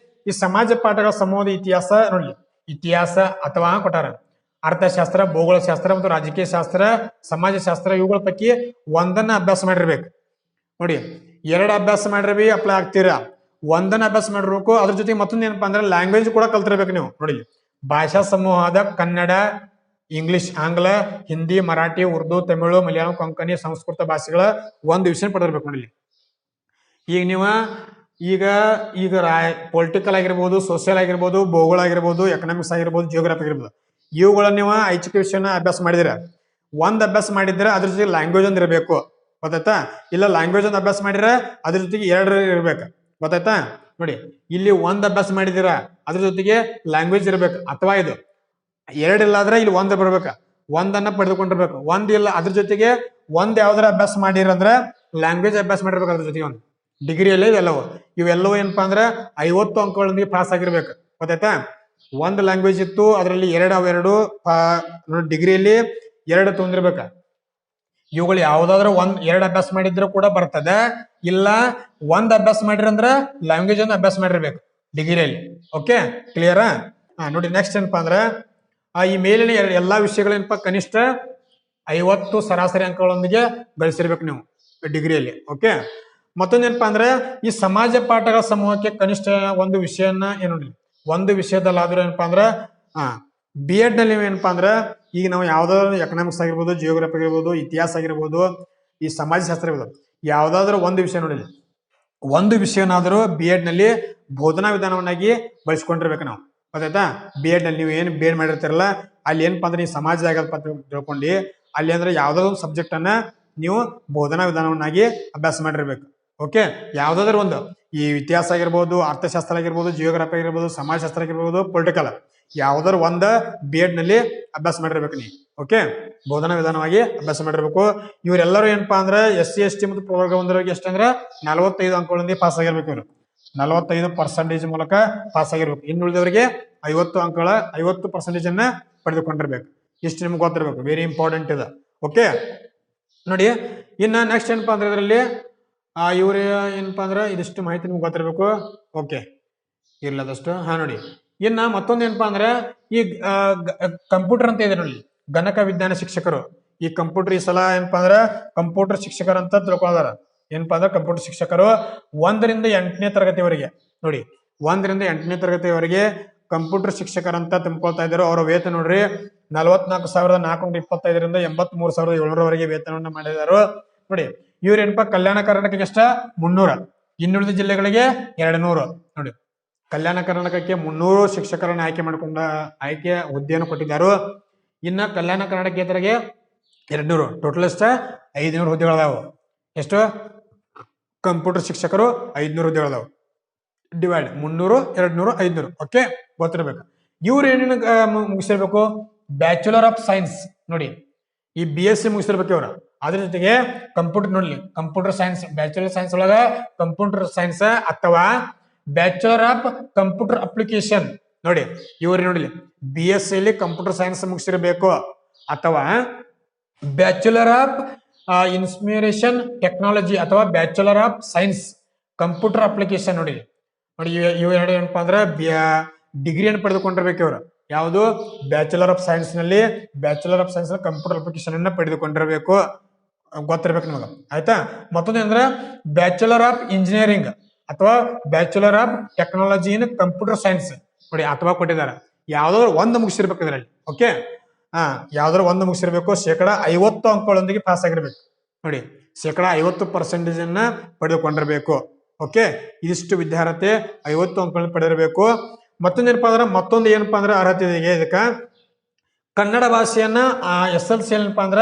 ಈ ಸಮಾಜ ಪಾಠಗಳ ಸಮೂಹದ ಇತಿಹಾಸ ನೋಡಿ, ಇತಿಹಾಸ ಅಥವಾ ಕೊಟ್ಟಾರ, ಅರ್ಥಶಾಸ್ತ್ರ, ಭೂಗೋಳಶಾಸ್ತ್ರ ಮತ್ತು ರಾಜಕೀಯ ಶಾಸ್ತ್ರ, ಸಮಾಜಶಾಸ್ತ್ರ, ಇವುಗಳ ಪೈಕಿ ಒಂದನ್ನ ಅಭ್ಯಾಸ ಮಾಡಿರ್ಬೇಕು ನೋಡಿ. 2 ಅಭ್ಯಾಸ ಮಾಡಿರ್ವಿ ಅಪ್ಲೈ ಆಗ್ತೀರಾ, ಒಂದನ್ನ ಅಭ್ಯಾಸ ಮಾಡಿರ್ಬೇಕು. ಅದ್ರ ಜೊತೆಗೆ ಮತ್ತೊಂದು ಏನಪ್ಪಾ ಅಂದ್ರೆ ಲ್ಯಾಂಗ್ವೇಜ್ ಕೂಡ ಕಲ್ತಿರ್ಬೇಕು ನೀವು ನೋಡಿ. ಭಾಷಾ ಸಮೂಹದ ಕನ್ನಡ, ಇಂಗ್ಲಿಷ್, ಆಂಗ್ಲ, ಹಿಂದಿ, ಮರಾಠಿ, ಉರ್ದು, ತಮಿಳು, ಮಲಯಾಳಂ, ಕೊಂಕಣಿ, ಸಂಸ್ಕೃತ ಭಾಷೆಗಳ 1 ವಿಷಯ ಪಡೆದಿರ್ಬೇಕು ನೋಡಿ. ಈಗ ನೀವು ಈಗ ಪೊಲಿಟಿಕಲ್ ಆಗಿರ್ಬೋದು, ಸೋಷಿಯಲ್ ಆಗಿರ್ಬೋದು, ಭೂಗೋಳ ಆಗಿರ್ಬೋದು, ಎಕನಾಮಿಕ್ಸ್ ಆಗಿರ್ಬೋದು, ಜಿಯೋಗ್ರಫಿ ಆಗಿರ್ಬೋದು, ಇವುಗಳನ್ನ ನೀವು ಐಚ್ಛಿಕ ವಿಷಯನ ಅಭ್ಯಾಸ ಮಾಡಿದಿರ. 1 ಅಭ್ಯಾಸ ಮಾಡಿದ್ರೆ ಅದ್ರ ಜೊತೆಗೆ ಲ್ಯಾಂಗ್ವೇಜ್ ಒಂದು ಇರಬೇಕು. ಗೊತ್ತಾಯ್ತಾ? ಇಲ್ಲ ಲ್ಯಾಂಗ್ವೇಜ್ ಒಂದು ಅಭ್ಯಾಸ ಮಾಡಿದ್ರೆ ಅದ್ರ ಜೊತೆಗೆ 2 ಇರ್ಬೇಕು. ಗೊತ್ತಾಯ್ತಾ ನೋಡಿ. ಇಲ್ಲಿ 1 ಅಭ್ಯಾಸ ಮಾಡಿದಿರ, ಅದ್ರ ಜೊತೆಗೆ ಲ್ಯಾಂಗ್ವೇಜ್ ಇರ್ಬೇಕು. ಅಥವಾ ಇದು 2 ಇಲ್ಲ ಆದ್ರೆ ಇಲ್ಲಿ 1 ಬರ್ಬೇಕು, 1 ಪಡೆದುಕೊಂಡಿರ್ಬೇಕು. 1 ಇಲ್ಲ ಅದ್ರ ಜೊತೆಗೆ 1 ಯಾವ್ದಾರ ಅಭ್ಯಾಸ ಮಾಡಿರಂದ್ರೆ ಲ್ಯಾಂಗ್ವೇಜ್ ಅಭ್ಯಾಸ ಮಾಡಿರ್ಬೇಕು ಅದ್ರ ಜೊತೆಗೆ. ಒಂದು ಡಿಗ್ರಿಯಲ್ಲೇ ಇವೆಲ್ಲವೂ ಏನಪ್ಪಾ ಅಂದ್ರೆ 50 ಅಂಕಗಳೊಂದಿಗೆ ಪಾಸ್ ಆಗಿರ್ಬೇಕು. ಗೊತ್ತಾಯ್ತಾ? 1 ಲ್ಯಾಂಗ್ವೇಜ್ ಇತ್ತು, ಅದರಲ್ಲಿ 2 ಡಿಗ್ರಿಯಲ್ಲಿ 2 ತೊಂದಿರ್ಬೇಕ. ಇವುಗಳು ಯಾವ್ದಾದ್ರು 2 ಅಭ್ಯಾಸ ಮಾಡಿದ್ರೆ ಕೂಡ ಬರ್ತದೆ. ಇಲ್ಲ 1 ಅಭ್ಯಾಸ ಮಾಡಿರಂದ್ರ ಲ್ಯಾಂಗ್ವೇಜ್ ಒಂದು ಅಭ್ಯಾಸ ಮಾಡಿರ್ಬೇಕು ಡಿಗ್ರಿಯಲ್ಲಿ. ಓಕೆ, ಕ್ಲಿಯರಾ? ನೋಡಿ. ನೆಕ್ಸ್ಟ್ ಏನಪ್ಪಾ ಅಂದ್ರೆ ಈ ಮೇಲಿನ ಎಲ್ಲಾ ವಿಷಯಗಳೇನಪ್ಪಾ ಕನಿಷ್ಠ 50 ಸರಾಸರಿ ಅಂಕಗಳೊಂದಿಗೆ ಗಳಿಸಿರ್ಬೇಕು ನೀವು ಡಿಗ್ರಿಯಲ್ಲಿ. ಓಕೆ, ಮತ್ತೊಂದೇನಪ್ಪಾ ಅಂದ್ರೆ ಈ ಸಮಾಜ ಪಾಠಗಳ ಸಮೂಹಕ್ಕೆ ಕನಿಷ್ಠ 1 ವಿಷಯನ ಒಂದು ವಿಷಯದಲ್ಲಾದ್ರೂ ಏನಪ್ಪಾ ಅಂದ್ರೆ B.Ed ನಲ್ಲಿ ಏನಪ್ಪಾ ಅಂದ್ರೆ ಈಗ ನಾವು ಯಾವ್ದಾದ್ರು ಎಕನಾಮಿಕ್ಸ್ ಆಗಿರ್ಬೋದು, ಜಿಯೋಗ್ರಫಿ ಆಗಿರ್ಬೋದು, ಇತಿಹಾಸ ಆಗಿರ್ಬೋದು, ಈ ಸಮಾಜಶಾಸ್ತ್ರ ಇರ್ಬೋದು, ಯಾವ್ದಾದ್ರು 1 ವಿಷಯ ನೋಡಿ, 1 ವಿಷಯನಾದ್ರೂ B.Ed ನಲ್ಲಿ ಬೋಧನಾ ವಿಧಾನವನ್ನಾಗಿ ಬಳಸ್ಕೊಂಡಿರ್ಬೇಕು ನಾವು. ಗೊತ್ತಾಯ್ತಾ? B.Ed ನಲ್ಲಿ ನೀವು ಏನು B.Ed ಮಾಡಿರ್ತೀರಲ್ಲ, ಅಲ್ಲಿ ಏನಪ್ಪಾ ಅಂದ್ರೆ ಈ ಸಮಾಜ ಆಗಲ್ಪ ತಿಳ್ಕೊಂಡು ಅಲ್ಲಿ ಅಂದ್ರೆ ಯಾವ್ದಾದ್ರು ಒಂದು ಸಬ್ಜೆಕ್ಟ್ ಅನ್ನ ನೀವು ಬೋಧನಾ ವಿಧಾನವನ್ನಾಗಿ ಅಭ್ಯಾಸ ಮಾಡಿರ್ಬೇಕು. ಓಕೆ, ಯಾವ್ದಾದ್ರು ಒಂದು ಈ ಇತಿಹಾಸ ಆಗಿರ್ಬೋದು, ಅರ್ಥಶಾಸ್ತ್ರ ಆಗಿರ್ಬೋದು, ಜಿಯೋಗ್ರಫಿ ಆಗಿರ್ಬೋದು, ಸಮಾಜಶಾಸ್ತ್ರ ಆಗಿರ್ಬೋದು, ಪೊಲಿಟಿಕಲ್, ಯಾವ್ದಾದ್ರು 1 B.Ed ನಲ್ಲಿ ಅಭ್ಯಾಸ ಮಾಡಿರ್ಬೇಕು ನೀವು. ಓಕೆ, ಬೋಧನಾ ವಿಧಾನವಾಗಿ ಅಭ್ಯಾಸ ಮಾಡಿರ್ಬೇಕು. ಇವರೆಲ್ಲರೂ ಏನಪ್ಪಾ ಅಂದ್ರೆ SC ST ಮತ್ತು ಪ್ರವರ್ಗ ಹೊಂದಿರೋರಿಗೆ ಎಷ್ಟಂದ್ರೆ 45 ಅಂಕಗಳೊಂದಿಗೆ ಪಾಸ್ ಆಗಿರ್ಬೇಕು. ಇವರು 45% ಮೂಲಕ ಪಾಸ್ ಆಗಿರ್ಬೇಕು. ಇನ್ನುಳಿದವರಿಗೆ 50 ಅಂಕಗಳ 50% ಅನ್ನ ಪಡೆದುಕೊಂಡಿರ್ಬೇಕು. ಇಷ್ಟು ನಿಮ್ಗೆ ಗೊತ್ತಿರ್ಬೇಕು, ವೆರಿ ಇಂಪಾರ್ಟೆಂಟ್ ಇದೆ. ಓಕೆ ನೋಡಿ, ಇನ್ನ ನೆಕ್ಸ್ಟ್ ಏನಪ್ಪಾ ಅಂದ್ರೆ ಇದರಲ್ಲಿ ಇವ್ರ ಏನಪ್ಪಾ ಅಂದ್ರೆ ಇದಿಷ್ಟು ಮಾಹಿತಿ ನಿಮ್ಗೆ ಗೊತ್ತಿರ್ಬೇಕು. ಓಕೆ ಇರ್ಲದಷ್ಟು. ನೋಡಿ, ಇನ್ನ ಮತ್ತೊಂದು ಏನಪ್ಪಾ ಅಂದ್ರೆ ಈ ಕಂಪ್ಯೂಟರ್ ಅಂತ ಇದೆ ನೋಡಿ, ಗಣಕ ವಿಜ್ಞಾನ ಶಿಕ್ಷಕರು. ಈ ಕಂಪ್ಯೂಟರ್ ಈ ಸಲ ಏನಪ್ಪಾ ಅಂದ್ರೆ ಕಂಪ್ಯೂಟರ್ ಶಿಕ್ಷಕರು ಅಂತ ತಿಳ್ಕೊಳ್ಳೋದಾರ. ಏನಪ್ಪಾ ಅಂದ್ರೆ ಕಂಪ್ಯೂಟರ್ ಶಿಕ್ಷಕರು 1 ರಿಂದ 8ನೇ ತರಗತಿವರೆಗೆ ನೋಡಿ, 1 ರಿಂದ 8ನೇ ತರಗತಿವರೆಗೆ ಕಂಪ್ಯೂಟರ್ ಶಿಕ್ಷಕರಂತ ತುಂಬಿಕೊಳ್ತಾ ಇದ್ದಾರೆ. ಅವರ ವೇತನ ನೋಡ್ರಿ 44,425ರಿಂದ 83,700ರವರೆಗೆ ವೇತನವನ್ನ ಮಾಡಿದಾರು ನೋಡಿ. ಇವ್ರ ಏನಪ್ಪಾ ಕಲ್ಯಾಣ ಕರ್ನಾಟಕಕ್ಕೆ ಎಷ್ಟ 300, ಇನ್ನುಳಿದ ಜಿಲ್ಲೆಗಳಿಗೆ 200 ನೋಡಿ. ಕಲ್ಯಾಣ ಕರ್ನಾಟಕಕ್ಕೆ 300 ಶಿಕ್ಷಕರನ್ನ ಆಯ್ಕೆ ಹುದ್ದೆಯನ್ನು ಕೊಟ್ಟಿದ್ದಾರೆ. ಇನ್ನ ಕಲ್ಯಾಣ ಕರ್ನಾಟಕೇತರಿಗೆ 200, ಟೋಟಲ್ ಎಷ್ಟ 500 ಹುದ್ದೆಗಳದಾವು. ಎಷ್ಟು ಕಂಪ್ಯೂಟರ್ ಶಿಕ್ಷಕರು 500 ಹುದ್ದೆಗಳದಾವು. ಡಿವೈಡ್ 300, 200, 500. ಓಕೆ ಗೊತ್ತಿರ್ಬೇಕು. ಇವ್ರು ಏನೇನು ಮುಗಿಸಿರ್ಬೇಕು? ಬ್ಯಾಚುಲರ್ ಆಫ್ ಸೈನ್ಸ್ ನೋಡಿ, ಈ BSc ಮುಗಿಸಿರ್ಬೇಕು ಇವ್ರ. ಅದ್ರ ಜೊತೆಗೆ ಕಂಪ್ಯೂಟರ್ ನೋಡ್ಲಿ, ಕಂಪ್ಯೂಟರ್ ಸೈನ್ಸ್, ಬ್ಯಾಚುಲರ್ ಸೈನ್ಸ್ ಒಳಗ ಕಂಪ್ಯೂಟರ್ ಸೈನ್ಸ್ ಅಥವಾ ಬ್ಯಾಚುಲರ್ ಆಫ್ ಕಂಪ್ಯೂಟರ್ ಅಪ್ಲಿಕೇಶನ್ ನೋಡಿ. ಇವ್ರು ನೋಡ್ಲಿ BSc ಅಲ್ಲಿ ಕಂಪ್ಯೂಟರ್ ಸೈನ್ಸ್ ಮುಗಿಸಿರ್ಬೇಕು ಅಥವಾ ಬ್ಯಾಚುಲರ್ ಆಫ್ ಇನ್ಫಾರ್ಮೇಷನ್ ಟೆಕ್ನಾಲಜಿ ಅಥವಾ bachelor of science computer application ನೋಡಿ. ಇವು ಎರಡು ಏನಪ್ಪಾ ಅಂದ್ರೆ ಡಿಗ್ರಿಯನ್ನು ಪಡೆದುಕೊಂಡಿರ್ಬೇಕು ಇವರು. ಯಾವುದು? ಬ್ಯಾಚುಲರ್ ಆಫ್ ಸೈನ್ಸ್ ನಲ್ಲಿ ಕಂಪ್ಯೂಟರ್ ಅಪ್ಲಿಕೇಶನ್ ಅನ್ನ ಪಡೆದುಕೊಂಡಿರಬೇಕು, ಗೊತ್ತಿರ್ಬೇಕು ನಿಮಗೆ. ಆಯ್ತಾ? ಮತ್ತೊಂದು ಅಂದ್ರೆ ಬ್ಯಾಚುಲರ್ ಆಫ್ ಇಂಜಿನಿಯರಿಂಗ್ ಅಥವಾ bachelor of technology in computer science ನೋಡಿ, ಅಥವಾ ಕೊಟ್ಟಿದ್ದಾರೆ. ಯಾವ್ದಾದ್ರು ಒಂದು ಮುಗಿಸಿರ್ಬೇಕು ಇದರಲ್ಲಿ. ಓಕೆ, ಯಾವ್ದಾದ್ರು ಒಂದು ಮುಗಿಸಿರ್ಬೇಕು. 50% ಅಂಕಗಳೊಂದಿಗೆ ಪಾಸ್ ಆಗಿರ್ಬೇಕು ನೋಡಿ. 50% ಅನ್ನ ಪಡೆದುಕೊಂಡಿರ್ಬೇಕು. ಓಕೆ, ಇದಿಷ್ಟು ವಿದ್ಯಾರ್ಥಿ 50 ಅಂಕಗಳನ್ನು ಪಡೆದಿರಬೇಕು. ಮತ್ತೊಂದು ಏನಪ್ಪಾ ಅಂದ್ರೆ ಅರ್ಹತೆ ಇದೆ ಇದಕ್ಕ. ಕನ್ನಡ ಭಾಷೆಯನ್ನ SLC ಏನಪ್ಪಾ ಅಂದ್ರ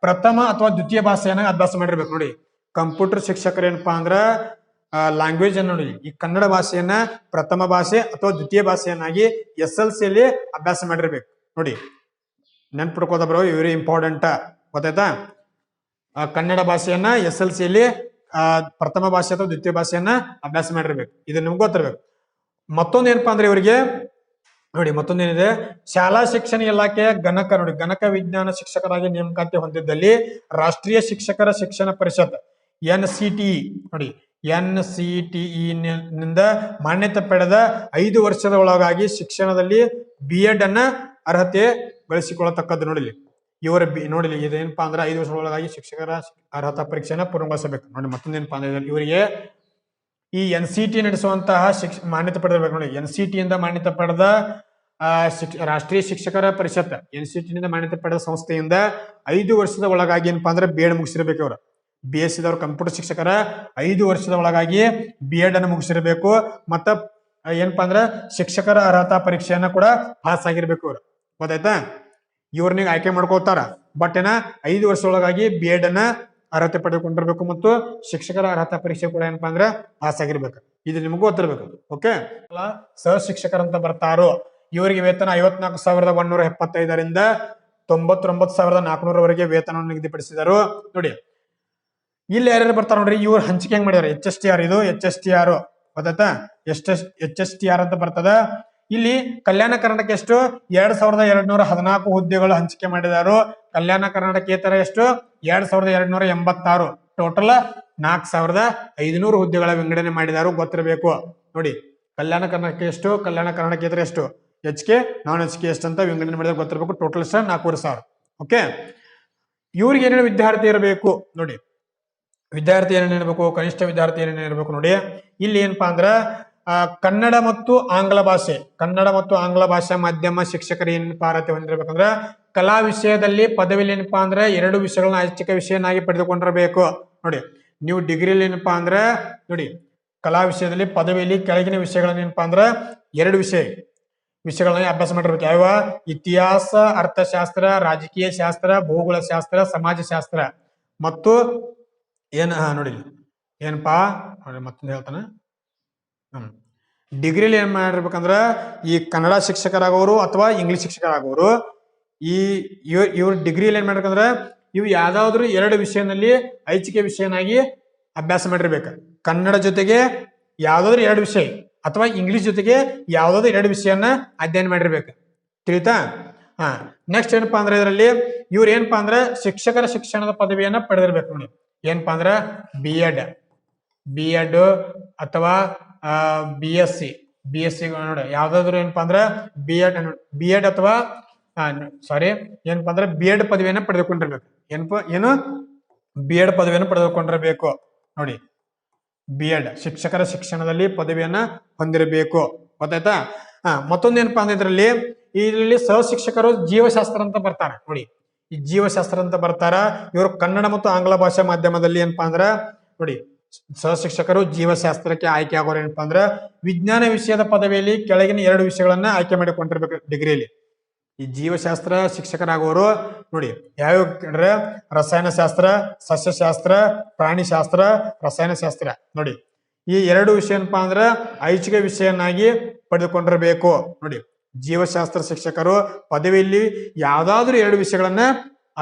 ಪ್ರಥಮ ಅಥವಾ ದ್ವಿತೀಯ ಭಾಷೆಯನ್ನ ಅಭ್ಯಾಸ ಮಾಡಿರ್ಬೇಕು ನೋಡಿ. ಕಂಪ್ಯೂಟರ್ ಶಿಕ್ಷಕರು ಏನಪ್ಪಾ ಅಂದ್ರ ಲ್ಯಾಂಗ್ವೇಜ್ ಅನ್ನು ನೋಡಿ, ಈ ಕನ್ನಡ ಭಾಷೆಯನ್ನ ಪ್ರಥಮ ಭಾಷೆ ಅಥವಾ ದ್ವಿತೀಯ ಭಾಷೆಯನ್ನಾಗಿ SLC ಅಲ್ಲಿ ಅಭ್ಯಾಸ ಮಾಡಿರ್ಬೇಕು ನೋಡಿ. ನೆನ್ಪಿಡ್ಕೋದ ಬ್ರೋ, ವೆರಿ ಇಂಪಾರ್ಟೆಂಟ್. ಗೊತ್ತಾಯ್ತಾ? ಕನ್ನಡ ಭಾಷೆಯನ್ನ SLC ಅಲ್ಲಿ ಪ್ರಥಮ ಭಾಷೆ ಅಥವಾ ದ್ವಿತೀಯ ಭಾಷೆಯನ್ನ ಅಭ್ಯಾಸ ಮಾಡಿರ್ಬೇಕು. ಇದು ನಿಮ್ಗೆ ಗೊತ್ತಿರ್ಬೇಕು. ಮತ್ತೊಂದು ಏನಪ್ಪಾ ಅಂದ್ರೆ ಇವರಿಗೆ ನೋಡಿ, ಮತ್ತೊಂದೇನಿದೆ, ಶಾಲಾ ಶಿಕ್ಷಣ ಇಲಾಖೆಯ ಗಣಕ ನೋಡಿ, ಗಣಕ ವಿಜ್ಞಾನ ಶಿಕ್ಷಕರಾಗಿ ನೇಮಕಾತಿ ಹೊಂದಿದ್ದಲ್ಲಿ ರಾಷ್ಟ್ರೀಯ ಶಿಕ್ಷಕರ ಶಿಕ್ಷಣ ಪರಿಷತ್ NCTE ನೋಡಿ, NCTE ನಿಂದ ಮಾನ್ಯತೆ ಪಡೆದ 5 ವರ್ಷದ ಒಳಗಾಗಿ ಶಿಕ್ಷಣದಲ್ಲಿ B.Ed ಅನ್ನ ಅರ್ಹತೆ ಗಳಿಸಿಕೊಳ್ಳತಕ್ಕದ್ದು ನೋಡಿಲಿ. ಇವರ ನೋಡಿಲಿ ಇದೇನಪ್ಪಾ ಅಂದ್ರೆ 5 ವರ್ಷದ ಒಳಗಾಗಿ ಶಿಕ್ಷಕರ ಅರ್ಹತಾ ಪರೀಕ್ಷೆನ ಪೂರ್ಣಗೊಳಿಸಬೇಕು ನೋಡಿ. ಮತ್ತೊಂದೇನಪ್ಪಾ ಅಂದ್ರೆ ಇವರಿಗೆ ಈ NCTE ನಡೆಸುವಂತಹ ಮಾನ್ಯತೆ ಪಡೆದಿರ್ಬೇಕು ನೋಡಿ. NCTE ಇಂದ ಮಾನ್ಯತೆ ಪಡೆದ ರಾಷ್ಟ್ರೀಯ ಶಿಕ್ಷಕರ ಪರಿಷತ್ NCTE ನಿಂದ ಮಾನ್ಯತೆ ಪಡೆದ ಸಂಸ್ಥೆಯಿಂದ 5 ವರ್ಷದ ಒಳಗಾಗಿ ಏನಪ್ಪಾ ಅಂದ್ರೆ B.Ed ಮುಗಿಸಿರ್ಬೇಕು. ಅವರು BSc ದವರು ಕಂಪ್ಯೂಟರ್ ಶಿಕ್ಷಕರ 5 ವರ್ಷದ ಒಳಗಾಗಿ B.Ed ಅನ್ನು ಮುಗಿಸಿರ್ಬೇಕು. ಮತ್ತ ಏನಪ್ಪಾ ಅಂದ್ರೆ ಶಿಕ್ಷಕರ ಅರ್ಹತಾ ಪರೀಕ್ಷೆಯನ್ನ ಕೂಡ ಪಾಸ್ ಆಗಿರ್ಬೇಕು ಅವರು. ಗೊತ್ತಾಯ್ತಾ? ಇವ್ರನಿಗೆ ಆಯ್ಕೆ ಮಾಡ್ಕೋತಾರ, ಬಟ್ 5 ವರ್ಷದೊಳಗಾಗಿ B.Ed ಅನ್ನ ಅರ್ಹತೆ ಪಡೆದುಕೊಂಡಿರ್ಬೇಕು ಮತ್ತು ಶಿಕ್ಷಕರ ಅರ್ಹತಾ ಪರೀಕ್ಷೆ ಕೂಡ ಏನಪ್ಪಾ ಅಂದ್ರೆ ಪಾಸ್ ಆಗಿರ್ಬೇಕು. ಇದು ನಿಮಗೂ ಗೊತ್ತಿರ್ಬೇಕು. ಓಕೆ, ಸಹ ಶಿಕ್ಷಕರಂತ ಬರ್ತಾರೋ ಇವರಿಗೆ ವೇತನ 54,175ರಿಂದ 99,400ರವರೆಗೆ ವೇತನವನ್ನು ನಿಗದಿಪಡಿಸಿದರು ನೋಡಿ. ಇಲ್ಲಿ ಯಾರ್ಯಾರು ಬರ್ತಾರ ನೋಡ್ರಿ, ಇವ್ರು ಹಂಚಿಕೆ ಹೆಂಗ್ ಮಾಡಿದಾರೆ? HSTR, ಇದು HSTR ಗೊತ್ತಾಯ್ತಾ? HSTR ಅಂತ ಬರ್ತದ. ಇಲ್ಲಿ ಕಲ್ಯಾಣ ಕರ್ನಾಟಕ ಎಷ್ಟು 2,214 ಹುದ್ದೆಗಳು ಹಂಚಿಕೆ ಮಾಡಿದಾರು. ಕಲ್ಯಾಣ ಕರ್ನಾಟಕೇತರ ಎಷ್ಟು 2,286. ಟೋಟಲ್ 4,500 ಹುದ್ದೆಗಳ ವಿಂಗಡಣೆ ಮಾಡಿದಾರು, ಗೊತ್ತಿರಬೇಕು ನೋಡಿ. ಕಲ್ಯಾಣ ಕರ್ನಾಟಕ ಎಷ್ಟು, ಕಲ್ಯಾಣ ಕರ್ನಾಟಕೇತರ ಎಷ್ಟು, HK ನಾನ್ HK ಎಷ್ಟು ಅಂತ ವಿಂಗಡಣೆ ಮಾಡಿದಾರೆ, ಗೊತ್ತಿರಬೇಕು. ಟೋಟಲ್ ಎಷ್ಟು 4,500. ಓಕೆ, ಇವ್ರಿಗೆ ಏನೇನು ವಿದ್ಯಾರ್ಥಿ ಇರಬೇಕು ನೋಡಿ. ವಿದ್ಯಾರ್ಥಿ ಏನೇನಿರ್ಬೇಕು? ಕನಿಷ್ಠ ವಿದ್ಯಾರ್ಥಿ ಏನೇನಿರ್ಬೇಕು ನೋಡಿ. ಇಲ್ಲಿ ಏನಪ್ಪಾ ಅಂದ್ರ ಕನ್ನಡ ಮತ್ತು ಆಂಗ್ಲ ಭಾಷೆ ಮಾಧ್ಯಮ ಶಿಕ್ಷಕರು ಏನಪ್ಪಾ ಅರ್ಹತೆ ಹೊಂದಿರಬೇಕಂದ್ರ ಕಲಾ ವಿಷಯದಲ್ಲಿ ಪದವಿಲಿ ಏನಪ್ಪಾ ಅಂದ್ರೆ 2 ವಿಷಯಗಳನ್ನ ಐಚ್ಛಿಕ ವಿಷಯನಾಗಿ ಪಡೆದುಕೊಂಡಿರಬೇಕು ನೋಡಿ. ನೀವು ಡಿಗ್ರಿಲಿ ಏನಪ್ಪಾ ಅಂದ್ರೆ ನೋಡಿ, ಕಲಾ ವಿಷಯದಲ್ಲಿ ಪದವಿಯಲ್ಲಿ ಕೆಳಗಿನ ವಿಷಯಗಳನ್ನ ಏನಪ್ಪಾ ಅಂದ್ರ 2 ವಿಷಯಗಳನ್ನ ಅಭ್ಯಾಸ ಮಾಡಿರ್ಬೇಕು. ಯಾವ? ಇತಿಹಾಸ, ಅರ್ಥಶಾಸ್ತ್ರ, ರಾಜಕೀಯ ಶಾಸ್ತ್ರ, ಭೂಗೋಳ ಶಾಸ್ತ್ರ, ಸಮಾಜಶಾಸ್ತ್ರ ಮತ್ತು ನೋಡಿ ಏನಪ್ಪಾ ನೋಡಿ, ಮತ್ತೊಂದು ಹೇಳ್ತಾನೆ. ಡಿಗ್ರಿಲಿ ಏನ್ ಮಾಡಿರ್ಬೇಕಂದ್ರ ಈ ಕನ್ನಡ ಶಿಕ್ಷಕರಾಗೋರು ಅಥವಾ ಇಂಗ್ಲಿಷ್ ಶಿಕ್ಷಕರಾಗೋರು ಈ ಇವ್ರ ಡಿಗ್ರಿಯಲ್ಲಿ ಏನ್ ಮಾಡ್ಬೇಕಂದ್ರೆ ಇವು ಯಾವ್ದಾದ್ರು ಎರಡು ವಿಷಯದಲ್ಲಿ ಐಚ್ಛಿಕ ವಿಷಯನಾಗಿ ಅಭ್ಯಾಸ ಮಾಡಿರ್ಬೇಕು. ಕನ್ನಡ ಜೊತೆಗೆ ಯಾವ್ದಾದ್ರು ಎರಡು ವಿಷಯ ಅಥವಾ ಇಂಗ್ಲಿಷ್ ಜೊತೆಗೆ ಯಾವ್ದಾದ್ರು ಎರಡು ವಿಷಯನ ಅಧ್ಯಯನ ಮಾಡಿರ್ಬೇಕು. ತಿಳಿತಾ? ನೆಕ್ಸ್ಟ್ ಏನಪ್ಪಾ ಅಂದ್ರೆ ಇದರಲ್ಲಿ ಇವ್ರು ಏನಪ್ಪಾ ಅಂದ್ರೆ ಶಿಕ್ಷಕರ ಶಿಕ್ಷಣದ ಪದವಿಯನ್ನ ಪಡೆದಿರ್ಬೇಕು ನೋಡಿ. ಏನಪ್ಪಾ ಅಂದ್ರೆ ಬಿ ಎಡ್ ಅಥವಾ BSc ನೋಡಿ ಯಾವ್ದಾದ್ರು ಏನಪ್ಪಾ ಅಂದ್ರೆ ಬಿ ಎಡ್ ಅಥವಾ ಏನಪ್ಪಾ ಅಂದ್ರೆ B.Ed ಪದವಿಯನ್ನ ಪಡೆದುಕೊಂಡಿರ್ಬೇಕು. ಏನು B.Ed ಪದವಿಯನ್ನು ಪಡೆದುಕೊಂಡಿರಬೇಕು ನೋಡಿ. B.Ed ಶಿಕ್ಷಕರ ಶಿಕ್ಷಣದಲ್ಲಿ ಪದವಿಯನ್ನ ಹೊಂದಿರಬೇಕು. ಗೊತ್ತಾಯ್ತಾ? ಮತ್ತೊಂದು ಏನಪ್ಪಾ ಅಂದ್ರೆ ಇದರಲ್ಲಿ ಸಹಶಿಕ್ಷಕರು ಜೀವಶಾಸ್ತ್ರ ಅಂತ ಬರ್ತಾರ ನೋಡಿ. ಈ ಜೀವಶಾಸ್ತ್ರ ಅಂತ ಬರ್ತಾರ. ಇವರು ಕನ್ನಡ ಮತ್ತು ಆಂಗ್ಲ ಭಾಷಾ ಮಾಧ್ಯಮದಲ್ಲಿ ಏನಪ್ಪಾ ಅಂದ್ರ ನೋಡಿ ಸಹಶಿಕ್ಷಕರು ಜೀವಶಾಸ್ತ್ರಕ್ಕೆ ಆಯ್ಕೆ ಆಗೋರು ಏನಪ್ಪಾ ಅಂದ್ರ ವಿಜ್ಞಾನ ವಿಷಯದ ಪದವಿಯಲ್ಲಿ ಕೆಳಗಿನ ಎರಡು ವಿಷಯಗಳನ್ನ ಆಯ್ಕೆ ಮಾಡಿಕೊಂಡಿರ್ಬೇಕು ಡಿಗ್ರಿಯಲ್ಲಿ. ಈ ಜೀವಶಾಸ್ತ್ರ ಶಿಕ್ಷಕರಾಗುವವರು ನೋಡಿ ಯಾವ್ಯಾವ ಅಂದ್ರೆ ರಸಾಯನಶಾಸ್ತ್ರ, ಸಸ್ಯಶಾಸ್ತ್ರ, ಪ್ರಾಣಿಶಾಸ್ತ್ರ, ರಸಾಯನಶಾಸ್ತ್ರ ನೋಡಿ. ಈ ಎರಡು ವಿಷಯ ಏನಪ್ಪಾ ಅಂದ್ರ ಐಚ್ಛಿಕ ವಿಷಯನಾಗಿ ಪಡೆದುಕೊಂಡಿರಬೇಕು ನೋಡಿ. ಜೀವಶಾಸ್ತ್ರ ಶಿಕ್ಷಕರು ಪದವಿಯಲ್ಲಿ ಯಾವ್ದಾದ್ರು ಎರಡು ವಿಷಯಗಳನ್ನ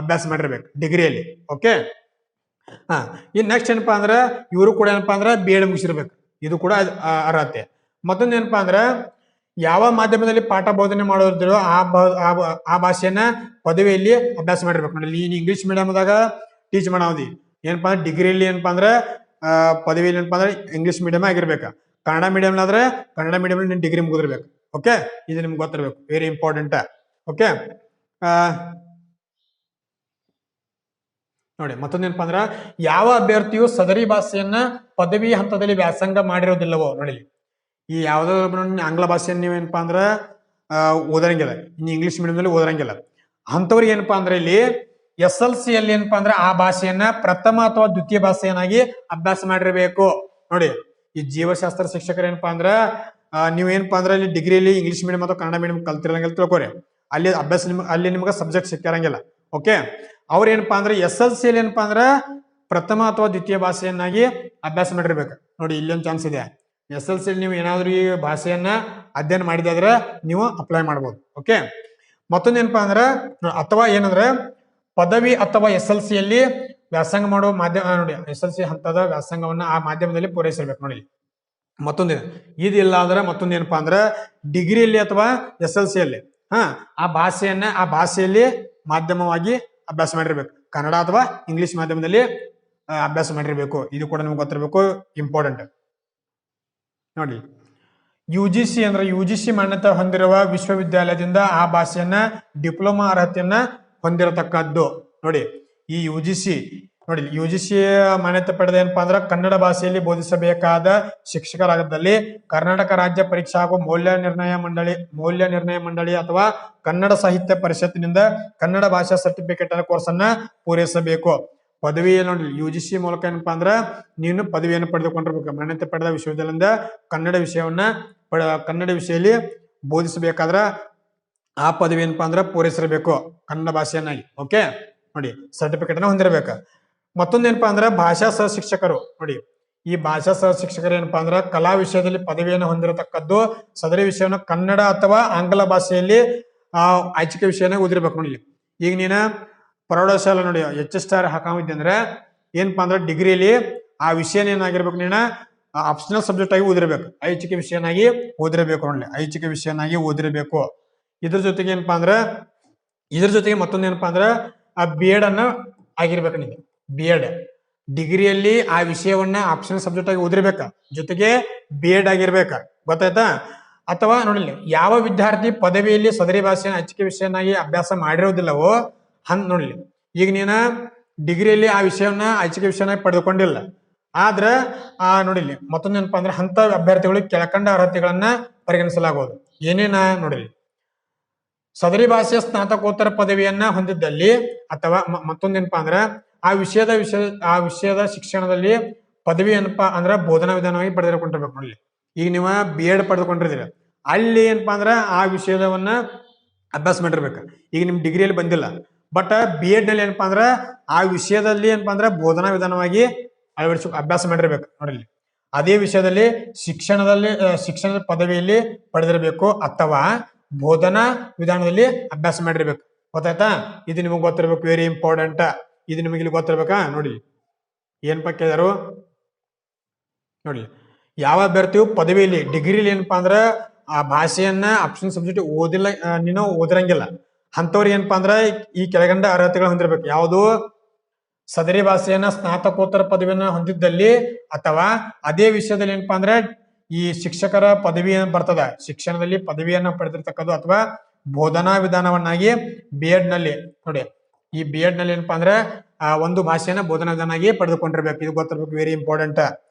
ಅಭ್ಯಾಸ ಮಾಡಿರ್ಬೇಕು ಡಿಗ್ರಿಯಲ್ಲಿ. ಓಕೆ. ಇನ್ ನೆಕ್ಸ್ಟ್ ಏನಪ್ಪಾ ಅಂದ್ರ ಇವರು ಕೂಡ ಏನಪ್ಪಾ ಅಂದ್ರ B.Ed ಮುಗಿಸಿರ್ಬೇಕು. ಇದು ಕೂಡ ಅರ್ಹತೆ. ಮತ್ತೊಂದು ಏನಪ್ಪಾ ಅಂದ್ರ ಯಾವ ಮಾಧ್ಯಮದಲ್ಲಿ ಪಾಠ ಬೋಧನೆ ಮಾಡೋದಿರೋ ಆ ಭಾಷೆಯನ್ನ ಪದವಿಯಲ್ಲಿ ಅಭ್ಯಾಸ ಮಾಡಿರ್ಬೇಕು ನೋಡಿ. ನೀನ್ ಇಂಗ್ಲಿಷ್ ಮೀಡಿಯಂದಾಗ ಟೀಚ್ ಮಾಡೋದಿ ಏನಪ್ಪಾ ಅಂದ್ರೆ ಡಿಗ್ರಿಯಲ್ಲಿ ಏನಪ್ಪಾ ಅಂದ್ರೆ ಪದವಿಯಲ್ಲಿ ಏನಪ್ಪಾ ಅಂದ್ರೆ ಇಂಗ್ಲಿಷ್ ಮೀಡಿಯಂ ಆಗಿರ್ಬೇಕು. ಕನ್ನಡ ಮೀಡಿಯಂ ಆದ್ರೆ ಕನ್ನಡ ಮೀಡಿಯಂ ನೀನ್ ಡಿಗ್ರಿ ಮುಗಿದಿರ್ಬೇಕು. ಓಕೆ, ಇದು ನಿಮ್ಗೆ ಗೊತ್ತಿರ್ಬೇಕು, ವೆರಿ ಇಂಪಾರ್ಟೆಂಟ್. ಓಕೆ ನೋಡಿ. ಮತ್ತೊಂದೇನಪ್ಪಾ ಅಂದ್ರ ಯಾವ ಅಭ್ಯರ್ಥಿಯು ಸದರಿ ಭಾಷೆಯನ್ನ ಪದವಿ ಹಂತದಲ್ಲಿ ವ್ಯಾಸಂಗ ಮಾಡಿರೋದಿಲ್ಲವೋ ನೋಡಿ. ಈ ಯಾವ್ದಾದ್ರು ಆಂಗ್ಲ ಭಾಷೆಯನ್ನು ನೀವೇನಪ್ಪಾ ಅಂದ್ರ ಓದರಂಗಿಲ್ಲ, ಇನ್ನು ಇಂಗ್ಲಿಷ್ ಮೀಡಿಯಂದಲ್ಲಿ ಓದರಂಗಿಲ್ಲ ಅಂತವ್ರಿಗೆ ಏನಪ್ಪಾ ಅಂದ್ರೆ ಇಲ್ಲಿ SLC ಅಲ್ಲಿ ಏನಪ್ಪಾ ಅಂದ್ರೆ ಆ ಭಾಷೆಯನ್ನ ಪ್ರಥಮ ಅಥವಾ ದ್ವಿತೀಯ ಭಾಷೆಯನ್ನಾಗಿ ಅಭ್ಯಾಸ ಮಾಡಿರ್ಬೇಕು ನೋಡಿ. ಈ ಜೀವಶಾಸ್ತ್ರ ಶಿಕ್ಷಕರು ಏನಪ್ಪಾ ಅಂದ್ರ ನೀವೇನಪ್ಪಾ ಅಂದ್ರೆ ಇಲ್ಲಿ ಡಿಗ್ರಿಯಲ್ಲಿ ಇಂಗ್ಲಿಷ್ ಮೀಡಿಯಂ ಅಥವಾ ಕನ್ನಡ ಮೀಡಿಯಂ ಕಲ್ತಿರಂಗಿಲ್ಲ ತಿಳ್ಕೊರಿ. ಅಲ್ಲಿ ಅಭ್ಯಾಸ ಅಲ್ಲಿ ನಿಮ್ಗೆ ಸಬ್ಜೆಕ್ಟ್ ಸಿಕ್ಕಿರಂಗಿಲ್ಲ. ಓಕೆ, ಅವ್ರ ಏನಪ್ಪಾ ಅಂದ್ರೆ SLC ಅಲ್ಲಿ ಏನಪ್ಪಾ ಅಂದ್ರ ಪ್ರಥಮ ಅಥವಾ ದ್ವಿತೀಯ ಭಾಷೆಯನ್ನಾಗಿ ಅಭ್ಯಾಸ ಮಾಡಿರ್ಬೇಕು ನೋಡಿ. ಇಲ್ಲೊಂದು ಚಾನ್ಸ್ ಇದೆ. SLC ಅಲ್ಲಿ ನೀವು ಏನಾದ್ರು ಈ ಭಾಷೆಯನ್ನ ಅಧ್ಯಯನ ಮಾಡಿದಾದ್ರೆ ನೀವು ಅಪ್ಲೈ ಮಾಡ್ಬೋದು. ಓಕೆ, ಮತ್ತೊಂದು ಏನಪ್ಪಾ ಅಂದ್ರ ಅಥವಾ ಏನಂದ್ರೆ ಪದವಿ ಅಥವಾ SLC ಅಲ್ಲಿ ವ್ಯಾಸಂಗ ಮಾಡುವ ಮಾಧ್ಯಮ ನೋಡಿ. SLC ಹಂತದ ವ್ಯಾಸಂಗವನ್ನ ಆ ಮಾಧ್ಯಮದಲ್ಲಿ ಪೂರೈಸಿರ್ಬೇಕು ನೋಡಿ. ಮತ್ತೊಂದು ಇದಿಲ್ಲ ಅಂದ್ರೆ ಮತ್ತೊಂದು ಏನಪ್ಪಾ ಅಂದ್ರೆ ಡಿಗ್ರಿಯಲ್ಲಿ ಅಥವಾ SLC ಅಲ್ಲಿ ಆ ಭಾಷೆಯಲ್ಲಿ ಮಾಧ್ಯಮವಾಗಿ ಅಭ್ಯಾಸ ಮಾಡಿರ್ಬೇಕು. ಕನ್ನಡ ಅಥವಾ ಇಂಗ್ಲಿಷ್ ಮಾಧ್ಯಮದಲ್ಲಿ ಅಭ್ಯಾಸ ಮಾಡಿರ್ಬೇಕು. ಇದು ಕೂಡ ನಿಮ್ಗೆ ಗೊತ್ತಿರ್ಬೇಕು, ಇಂಪಾರ್ಟೆಂಟ್ ನೋಡಿ. UGC ಅಂದ್ರೆ UGC ಮಾನ್ಯತೆ ಹೊಂದಿರುವ ವಿಶ್ವವಿದ್ಯಾಲಯದಿಂದ ಆ ಭಾಷೆಯನ್ನ ಡಿಪ್ಲೊಮಾ ಅರ್ಹತೆಯನ್ನ ಹೊಂದಿರತಕ್ಕದ್ದು ನೋಡಿ. ಈ UGC ಮಾನ್ಯತೆ ಪಡೆದ ಏನಪ್ಪಾ ಅಂದ್ರೆ ಕನ್ನಡ ಭಾಷೆಯಲ್ಲಿ ಬೋಧಿಸಬೇಕಾದ ಶಿಕ್ಷಕರಾಗದಲ್ಲಿ ಕರ್ನಾಟಕ ರಾಜ್ಯ ಪರೀಕ್ಷಾ ಹಾಗೂ ಮೌಲ್ಯ ನಿರ್ಣಯ ಮಂಡಳಿ ಅಥವಾ ಕನ್ನಡ ಸಾಹಿತ್ಯ ಪರಿಷತ್ತಿನಿಂದ ಕನ್ನಡ ಭಾಷಾ ಸರ್ಟಿಫಿಕೇಟ್ ಕೋರ್ಸ್ ಅನ್ನ ಪೂರೈಸಬೇಕು. ಪದವಿಯಲ್ಲಿ ನೋಡಿ UGC ಮೂಲಕ ಏನಪ್ಪಾ ಅಂದ್ರ ನೀನು ಪದವಿಯನ್ನು ಪಡೆದುಕೊಂಡಿರ್ಬೇಕು. ಮಾನ್ಯತೆ ಪಡೆದ ವಿಶ್ವವಿದ್ಯಾಲಯದಿಂದ ಕನ್ನಡ ವಿಷಯದಲ್ಲಿ ಬೋಧಿಸಬೇಕಾದ್ರ ಆ ಪದವಿ ಏನಪ್ಪಾ ಅಂದ್ರ ಪೂರೈಸಿರ್ಬೇಕು ಕನ್ನಡ ಭಾಷೆಯನ್ನಾಗಿ. ಓಕೆ ನೋಡಿ, ಸರ್ಟಿಫಿಕೇಟ್ ಅನ್ನ ಹೊಂದಿರಬೇಕು. ಮತ್ತೊಂದು ಏನಪ್ಪಾ ಅಂದ್ರ ಭಾಷಾ ಸಹ ಶಿಕ್ಷಕರು ನೋಡಿ. ಈ ಭಾಷಾ ಸಹ ಶಿಕ್ಷಕರು ಏನಪ್ಪಾ ಅಂದ್ರ ಕಲಾ ವಿಷಯದಲ್ಲಿ ಪದವಿಯನ್ನು ಹೊಂದಿರತಕ್ಕದ್ದು ಸದರಿ ವಿಷಯವನ್ನು ಕನ್ನಡ ಅಥವಾ ಆಂಗ್ಲ ಭಾಷೆಯಲ್ಲಿ ಐಚ್ಛಿಕ ವಿಷಯನ ಓದಿರ್ಬೇಕು ನೋಡಿ. ಈಗ ನೀನ ಪ್ರೌಢಶಾಲೆ ನೋಡಿ HS ಹಾಕಿದ್ದೆ ಅಂದ್ರೆ ಏನಪ್ಪಾ ಅಂದ್ರೆ ಡಿಗ್ರಿಯಲ್ಲಿ ಆ ವಿಷಯನ ಏನಾಗಿರ್ಬೇಕು, ನೀನ ಆಪ್ಷನಲ್ ಸಬ್ಜೆಕ್ಟ್ ಆಗಿ ಓದಿರ್ಬೇಕು. ಐಚ್ಛಿಕ ವಿಷಯನಾಗಿ ಓದಿರಬೇಕು ನೋಡಿ. ಐಚ್ಛಿಕ ವಿಷಯನಾಗಿ ಓದಿರಬೇಕು. ಇದ್ರ ಜೊತೆಗೆ ಏನಪ್ಪಾ ಅಂದ್ರ ಮತ್ತೊಂದು ಏನಪ್ಪಾ ಅಂದ್ರ ಆ B.Ed ಅನ್ನ ಆಗಿರ್ಬೇಕು ನಿಮಗೆ. B.Ed ಡಿಗ್ರಿಯಲ್ಲಿ ಆ ವಿಷಯವನ್ನ ಆಪ್ಷನಲ್ ಸಬ್ಜೆಕ್ಟ್ ಆಗಿ ಓದಿರ್ಬೇಕ, ಜೊತೆಗೆ B.Ed ಆಗಿರ್ಬೇಕ. ಗೊತ್ತಾಯ್ತಾ? ಅಥವಾ ನೋಡಿಲ್ಲ ಯಾವ ವಿದ್ಯಾರ್ಥಿ ಪದವಿಯಲ್ಲಿ ಸದರಿ ಭಾಷೆಯ ಐಚ್ಛಿಕ ವಿಷಯನಾಗಿ ಅಭ್ಯಾಸ ಮಾಡಿರೋದಿಲ್ಲವೋ ನೋಡ್ಲಿ, ಈಗ ನೀನ ಡಿಗ್ರಿಯಲ್ಲಿ ಆ ವಿಷಯವನ್ನ ಐಚ್ಛಿಕ ವಿಷಯನಾಗಿ ಪಡೆದುಕೊಂಡಿಲ್ಲ ಆದ್ರ ನೋಡಿಲಿ ಮತ್ತೊಂದು ಏನಪ್ಪಾ ಅಂದ್ರೆ ಅಂತ ಅಭ್ಯರ್ಥಿಗಳಿಗೆ ಕೆಳಕಂಡ ಅರ್ಹತೆಗಳನ್ನ ಪರಿಗಣಿಸಲಾಗುವುದು. ಏನೇನ ನೋಡಿಲಿ, ಸದರಿ ಭಾಷೆಯ ಸ್ನಾತಕೋತ್ತರ ಪದವಿಯನ್ನ ಹೊಂದಿದ್ದಲ್ಲಿ ಅಥವಾ ಮತ್ತೊಂದೇನಪ್ಪಾ ಅಂದ್ರ ಆ ವಿಷಯದ ಶಿಕ್ಷಣದಲ್ಲಿ ಪದವಿ ಏನಪ್ಪಾ ಅಂದ್ರ ಬೋಧನಾ ವಿಧಾನವಾಗಿ ಪಡೆದುಕೊಂಡಿರ್ಬೇಕು ನೋಡಿ. ಈಗ ನೀವು B.Ed ಪಡೆದುಕೊಂಡಿರ್ತೀರ, ಅಲ್ಲಿ ಏನಪ್ಪಾ ಅಂದ್ರ ಆ ವಿಷಯದವನ್ನ ಅಭ್ಯಾಸ ಮಾಡಿರ್ಬೇಕು. ಈಗ ನಿಮ್ ಡಿಗ್ರಿಯಲ್ಲಿ ಬಂದಿಲ್ಲ, ಬಟ್ B.Ed ನಲ್ಲಿ ಏನಪ್ಪಾ ಅಂದ್ರ ಆ ವಿಷಯದಲ್ಲಿ ಏನಪ್ಪಾ ಅಂದ್ರ ಬೋಧನಾ ವಿಧಾನವಾಗಿ ಅಭ್ಯಾಸ ಮಾಡಿರ್ಬೇಕು ನೋಡಿ. ಅದೇ ವಿಷಯದಲ್ಲಿ ಶಿಕ್ಷಣದ ಪದವಿಯಲ್ಲಿ ಪಡೆದಿರಬೇಕು ಅಥವಾ ಬೋಧನಾ ವಿಧಾನದಲ್ಲಿ ಅಭ್ಯಾಸ ಮಾಡಿರ್ಬೇಕು ಗೊತ್ತಾಯ್ತಾ? ಇದು ನಿಮಗೆ ಗೊತ್ತಿರ್ಬೇಕು, ವೆರಿ ಇಂಪಾರ್ಟೆಂಟ್. ಇದು ನಿಮಗೆ ಇಲ್ಲಿ ಗೊತ್ತಿರ್ಬೇಕಾ? ನೋಡಿ ಏನಪ್ಪ ಕೇಳಿದಾರು ನೋಡಿ. ಯಾವ ಅಭ್ಯರ್ಥಿಯು ಪದವಿಯಲ್ಲಿ ಡಿಗ್ರಿಲಿ ಏನಪ್ಪಾ ಅಂದ್ರ ಆ ಭಾಷೆಯನ್ನ ಆಪ್ಷನ್ ಸಬ್ಜೆಕ್ಟ್ ಓದಿಲ್ಲ, ನೀನು ಓದಿರಂಗಿಲ್ಲ ಅಂತವ್ರು ಏನಪ್ಪಾ ಅಂದ್ರ ಈ ಕೆಳಗಂಡ ಅರ್ಹತೆಗಳು ಹೊಂದಿರ್ಬೇಕು. ಯಾವುದು? ಸದರಿ ಭಾಷೆಯನ್ನ ಸ್ನಾತಕೋತ್ತರ ಪದವಿಯನ್ನ ಹೊಂದಿದ್ದಲ್ಲಿ, ಅಥವಾ ಅದೇ ವಿಷಯದಲ್ಲಿ ಏನಪ್ಪಾ ಅಂದ್ರೆ ಈ ಶಿಕ್ಷಕರ ಪದವಿ ಬರ್ತದ, ಶಿಕ್ಷಣದಲ್ಲಿ ಪದವಿಯನ್ನ ಪಡೆದಿರ್ತಕ್ಕದ್ದು, ಅಥವಾ ಬೋಧನಾ ವಿಧಾನವನ್ನಾಗಿ B.Ed ನಲ್ಲಿ ನೋಡಿ, ಈ B.Ed ನಲ್ಲಿ ಏನಪ್ಪಾ ಅಂದ್ರೆ ಒಂದು ಭಾಷೆಯನ್ನ ಬೋಧನಾ ವಿಧಾನಾಗಿ ಪಡೆದುಕೊಂಡಿರ್ಬೇಕು. ಇದು ಗೊತ್ತಿರ್ಬೇಕು, ವೆರಿ ಇಂಪಾರ್ಟೆಂಟ್.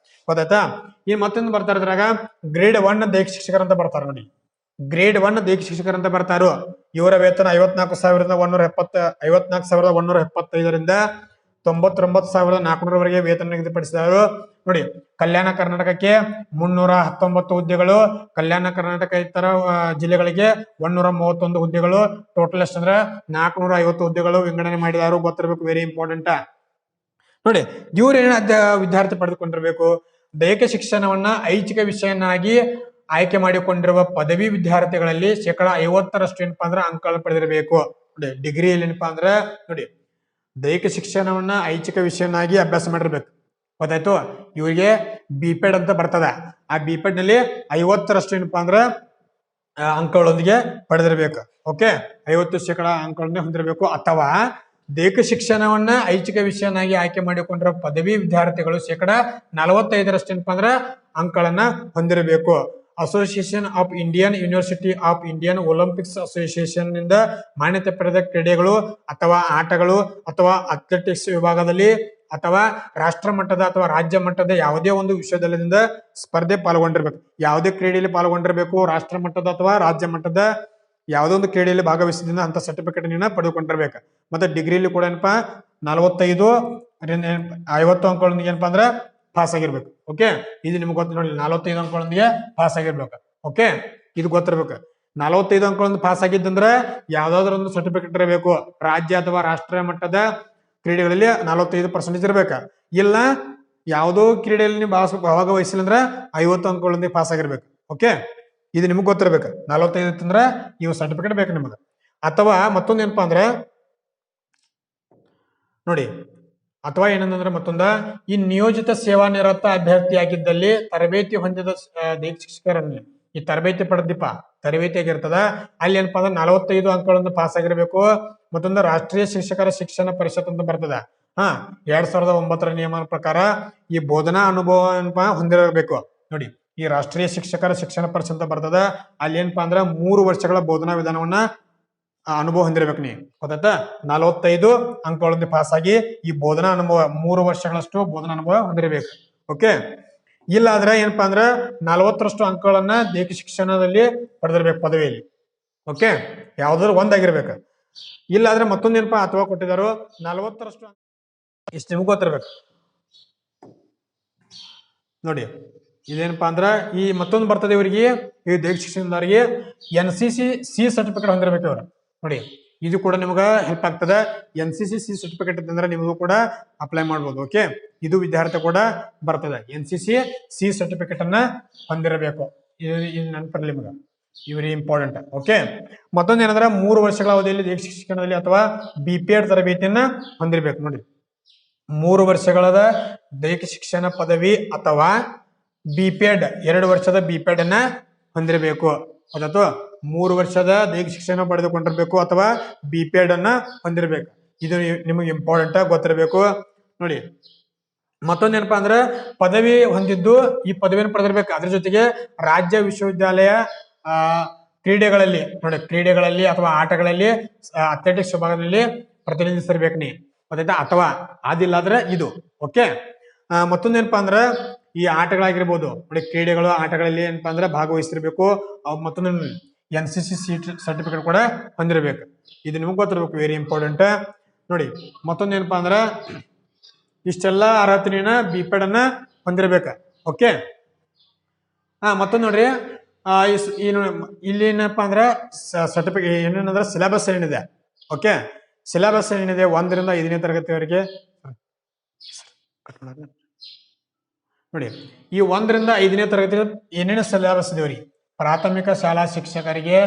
ಗೊತ್ತಾಯ್ತಾ? ಈ ಮತ್ತೊಂದು ಬರ್ತಾರ ಇದ್ರಾಗ ಗ್ರೇಡ್ 1 ದೈಹಿಕ ಶಿಕ್ಷಕರ ಅಂತ ಬರ್ತಾರ ನೋಡಿ. ಗ್ರೇಡ್ 1 ದೈಹಿಕ ಶಿಕ್ಷಕರ ಅಂತ ಬರ್ತಾರೋ. ಇವರ ವೇತನ 54,175ರಿಂದ 99,400 ವೇತನ ನಿಗದಿಪಡಿಸಿದರು. ನೋಡಿ, ಕಲ್ಯಾಣ ಕರ್ನಾಟಕಕ್ಕೆ 319 ಹುದ್ದೆಗಳು, ಕಲ್ಯಾಣ ಕರ್ನಾಟಕ ಇತರ ಜಿಲ್ಲೆಗಳಿಗೆ 131 ಹುದ್ದೆಗಳು, ಟೋಟಲ್ ಎಷ್ಟಂದ್ರೆ 450 ಹುದ್ದೆಗಳು ವಿಂಗಡಣೆ ಮಾಡಿದಾರು. ಗೊತ್ತಿರಬೇಕು, ವೆರಿ ಇಂಪಾರ್ಟೆಂಟ್. ನೋಡಿ, ಇವ್ರು ಏನ ವಿದ್ಯಾರ್ಥಿ ಪಡೆದುಕೊಂಡಿರ್ಬೇಕು, ದೈಹಿಕ ಶಿಕ್ಷಣವನ್ನ ಐಚ್ಛಿಕ ವಿಷಯನಾಗಿ ಆಯ್ಕೆ ಮಾಡಿಕೊಂಡಿರುವ ಪದವಿ ವಿದ್ಯಾರ್ಥಿಗಳಲ್ಲಿ 50% ಏನಪ್ಪಾ ಅಂದ್ರೆ ಅಂಕಗಳನ್ನು ಪಡೆದಿರಬೇಕು. ನೋಡಿ, ಡಿಗ್ರಿಯಲ್ಲಿ ಏನಪ್ಪಾ ಅಂದ್ರೆ ನೋಡಿ, ದೈಹಿಕ ಶಿಕ್ಷಣವನ್ನ ಐಚ್ಛಿಕ ವಿಷಯನಾಗಿ ಅಭ್ಯಾಸ ಮಾಡಿರ್ಬೇಕು. ಗೊತ್ತಾಯ್ತು? ಇವರಿಗೆ B.Ped ಅಂತ ಬರ್ತದ. ಆ B.Ped ನಲ್ಲಿ 50% ಏನಪ್ಪಾ ಅಂದ್ರೆ ಅಂಕಗಳೊಂದಿಗೆ ಪಡೆದಿರ್ಬೇಕು. ಓಕೆ, 50% ಅಂಕಗಳನ್ನ ಹೊಂದಿರಬೇಕು. ಅಥವಾ ದೈಹಿಕ ಶಿಕ್ಷಣವನ್ನ ಐಚ್ಛಿಕ ವಿಷಯನಾಗಿ ಆಯ್ಕೆ ಮಾಡಿಕೊಂಡಿರೋ ಪದವಿ ವಿದ್ಯಾರ್ಥಿಗಳು 45% ಏನಪ್ಪಾ ಅಂದ್ರೆ ಅಂಕಗಳನ್ನ ಹೊಂದಿರಬೇಕು. Association of Indian university of Indian Olympics association ನಿಂದ ಮಾನ್ಯತೆ ಪಡೆದ ಕ್ರೀಡೆಗಳು ಅಥವಾ ಆಟಗಳು ಅಥವಾ ಅಥ್ಲೆಟಿಕ್ಸ್ ವಿಭಾಗದಲ್ಲಿ ಅಥವಾ ರಾಷ್ಟ್ರ ಮಟ್ಟದ ಅಥವಾ ರಾಜ್ಯ ಮಟ್ಟದ ಯಾವುದೇ ಒಂದು ವಿಶ್ವವಿದ್ಯಾಲಯದಿಂದ ಸ್ಪರ್ಧೆ ಪಾಲ್ಗೊಂಡಿರ್ಬೇಕು. ಯಾವುದೇ ಕ್ರೀಡೆಯಲ್ಲಿ ಪಾಲ್ಗೊಂಡಿರ್ಬೇಕು, ರಾಷ್ಟ್ರ ಮಟ್ಟದ ಅಥವಾ ರಾಜ್ಯ ಮಟ್ಟದ ಯಾವುದೋ ಒಂದು ಕ್ರೀಡೆಯಲ್ಲಿ ಭಾಗವಹಿಸಿದಿಂದ ಅಂತ ಸರ್ಟಿಫಿಕೇಟ್ ನೀನು ಪಡೆದುಕೊಂಡಿರ್ಬೇಕು. ಮತ್ತೆ ಡಿಗ್ರಿಲಿ ಕೂಡ ಏನಪ್ಪಾ 45 50 ಅಂಕಗಳೊಂದಿಗೆ ಏನಪ್ಪಾ ಅಂದ್ರೆ ಪಾಸ್ ಆಗಿರ್ಬೇಕು. ಓಕೆ, ಇದು ನಿಮ್ಗೆ ಗೊತ್ತ ನೋಡಿ, 45 ಅಂಕಗಳೊಂದಿಗೆ ಪಾಸ್ ಆಗಿರ್ಬೇಕು. ಓಕೆ, ಇದು ಗೊತ್ತಿರ್ಬೇಕು. 45 ಅಂಕಗಳೊಂದು ಪಾಸ್ ಆಗಿದ್ದಂದ್ರೆ ಯಾವ್ದಾದ್ರು ಒಂದು ಸರ್ಟಿಫಿಕೇಟ್ ಇರಬೇಕು. ರಾಜ್ಯ ಅಥವಾ ರಾಷ್ಟ್ರೀಯ ಮಟ್ಟದ ಕ್ರೀಡೆಗಳಲ್ಲಿ 45% ಇರ್ಬೇಕ. ಇಲ್ಲ ಯಾವುದೋ ಕ್ರೀಡೆಯಲ್ಲಿ ನೀವು ಭಾಗವಹಿಸಿಲ್ಲ ಅಂದ್ರೆ 50 ಅಂಕಗಳೊಂದಿಗೆ ಪಾಸ್ ಆಗಿರ್ಬೇಕು. ಓಕೆ, ಇದು ನಿಮ್ಗೆ ಗೊತ್ತಿರ್ಬೇಕು. 45 ಅಂದ್ರೆ ಇವು ಸರ್ಟಿಫಿಕೇಟ್ ಬೇಕು ನಿಮಗೆ. ಅಥವಾ ಮತ್ತೊಂದು ಏನಪ್ಪಾ ಅಂದ್ರೆ ನೋಡಿ, ಅಥವಾ ಏನಂದ್ರೆ ಮತ್ತೊಂದ ಈ ನಿಯೋಜಿತ ಸೇವಾ ನಿರತ ಅಭ್ಯರ್ಥಿಯಾಗಿದ್ದಲ್ಲಿ ತರಬೇತಿ ಹೊಂದಿದ ದೈಹಿಕ ಶಿಕ್ಷಕರನ್ನು ಈ ತರಬೇತಿ ಪಡೆದಿಪ್ಪ ತರಬೇತಿ ಆಗಿರ್ತದ, ಅಲ್ಲಿ ಏನಪ್ಪಾ ಅಂದ್ರೆ 45 ಅಂಕಗಳನ್ನು ಪಾಸ್ ಆಗಿರ್ಬೇಕು. ಮತ್ತೊಂದು ರಾಷ್ಟ್ರೀಯ ಶಿಕ್ಷಕರ ಶಿಕ್ಷಣ ಪರಿಷತ್ ಅಂತ ಬರ್ತದ. 2009 ನಿಯಮ ಪ್ರಕಾರ ಈ ಬೋಧನಾ ಅನುಭವ ಏನಪ್ಪಾ ಹೊಂದಿರಬೇಕು. ನೋಡಿ, ಈ ರಾಷ್ಟ್ರೀಯ ಶಿಕ್ಷಕರ ಶಿಕ್ಷಣ ಪರಿಷತ್ ಅಂತ ಬರ್ತದ. ಅಲ್ಲಿ ಏನಪ್ಪಾ ಅಂದ್ರೆ 3 ವರ್ಷಗಳ ಬೋಧನಾ ವಿಧಾನವನ್ನ ಅನುಭವ ಹೊಂದಿರ್ಬೇಕು. ನೀ ಗೊತ್ತಾಯ್ತಾ? 45 ಅಂಕಗಳೊಂದಿಗೆ ಪಾಸ್ ಆಗಿ ಈ ಬೋಧನಾ ಅನುಭವ 3 ವರ್ಷಗಳಷ್ಟು ಬೋಧನಾ ಅನುಭವ ಹೊಂದಿರಬೇಕು. ಓಕೆ, ಇಲ್ಲ ಆದ್ರೆ ಏನಪ್ಪಾ ಅಂದ್ರೆ 40ರಷ್ಟು ಅಂಕಗಳನ್ನ ದೈಹಿಕ ಶಿಕ್ಷಣದಲ್ಲಿ ಪಡೆದಿರ್ಬೇಕು ಪದವಿಯಲ್ಲಿ. ಓಕೆ, ಯಾವ್ದಾದ್ರು ಒಂದಾಗಿರ್ಬೇಕು. ಇಲ್ಲ ಆದ್ರೆ ಮತ್ತೊಂದು ಏನಪ್ಪಾ ಅಥವಾ ಕೊಟ್ಟಿದಾರು 40ರಷ್ಟು ಇಷ್ಟು ನಿಮ್ಗೆ ಗೊತ್ತಿರ್ಬೇಕು. ನೋಡಿ, ಇದೇನಪ್ಪಾ ಅಂದ್ರ ಈ ಮತ್ತೊಂದು ಬರ್ತದೆ ಇವರಿಗೆ, ಈ ದೈಹಿಕ ಶಿಕ್ಷಣದವರಿಗೆ NCC C ಸರ್ಟಿಫಿಕೇಟ್ ಹೊಂದಿರ್ಬೇಕು ಇವರು. ನೋಡಿ, ಇದು ಕೂಡ ನಿಮ್ಗೆ ಹೆಲ್ಪ್ ಆಗ್ತದೆ. NCC C ಸರ್ಟಿಫಿಕೇಟ್ ಅಂತಂದ್ರೆ ನಿಮಗೂ ಕೂಡ ಅಪ್ಲೈ ಮಾಡ್ಬೋದು. ಓಕೆ, ಇದು ವಿದ್ಯಾರ್ಥಿ ಕೂಡ ಬರ್ತದೆ. NCC C ಸರ್ಟಿಫಿಕೇಟ್ ಅನ್ನ ಹೊಂದಿರಬೇಕು. ಇದು ನೆನಪಿರಲಿ ನಿಮ್ಗೆ, ಇವ್ರಿ ಇಂಪಾರ್ಟೆಂಟ್. ಓಕೆ, ಮತ್ತೊಂದು ಏನಂದ್ರೆ 3 ವರ್ಷಗಳ ಅವಧಿಯಲ್ಲಿ ದೈಹಿಕ ಶಿಕ್ಷಣದಲ್ಲಿ ಅಥವಾ B.Ped ತರಬೇತಿಯನ್ನ ಹೊಂದಿರಬೇಕು. ನೋಡಿ, 3 ವರ್ಷಗಳ ದೈಹಿಕ ಶಿಕ್ಷಣ ಪದವಿ ಅಥವಾ B.Ped 2 ವರ್ಷದ B.Ped ಅನ್ನ ಹೊಂದಿರಬೇಕು. ಅಥವಾ 3 ವರ್ಷದ ದೈಹಿಕ ಶಿಕ್ಷಣ ಪಡೆದುಕೊಂಡಿರ್ಬೇಕು ಅಥವಾ B.Ped ಅನ್ನ ಹೊಂದಿರಬೇಕು. ಇದು ನಿಮಗೆ ಇಂಪಾರ್ಟೆಂಟ್ ಗೊತ್ತಿರಬೇಕು. ನೋಡಿ, ಮತ್ತೊಂದೇನಪ್ಪಾ ಅಂದ್ರೆ ಪದವಿ ಹೊಂದಿದ್ದು ಈ ಪದವಿಯನ್ನು ಪಡೆದಿರ್ಬೇಕು. ಅದ್ರ ಜೊತೆಗೆ ರಾಜ್ಯ ವಿಶ್ವವಿದ್ಯಾಲಯ ಕ್ರೀಡೆಗಳಲ್ಲಿ ನೋಡಿ, ಕ್ರೀಡೆಗಳಲ್ಲಿ ಅಥವಾ ಆಟಗಳಲ್ಲಿ ಅಥ್ಲೆಟಿಕ್ಸ್ ವಿಭಾಗದಲ್ಲಿ ಪ್ರತಿನಿಧಿಸಿರ್ಬೇಕು ನೀ. ಗೊತ್ತಾಯ್ತಾ? ಅಥವಾ ಅದಿಲ್ಲ ಆದ್ರೆ ಇದು. ಓಕೆ, ಮತ್ತೊಂದೇನಪ್ಪಾ ಅಂದ್ರೆ ಈ ಆಟಗಳಾಗಿರ್ಬೋದು ನೋಡಿ, ಕ್ರೀಡೆಗಳು ಆಟಗಳಲ್ಲಿ ಏನಪ್ಪಾ ಅಂದ್ರೆ ಭಾಗವಹಿಸಿರ್ಬೇಕು. ಮತ್ತೊಂದು NCC ಸರ್ಟಿಫಿಕೇಟ್ ಕೂಡ ಹೊಂದಿರಬೇಕು. ಇದು ನಿಮ್ಗೆ ಗೊತ್ತಿರ್ಬೇಕು, ವೆರಿ ಇಂಪಾರ್ಟೆಂಟ್. ನೋಡಿ, ಮತ್ತೊಂದು ಏನಪ್ಪಾ ಅಂದ್ರೆ ಇಷ್ಟೆಲ್ಲ ಅರ್ಹತೆನ B.Ped ಅನ್ನ ಹೊಂದಿರಬೇಕು. ಓಕೆ, ಮತ್ತೊಂದು ನೋಡ್ರಿ, ಇಲ್ಲಿ ಏನಪ್ಪಾ ಅಂದ್ರೆ ಸರ್ಟಿಫಿಕೇಟ್ ಏನೇನಂದ್ರೆ ಸಿಲೆಬಸ್ ಏನಿದೆ. ಓಕೆ, ಸಿಲೆಬಸ್ ಏನಿದೆ 1 ರಿಂದ 5ನೇ ತರಗತಿವರೆಗೆ ನೋಡಿ, ಈ 1 ರಿಂದ 5ನೇ ತರಗತಿ ಏನೇನು ಸಿಲೆಬಸ್ ಇದೆವ್ರಿ. ಪ್ರಾಥಮಿಕ ಶಾಲಾ ಶಿಕ್ಷಕರಿಗೆ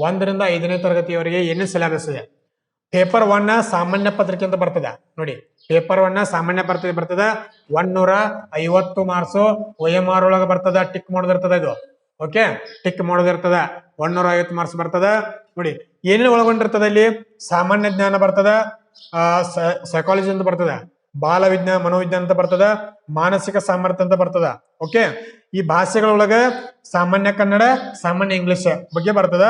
1 ರಿಂದ 5ನೇ ತರಗತಿಯವರೆಗೆ ಏನೇನು ಸಿಲೆಬಸ್ ಇದೆ. ಪೇಪರ್ 1 ಸಾಮಾನ್ಯ ಪತ್ರಿಕೆ ಅಂತ ಬರ್ತದ ನೋಡಿ. ಪೇಪರ್ 1 ಸಾಮಾನ್ಯ ಪತ್ರಿಕೆ ಬರ್ತದ 150 ಮಾರ್ಕ್ಸ್ OMR ಒಳಗ ಬರ್ತದ. ಟಿಕ್ ಮಾಡೋದಿರ್ತದ ಇದು. Okay, tick ಮಾಡೋದಿರ್ತದ. 150 ಮಾರ್ಕ್ಸ್ ಬರ್ತದ ನೋಡಿ. ಏನೇನು ಒಳಗೊಂಡಿರ್ತದ ಇಲ್ಲಿ? ಸಾಮಾನ್ಯ ಜ್ಞಾನ ಬರ್ತದ, ಸೈಕಾಲಜಿ ಅಂತ ಬರ್ತದ, ಬಾಲ ವಿಜ್ಞಾನ ಮನೋವಿಜ್ಞಾನ ಅಂತ ಬರ್ತದ, ಮಾನಸಿಕ ಸಾಮರ್ಥ್ಯ ಅಂತ ಬರ್ತದ. ಓಕೆ, ಈ ಭಾಷೆಗಳೊಳಗ ಸಾಮಾನ್ಯ ಕನ್ನಡ, ಸಾಮಾನ್ಯ ಇಂಗ್ಲಿಷ್ ಬಗ್ಗೆ ಬರ್ತದ.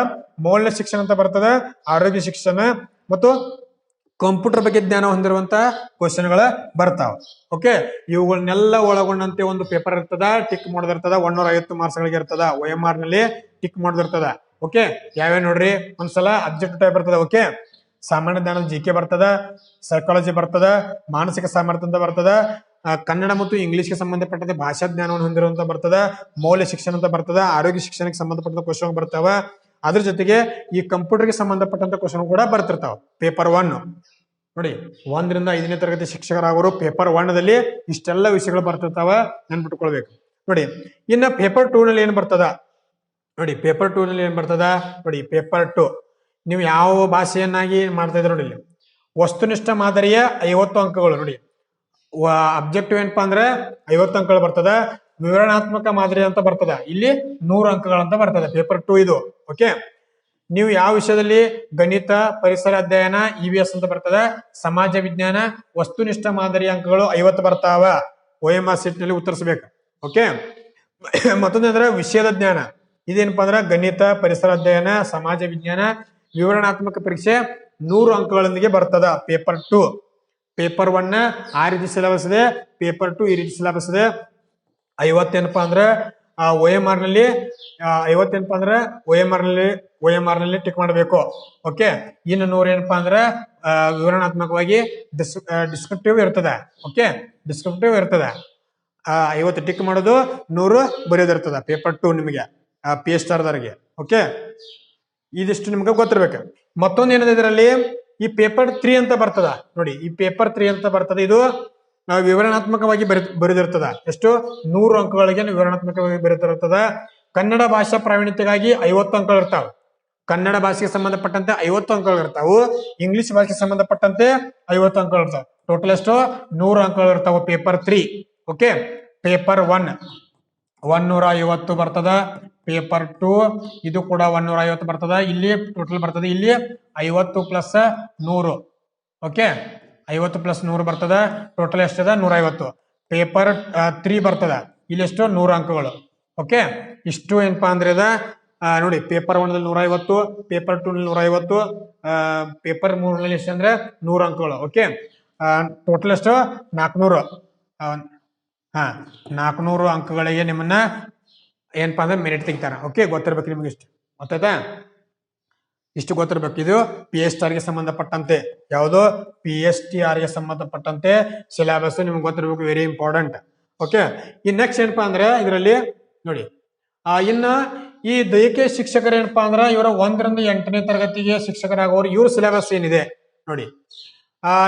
ಮೌಲ್ಯ ಶಿಕ್ಷಣ ಅಂತ ಬರ್ತದ, ಆರೋಗ್ಯ ಶಿಕ್ಷಣ ಮತ್ತು ಕಂಪ್ಯೂಟರ್ ಬಗ್ಗೆ ಜ್ಞಾನ ಹೊಂದಿರುವಂತ ಕ್ವಶನ್ಗಳ ಬರ್ತಾವ. ಓಕೆ, ಇವುಗಳನ್ನೆಲ್ಲ ಒಳಗೊಂಡಂತೆ ಒಂದು ಪೇಪರ್ ಇರ್ತದ. ಟಿಕ್ ಮಾಡೋದಿರ್ತದ. 150 ಮಾರ್ಕ್ಸ್ ಗಳಿಗೆ ಇರ್ತದ. OMR ನಲ್ಲಿ ಟಿಕ್ ಮಾಡೋದಿರ್ತದ. ಓಕೆ, ಯಾವ್ಯಾವ ನೋಡ್ರಿ, ಒಂದ್ಸಲ ಅಬ್ಜೆಕ್ಟಿವ್ ಟೈಪ್ ಬರ್ತದ. ಓಕೆ, ಸಾಮಾನ್ಯ ಜ್ಞಾನದ GK ಬರ್ತದ, ಸೈಕಾಲಜಿ ಬರ್ತದ, ಮಾನಸಿಕ ಸಾಮರ್ಥ್ಯ ಅಂತ ಬರ್ತದ, ಕನ್ನಡ ಮತ್ತು ಇಂಗ್ಲಿಷ್ಗೆ ಸಂಬಂಧಪಟ್ಟಂತೆ ಭಾಷಾ ಜ್ಞಾನವನ್ನು ಹೊಂದಿರುವಂತ ಬರ್ತದ, ಮೌಲ್ಯ ಶಿಕ್ಷಣ ಅಂತ ಬರ್ತದ, ಆರೋಗ್ಯ ಶಿಕ್ಷಣಕ್ಕೆ ಸಂಬಂಧಪಟ್ಟಂತ ಕ್ವಶನ್ ಬರ್ತಾವ. ಅದ್ರ ಜೊತೆಗೆ ಈ ಕಂಪ್ಯೂಟರ್ಗೆ ಸಂಬಂಧಪಟ್ಟಂತ ಕ್ವಶನ್ ಕೂಡ ಬರ್ತಿರ್ತಾವ. ಪೇಪರ್ 1 ನೋಡಿ, 1 ರಿಂದ 5ನೇ ತರಗತಿ ಶಿಕ್ಷಕರಾಗೋರು ಪೇಪರ್ 1 ಇಷ್ಟೆಲ್ಲ ವಿಷಯಗಳು ಬರ್ತಿರ್ತಾವ, ನೆನ್ಪಿಟ್ಕೊಳ್ಬೇಕು ನೋಡಿ. ಇನ್ನ ಪೇಪರ್ 2 ನಲ್ಲಿ ಏನ್ ಬರ್ತದ ನೋಡಿ. ಪೇಪರ್ 2 ನಲ್ಲಿ ಏನ್ ಬರ್ತದ ನೋಡಿ. ಪೇಪರ್ 2 ನೀವು ಯಾವ ಭಾಷೆಯನ್ನಾಗಿ ಮಾಡ್ತಾ ಇದ್ರ ನೋಡಿ. ಇಲ್ಲಿ ವಸ್ತುನಿಷ್ಠ ಮಾದರಿಯ 50 ಅಂಕಗಳು ನೋಡಿ. ಅಬ್ಜೆಕ್ಟಿವ್ ಏನಪ್ಪಾ ಅಂದ್ರೆ 50 ಅಂಕಗಳು ಬರ್ತದ. ವಿವರಣಾತ್ಮಕ ಮಾದರಿ ಅಂತ ಬರ್ತದ. ಇಲ್ಲಿ 100 ಅಂಕಗಳಂತ ಬರ್ತದೆ. ಪೇಪರ್ 2 ಇದು. ಓಕೆ, ನೀವು ಯಾವ ವಿಷಯದಲ್ಲಿ ಗಣಿತ, ಪರಿಸರ ಅಧ್ಯಯನ, EVS ಅಂತ ಬರ್ತದ, ಸಮಾಜ ವಿಜ್ಞಾನ, ವಸ್ತುನಿಷ್ಠ ಮಾದರಿ ಅಂಕಗಳು 50 ಬರ್ತಾವ. OMR ಸೀಟ್ ನಲ್ಲಿ ಉತ್ತರಿಸಬೇಕು. ಓಕೆ, ಮತ್ತೊಂದಂದ್ರೆ ವಿಷಯದ ಜ್ಞಾನ. ಇದೇನಪ್ಪಾ ಅಂದ್ರೆ ಗಣಿತ, ಪರಿಸರ ಅಧ್ಯಯನ, ಸಮಾಜ ವಿಜ್ಞಾನ, ವಿವರಣಾತ್ಮಕ ಪರೀಕ್ಷೆ 100 ಅಂಕಗಳೊಂದಿಗೆ ಬರ್ತದ. ಪೇಪರ್ 2. ಪೇಪರ್ 1 ಆ ರೀತಿ ಸಿಲೆಬಸ್ ಇದೆ. ಪೇಪರ್ 2 ಈ ರೀತಿ ಸಿಲೆಬಸ್ ಇದೆ. 50 ಏನಪ್ಪಾ ಅಂದ್ರೆ OMR ನಲ್ಲಿ 50 ಏನಪ್ಪಾ ಅಂದ್ರೆ OMR ನಲ್ಲಿ ಟಿಕ್ ಮಾಡಬೇಕು. ಓಕೆ, ಇನ್ನು 100 ಏನಪ್ಪಾ ಅಂದ್ರೆ ವಿವರಣಾತ್ಮಕವಾಗಿ ಡಿಸ್ಕ್ರಿಪ್ಟಿವ್ ಇರ್ತದೆ. ಓಕೆ, ಡಿಸ್ಕ್ರಿಪ್ಟಿವ್ ಇರ್ತದೆ. 50 ಟಿಕ್ ಮಾಡೋದು, 100 ಬರೆಯೋದಿರ್ತದ. ಪೇಪರ್ 2 ನಿಮಗೆ PH ದವರಿಗೆ. ಓಕೆ, ಇದಿಷ್ಟು ನಿಮ್ಗೆ ಗೊತ್ತಿರ್ಬೇಕು. ಮತ್ತೊಂದು ಏನಿದೆ ಇದರಲ್ಲಿ, ಈ ಪೇಪರ್ 3 ಅಂತ ಬರ್ತದ ನೋಡಿ. ಈ ಪೇಪರ್ 3 ಅಂತ ಬರ್ತದೆ. ಇದು ವಿವರಣಾತ್ಮಕವಾಗಿ ಬರೆದಿರ್ತದ. ಎಷ್ಟು? 100 ಅಂಕಗಳಿಗೆ ವಿವರಣಾತ್ಮಕವಾಗಿ ಬರೆದಿರ್ತದ. ಕನ್ನಡ ಭಾಷಾ ಪ್ರಾವೀಣ್ಯತೆಗಾಗಿ 50 ಅಂಕಗಳು ಇರ್ತಾವ. ಕನ್ನಡ ಭಾಷೆಗೆ ಸಂಬಂಧಪಟ್ಟಂತೆ 50 ಅಂಕಗಳು ಇರ್ತಾವು. ಇಂಗ್ಲಿಷ್ ಭಾಷೆಗೆ ಸಂಬಂಧಪಟ್ಟಂತೆ 50 ಅಂಕಗಳು ಇರ್ತಾವ. ಟೋಟಲ್ ಎಷ್ಟು? 100 ಅಂಕಗಳು ಇರ್ತಾವ ಪೇಪರ್ 3. ಓಕೆ, ಪೇಪರ್ 1 150 ಬರ್ತದ. ಪೇಪರ್ 2 ಇದು ಕೂಡ 150 ಬರ್ತದ. ಇಲ್ಲಿ ಟೋಟಲ್ ಬರ್ತದೆ. ಇಲ್ಲಿ 50 ಪ್ಲಸ್ 100. ಓಕೆ, 50 ಪ್ಲಸ್ 100 ಬರ್ತದ. ಟೋಟಲ್ ಎಷ್ಟದ? 150. ಪೇಪರ್ 3 ಬರ್ತದ. ಇಲ್ಲಿ ಎಷ್ಟು? 100 ಅಂಕಗಳು. ಓಕೆ, ಇಷ್ಟು ಏನಪ್ಪಾ ಅಂದ್ರೆ ಇದ ನೋಡಿ. ಪೇಪರ್ 1 ನಲ್ಲಿ 150, ಪೇಪರ್ 2 ನಲ್ಲಿ 150, ಪೇಪರ್ 3 ನಲ್ಲಿ ಎಷ್ಟು ಅಂದ್ರೆ 100 ಅಂಕಗಳು. ಓಕೆ, ಟೋಟಲ್ ಎಷ್ಟು? 400. 400 ಅಂಕಗಳಿಗೆ ನಿಮ್ಮನ್ನ ಏನಪ್ಪಾ ಅಂದ್ರೆ ಮೆರಿಟ್ ತೆಗಿತಾರ. ಓಕೆ, ಗೊತ್ತಿರ್ಬೇಕು ನಿಮ್ಗೆ. ಇಷ್ಟು ಗೊತ್ತಾಯ್ತಾ? ಇಷ್ಟು ಗೊತ್ತಿರ್ಬೇಕು. ಇದು PSTR ಗೆ ಸಂಬಂಧಪಟ್ಟಂತೆ. ಯಾವುದು? PSTR ಗೆ ಸಂಬಂಧಪಟ್ಟಂತೆ ಸಿಲೆಬಸ್ ನಿಮ್ಗೆ ಗೊತ್ತಿರ್ಬೇಕು. Very important. ಓಕೆ, ಈ ನೆಕ್ಸ್ಟ್ ಏನಪ್ಪಾ ಅಂದ್ರೆ ಇದರಲ್ಲಿ ನೋಡಿ, ಇನ್ನ ಈ ದೈಹಿಕ ಶಿಕ್ಷಕರು ಏನಪ್ಪಾ ಅಂದ್ರ ಇವರ 1 ರಿಂದ 8ನೇ ತರಗತಿಗೆ ಶಿಕ್ಷಕರಾಗೋರು. ಇವ್ರ ಸಿಲೆಬಸ್ ಏನಿದೆ ನೋಡಿ.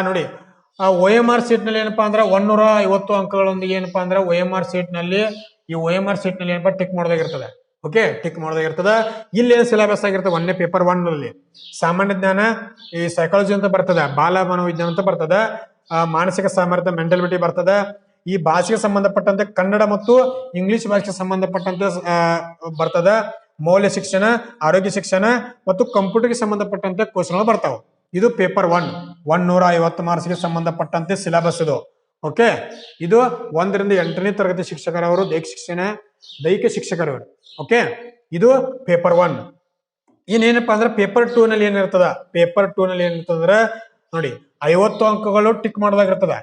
ನೋಡಿ, OMR ಸೀಟ್ ನಲ್ಲಿ ಏನಪ್ಪಾ ಅಂದ್ರೆ 150 ಅಂಕಗಳೊಂದಿಗೆ ಏನಪ್ಪಾ ಅಂದ್ರೆ OMR ಸೀಟ್ ನಲ್ಲಿ ಏನಪ್ಪಾ ಟಿಕ್ ಮಾಡೋದಾಗಿರ್ತದೆ. ಓಕೆ, ಟಿಕ್ ಮಾಡೋದಾಗಿರ್ತದ. ಇಲ್ಲಿ ಏನು ಸಿಲೆಬಸ್ ಆಗಿರ್ತದೆ? 1ನೇ ಪೇಪರ್ 1 ನಲ್ಲಿ ಸಾಮಾನ್ಯ ಜ್ಞಾನ, ಈ ಸೈಕಾಲಜಿ ಅಂತ ಬರ್ತದ, ಬಾಲ ಮನೋವಿಜ್ಞಾನ ಅಂತ ಬರ್ತದ, ಮಾನಸಿಕ ಸಾಮರ್ಥ್ಯ ಮೆಂಟಲಿಟಿ ಬರ್ತದ. ಈ ಭಾಷೆಗೆ ಸಂಬಂಧಪಟ್ಟಂತೆ ಕನ್ನಡ ಮತ್ತು ಇಂಗ್ಲಿಷ್ ಭಾಷೆಗೆ ಸಂಬಂಧಪಟ್ಟಂತೆ ಬರ್ತದ. ಮೌಲ್ಯ ಶಿಕ್ಷಣ, ಆರೋಗ್ಯ ಶಿಕ್ಷಣ ಮತ್ತು ಕಂಪ್ಯೂಟರ್ಗೆ ಸಂಬಂಧಪಟ್ಟಂತೆ ಕ್ವಶನ್ಗಳು ಬರ್ತಾವ. ಇದು ಪೇಪರ್ 1 150 ಮಾರ್ಕ್ಸ್ಗೆ ಸಂಬಂಧಪಟ್ಟಂತೆ ಸಿಲೆಬಸ್ ಇದು. ಓಕೆ, ಇದು 1 ರಿಂದ 8ನೇ ತರಗತಿ ಶಿಕ್ಷಕರವರು ದೈಹಿಕ ಶಿಕ್ಷಕರವರು. ಓಕೆ, ಇದು ಪೇಪರ್ 1. ಇನ್ನೇನಪ್ಪಾ ಅಂದ್ರೆ ಪೇಪರ್ 2 ನಲ್ಲಿ ಏನಿರ್ತದ? ಪೇಪರ್ 2 ನಲ್ಲಿ ಏನಿರ್ತದ ನೋಡಿ, 50 ಅಂಕಗಳು ಟಿಕ್ ಮಾಡೋದಾಗಿರ್ತದ.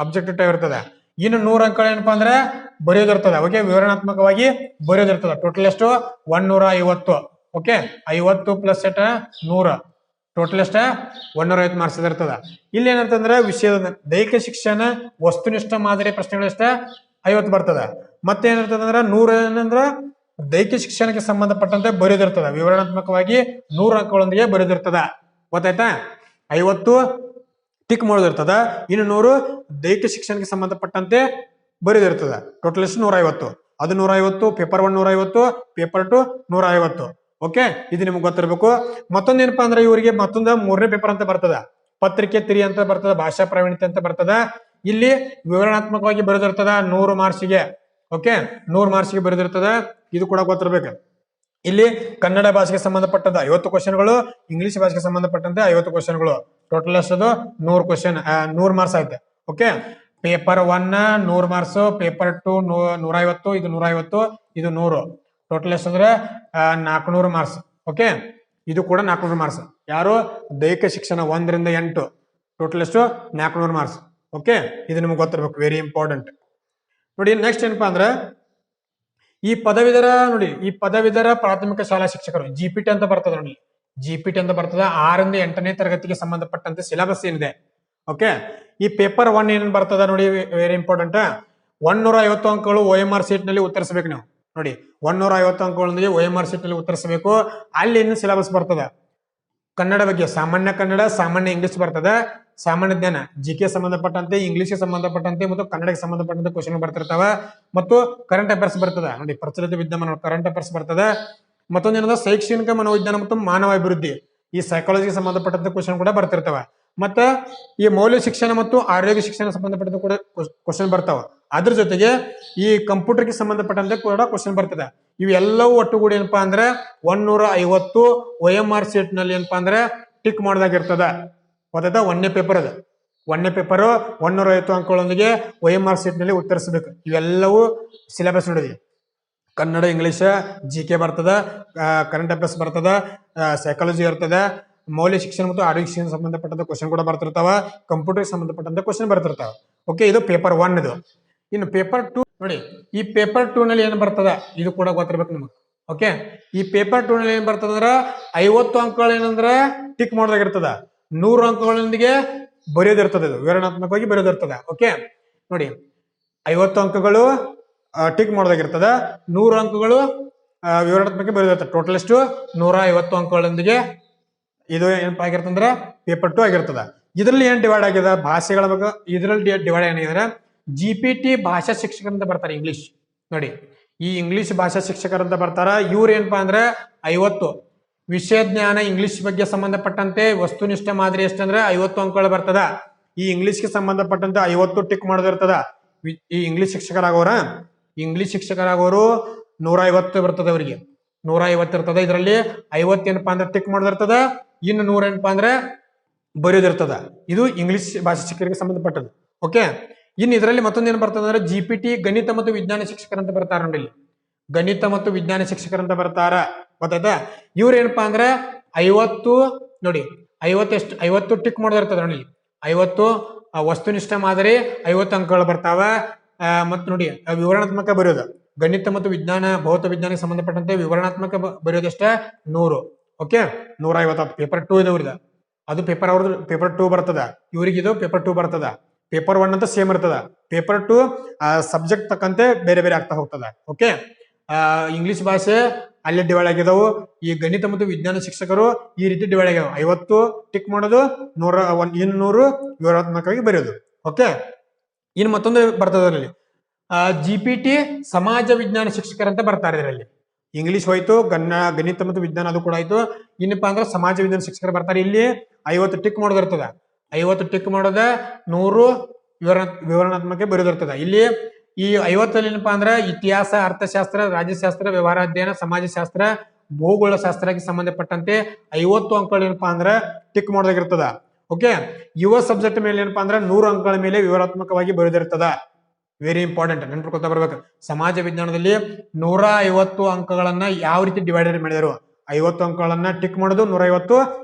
ಅಬ್ಜೆಕ್ಟಿವ್ ಟೈಪ್ ಇರ್ತದ. ಇನ್ನು 100 ಅಂಕಗಳು ಏನಪ್ಪಾ ಅಂದ್ರೆ ಬರೆಯೋದಿರ್ತದ. ಓಕೆ, ವಿವರಣಾತ್ಮಕವಾಗಿ ಬರೆಯೋದಿರ್ತದ. ಟೋಟಲ್ ಎಷ್ಟು? 150. ಓಕೆ, 50 ಪ್ಲಸ್ 100 ಟೋಟಲ್ ಎಷ್ಟ? 150 ಮಾರ್ಕ್ಸ್ ಇರ್ತದ. ಇಲ್ಲಿ ಏನಂತಂದ್ರೆ ವಿಷಯದ ದೈಹಿಕ ಶಿಕ್ಷಣ ವಸ್ತುನಿಷ್ಠ ಮಾದರಿ ಪ್ರಶ್ನೆಗಳು ಎಷ್ಟ? 50 ಬರ್ತದ. ಮತ್ತೆ ಏನಿರ್ತದಂದ್ರ 100 ಏನಂದ್ರ ದೈಹಿಕ ಶಿಕ್ಷಣಕ್ಕೆ ಸಂಬಂಧಪಟ್ಟಂತೆ ಬರೆಯೋದಿರ್ತದ. ವಿವರಣಾತ್ಮಕವಾಗಿ 100 ಅಂಕಗಳೊಂದಿಗೆ ಬರೆಯೋದಿರ್ತದ. ಗೊತ್ತಾಯ್ತಾ? 50 ಟಿಕ್ ಮಾಡೋದಿರ್ತದ. ಇನ್ನು 100 ದೈಹಿಕ ಶಿಕ್ಷಣಕ್ಕೆ ಸಂಬಂಧಪಟ್ಟಂತೆ ಬರೆಯೋದಿರ್ತದ. ಟೋಟಲ್ ಎಷ್ಟು? 150. ಅದು 150. Paper 1 150, paper 2 150. ಓಕೆ, ಇದು ನಿಮ್ಗೆ ಗೊತ್ತಿರ್ಬೇಕು. ಮತ್ತೊಂದೇನಪ್ಪಾ ಅಂದ್ರೆ ಇವರಿಗೆ ಮತ್ತೊಂದು 3ನೇ ಪೇಪರ್ ಅಂತ ಬರ್ತದ. ಪತ್ರಿಕೆ 3 ಅಂತ ಬರ್ತದ, ಭಾಷಾ ಪ್ರಾವೀಣ್ಯತೆ ಅಂತ ಬರ್ತದ. ಇಲ್ಲಿ ವಿವರಣಾತ್ಮಕವಾಗಿ ಬರೆದಿರ್ತದ 100 ಮಾರ್ಕ್ಸಿಗೆ. ಓಕೆ, 100 ಮಾರ್ಕ್ಸಿಗೆ ಬರೆದಿರ್ತದ. ಇದು ಕೂಡ ಗೊತ್ತಿರ್ಬೇಕು. ಇಲ್ಲಿ ಕನ್ನಡ ಭಾಷೆಗೆ ಸಂಬಂಧಪಟ್ಟಂತ 50 ಕ್ವಶನ್ಗಳು, ಇಂಗ್ಲಿಷ್ ಭಾಷೆಗೆ ಸಂಬಂಧಪಟ್ಟಂತೆ 50 ಕ್ವಶನ್ಗಳು. ಟೋಟಲ್ ಎಷ್ಟದು 100 ಕ್ವಶನ್, 100 ಮಾರ್ಕ್ಸ್ ಆಯ್ತು. ಓಕೆ, ಪೇಪರ್ 1 100 ಮಾರ್ಕ್ಸ್, ಪೇಪರ್ 2 150, ಇದು 150, ಇದು 100. Total ಎಷ್ಟಂದ್ರೆ 400 marks. ಓಕೆ, ಇದು ಕೂಡ 400 ಮಾರ್ಕ್ಸ್. ಯಾರು ದೈಹಿಕ ಶಿಕ್ಷಣ 1 ರಿಂದ 8, ಟೋಟಲ್ ಎಷ್ಟು 400 ಮಾರ್ಕ್ಸ್. ಓಕೆ, ಇದು ನಿಮ್ಗೆ ಗೊತ್ತಿರ್ಬೇಕು, ವೆರಿ ಇಂಪಾರ್ಟೆಂಟ್. ನೋಡಿ ನೆಕ್ಸ್ಟ್ ಏನಪ್ಪಾ ಅಂದ್ರೆ ಈ ಪದವೀಧರ, ನೋಡಿ ಈ ಪದವೀಧರ ಪ್ರಾಥಮಿಕ ಶಾಲಾ ಶಿಕ್ಷಕರು GPT ಅಂತ ಬರ್ತದ. ನೋಡಿ GPT ಅಂತ ಬರ್ತದ. 6 ರಿಂದ 8ನೇ ತರಗತಿಗೆ ಸಂಬಂಧಪಟ್ಟಂತೆ ಸಿಲೆಬಸ್ ಏನಿದೆ. ಓಕೆ, ಈ ಪೇಪರ್ 1 ಏನೇನು ಬರ್ತದ ನೋಡಿ, ವೆರಿ ಇಂಪಾರ್ಟೆಂಟ್. 150 ಅಂಕಗಳು OMR ಸೀಟ್ ನಲ್ಲಿ ಉತ್ತರಿಸಬೇಕು ನೀವು. ನೋಡಿ 150 ಅಂಕಗಳೊಂದಿಗೆ OMR ಸೀಟ್ ನಲ್ಲಿ ಉತ್ತರಿಸಬೇಕು. ಅಲ್ಲಿ ಏನು ಸಿಲೆಬಸ್ ಬರ್ತದ, ಕನ್ನಡ ಬಗ್ಗೆ ಸಾಮಾನ್ಯ ಕನ್ನಡ, ಸಾಮಾನ್ಯ ಇಂಗ್ಲಿಷ್ ಬರ್ತದ, ಸಾಮಾನ್ಯ ಜ್ಞಾನ GK ಸಂಬಂಧಪಟ್ಟಂತೆ, ಇಂಗ್ಲಿಷ್ಗೆ ಸಂಬಂಧಪಟ್ಟಂತೆ ಮತ್ತು ಕನ್ನಡಕ್ಕೆ ಸಂಬಂಧಪಟ್ಟಂತೆ ಕ್ವಶನ್ ಬರ್ತಿರ್ತಾವ. ಮತ್ತು ಕರೆಂಟ್ ಅಫೇರ್ಸ್ ಬರ್ತದ. ನೋಡಿ ಪ್ರಚಲಿತ ವಿದ್ಯಮಾನ ಕರೆಂಟ್ ಅಫೇರ್ಸ್ ಬರ್ತದ. ಮತ್ತೊಂದೇನದ ಶೈಕ್ಷಣಿಕ ಮನೋವಿಜ್ಞಾನ ಮತ್ತು ಮಾನವ ಅಭಿವೃದ್ಧಿ, ಈ ಸೈಕಾಲಜಿಗೆ ಸಂಬಂಧಪಟ್ಟಂತೆ ಕ್ವಶನ್ ಕೂಡ ಬರ್ತಿರ್ತಾವ. ಮತ್ತ ಈ ಮೌಲ್ಯ ಶಿಕ್ಷಣ ಮತ್ತು ಆರೋಗ್ಯ ಶಿಕ್ಷಣ ಸಂಬಂಧಪಟ್ಟಂತೆ ಕೂಡ ಕ್ವಶನ್ ಬರ್ತಾವ. ಅದ್ರ ಜೊತೆಗೆ ಈ ಕಂಪ್ಯೂಟರ್ಗೆ ಸಂಬಂಧಪಟ್ಟಂತೆ ಕೂಡ ಕ್ವಶನ್ ಬರ್ತದೆ. ಇವೆಲ್ಲವೂ ಒಟ್ಟುಗೂಡಿ ಏನಪ್ಪಾ ಅಂದ್ರೆ 150 OMR ಸೀಟ್ ನಲ್ಲಿ ಏನಪ್ಪಾ ಅಂದ್ರೆ ಟಿಕ್ ಮಾಡ್ದಾಗಿರ್ತದ. ಗೊತ್ತಾಯ್ತಾ? 1ನೇ ಪೇಪರ್ ಅದ. 1ನೇ ಪೇಪರ್ 150 ಅಂಕಗಳೊಂದಿಗೆ OMR ಸೀಟ್ ನಲ್ಲಿ ಉತ್ತರಿಸಬೇಕು. ಇವೆಲ್ಲವೂ ಸಿಲೆಬಸ್ ನೋಡಿದ್ವಿ. ಕನ್ನಡ, ಇಂಗ್ಲಿಷ್, GK ಬರ್ತದ, ಕರೆಂಟ್ ಅಫೇರ್ಸ್ ಬರ್ತದ, ಸೈಕಾಲಜಿ ಇರ್ತದ, ಮೌಲ್ಯ ಶಿಕ್ಷಣ ಮತ್ತು ಆರೋಗ್ಯ ಶಿಕ್ಷಣ ಸಂಬಂಧಪಟ್ಟಂತ ಕ್ವಶನ್ ಕೂಡ ಬರ್ತಿರ್ತಾವ, ಕಂಪ್ಯೂಟರ್ ಸಂಬಂಧಪಟ್ಟಂತ ಕ್ವಶನ್ ಬರ್ತಿರ್ತಾವ. ಓಕೆ, ಇದು ಪೇಪರ್ 1 ಇದು. ಇನ್ನು ಪೇಪರ್ 2 ನೋಡಿ, ಈ ಪೇಪರ್ 2 ನಲ್ಲಿ ಏನ್ ಬರ್ತದ ಇದು ಕೂಡ ಗೊತ್ತಿರ್ಬೇಕು ನಿಮಗೆ. ಓಕೆ, ಈ ಪೇಪರ್ 2 ನಲ್ಲಿ ಏನ್ ಬರ್ತದಂದ್ರ 50 ಅಂಕಗಳು ಏನಂದ್ರ ಟಿಕ್ ಮಾಡೋದಾಗಿರ್ತದ, 100 ಅಂಕಗಳೊಂದಿಗೆ ಬರೆಯೋದಿರ್ತದೆ. ಇದು ವಿವರಣಾತ್ಮಕವಾಗಿ ಬರೆಯೋದಿರ್ತದ. ಓಕೆ, ನೋಡಿ 50 ಅಂಕಗಳು ಟಿಕ್ ಮಾಡೋದಾಗಿರ್ತದ, 100 ಅಂಕಗಳು ವಿವರಣಾತ್ಮಕ ಬರೆಯೋದಿರ್ತದೆ. ಟೋಟಲ್ ಎಷ್ಟು 150 ಅಂಕಗಳೊಂದಿಗೆ ಇದು ಏನಪ್ಪ ಆಗಿರ್ತಂದ್ರ ಪೇಪರ್ 2 ಆಗಿರ್ತದ. ಇದರಲ್ಲಿ ಏನ್ ಡಿವೈಡ್ ಆಗಿದೆ ಭಾಷೆಗಳ ಬಗ್ಗೆ, ಇದರಲ್ಲಿ ಡಿವೈಡ್ ಏನಾಗಿದ್ರೆ GPT ಭಾಷಾ ಶಿಕ್ಷಕರಂತ ಬರ್ತಾರೆ ಇಂಗ್ಲಿಷ್. ನೋಡಿ ಈ ಇಂಗ್ಲಿಷ್ ಭಾಷಾ ಶಿಕ್ಷಕರಂತ ಬರ್ತಾರ. ಇವ್ರು ಏನಪ್ಪಾ ಅಂದ್ರೆ 50 ವಿಷಯ ಜ್ಞಾನ ಇಂಗ್ಲಿಷ್ ಬಗ್ಗೆ ಸಂಬಂಧಪಟ್ಟಂತೆ ವಸ್ತುನಿಷ್ಠ ಮಾದರಿ ಎಷ್ಟಂದ್ರೆ 50 ಅಂಕಗಳು ಬರ್ತದ. ಈ ಇಂಗ್ಲಿಷ್ಗೆ ಸಂಬಂಧಪಟ್ಟಂತೆ 50 ಟಿಕ್ ಮಾಡೋದಿರ್ತದ. ಈ ಇಂಗ್ಲಿಷ್ ಶಿಕ್ಷಕರಾಗೋರ, ಇಂಗ್ಲಿಷ್ ಶಿಕ್ಷಕರಾಗೋರು 150 ಬರ್ತದ. ಅವರಿಗೆ 150 ಇರ್ತದ. ಇದರಲ್ಲಿ 50 ಏನಪ್ಪಾ ಅಂದ್ರೆ ಟಿಕ್ ಮಾಡೋದಿರ್ತದ, ಇನ್ನು 100 ಏನಪ್ಪಾ ಅಂದ್ರೆ ಬರೆಯೋದಿರ್ತದ. ಇದು ಇಂಗ್ಲಿಷ್ ಭಾಷಾ ಶಿಕ್ಷಕರಿಗೆ ಸಂಬಂಧಪಟ್ಟದ್ದು. ಓಕೆ, ಇನ್ನು ಇದರಲ್ಲಿ ಮತ್ತೊಂದು ಏನ್ ಬರ್ತದ ಅಂದ್ರೆ GPT ಗಣಿತ ಮತ್ತು ವಿಜ್ಞಾನ ಶಿಕ್ಷಕರಂತ ಬರ್ತಾರ. ನೋಡಿ ಗಣಿತ ಮತ್ತು ವಿಜ್ಞಾನ ಶಿಕ್ಷಕರಂತ ಬರ್ತಾರ. ಗೊತ್ತಾಯ್ತಾ? ಇವ್ರ ಏನಪ್ಪಾ ಅಂದ್ರೆ 50 ನೋಡಿ 50 ಟಿಕ್ ಮಾಡೋದಿರ್ತದ. ನೋಡಿ 50 ವಸ್ತುನಿಷ್ಠ ಮಾದರಿ 50 ಅಂಕಗಳು ಬರ್ತಾವ. ಮತ್ ನೋಡಿ ವಿವರಣಾತ್ಮಕ ಬರೆಯೋದು, ಗಣಿತ ಮತ್ತು ವಿಜ್ಞಾನ ಭೌತ ವಿಜ್ಞಾನಕ್ಕೆ ಸಂಬಂಧಪಟ್ಟಂತೆ ವಿವರಣಾತ್ಮಕ ಬರೆಯೋದಷ್ಟ 100. ಓಕೆ, 150 ಪೇಪರ್ 2 ಇದೆ ಅವ್ರದ. ಅದು ಪೇಪರ್ ಅವ್ರದ್ದು ಪೇಪರ್ 2 ಬರ್ತದ. ಇವ್ರಿಗಿದು ಪೇಪರ್ 2 ಬರ್ತದ. ಪೇಪರ್ 1 ಅಂತ ಸೇಮ್ ಇರ್ತದ. ಪೇಪರ್ 2 ಸಬ್ಜೆಕ್ಟ್ ತಕ್ಕಂತೆ ಬೇರೆ ಬೇರೆ ಆಗ್ತಾ ಹೋಗ್ತದ. ಓಕೆ, ಇಂಗ್ಲಿಷ್ ಭಾಷೆ ಅಲ್ಲಿ ಡಿವೈಡ್ ಆಗಿದಾವು. ಈ ಗಣಿತ ಮತ್ತು ವಿಜ್ಞಾನ ಶಿಕ್ಷಕರು ಈ ರೀತಿ ಡಿವೈಡ್ ಆಗ್ಯಾವ. 50 ಟಿಕ್ ಮಾಡೋದು, 200 ವಿವರಣಾತ್ಮಕವಾಗಿ ಬರೆಯೋದು. ಓಕೆ, ಇನ್ನು ಮತ್ತೊಂದು ಬರ್ತದ ಅದರಲ್ಲಿ GPT ಸಮಾಜ ವಿಜ್ಞಾನ ಶಿಕ್ಷಕರಂತ ಬರ್ತಾರೆ. ಇದರಲ್ಲಿ ಇಂಗ್ಲಿಷ್ ಹೋಯ್ತು, ಗಣಿತ ಮತ್ತು ವಿಜ್ಞಾನ ಅದು ಕೂಡ ಆಯ್ತು. ಏನಪ್ಪಾ ಅಂದ್ರೆ ಸಮಾಜ ವಿಜ್ಞಾನ ಶಿಕ್ಷಕರು ಬರ್ತಾರೆ. ಇಲ್ಲಿ 50 ಟಿಕ್ ಮಾಡೋದಿರ್ತದ. 50 ಟಿಕ್ ಮಾಡೋದ, 100 ವಿವರಣಾತ್ಮಕ ಬರೆಯೋದಿರ್ತದ. ಇಲ್ಲಿ ಈ 50 ಏನಪ್ಪಾ ಅಂದ್ರೆ ಇತಿಹಾಸ, ಅರ್ಥಶಾಸ್ತ್ರ, ರಾಜ್ಯಶಾಸ್ತ್ರ, ವ್ಯವಹಾರ ಅಧ್ಯಯನ, ಸಮಾಜಶಾಸ್ತ್ರ, ಭೂಗೋಳ ಶಾಸ್ತ್ರಕ್ಕೆ ಸಂಬಂಧಪಟ್ಟಂತೆ 50 ಅಂಕಗಳು ಏನಪ್ಪಾ ಅಂದ್ರೆ ಟಿಕ್ ಮಾಡೋದಾಗಿರ್ತದ. ಓಕೆ, ಯುವ ಸಬ್ಜೆಕ್ಟ್ ಮೇಲೆ ಏನಪ್ಪಾ ಅಂದ್ರೆ 100 ಅಂಕಗಳ ಮೇಲೆ ವಿವರಾತ್ಮಕವಾಗಿ ಬರೆದಿರ್ತದ. ವೆರಿ ಇಂಪಾರ್ಟೆಂಟ್, ನೆನಪಿಟ್ಕೊತಾ ಬರ್ಬೇಕು. ಸಮಾಜ ವಿಜ್ಞಾನದಲ್ಲಿ 150 ಅಂಕಗಳನ್ನ ಯಾವ ರೀತಿ ಡಿವೈಡೆಡ್ ಮಾಡಿದರು, 50 ಅಂಕಗಳನ್ನ ಟಿಕ್ ಮಾಡೋದು, 150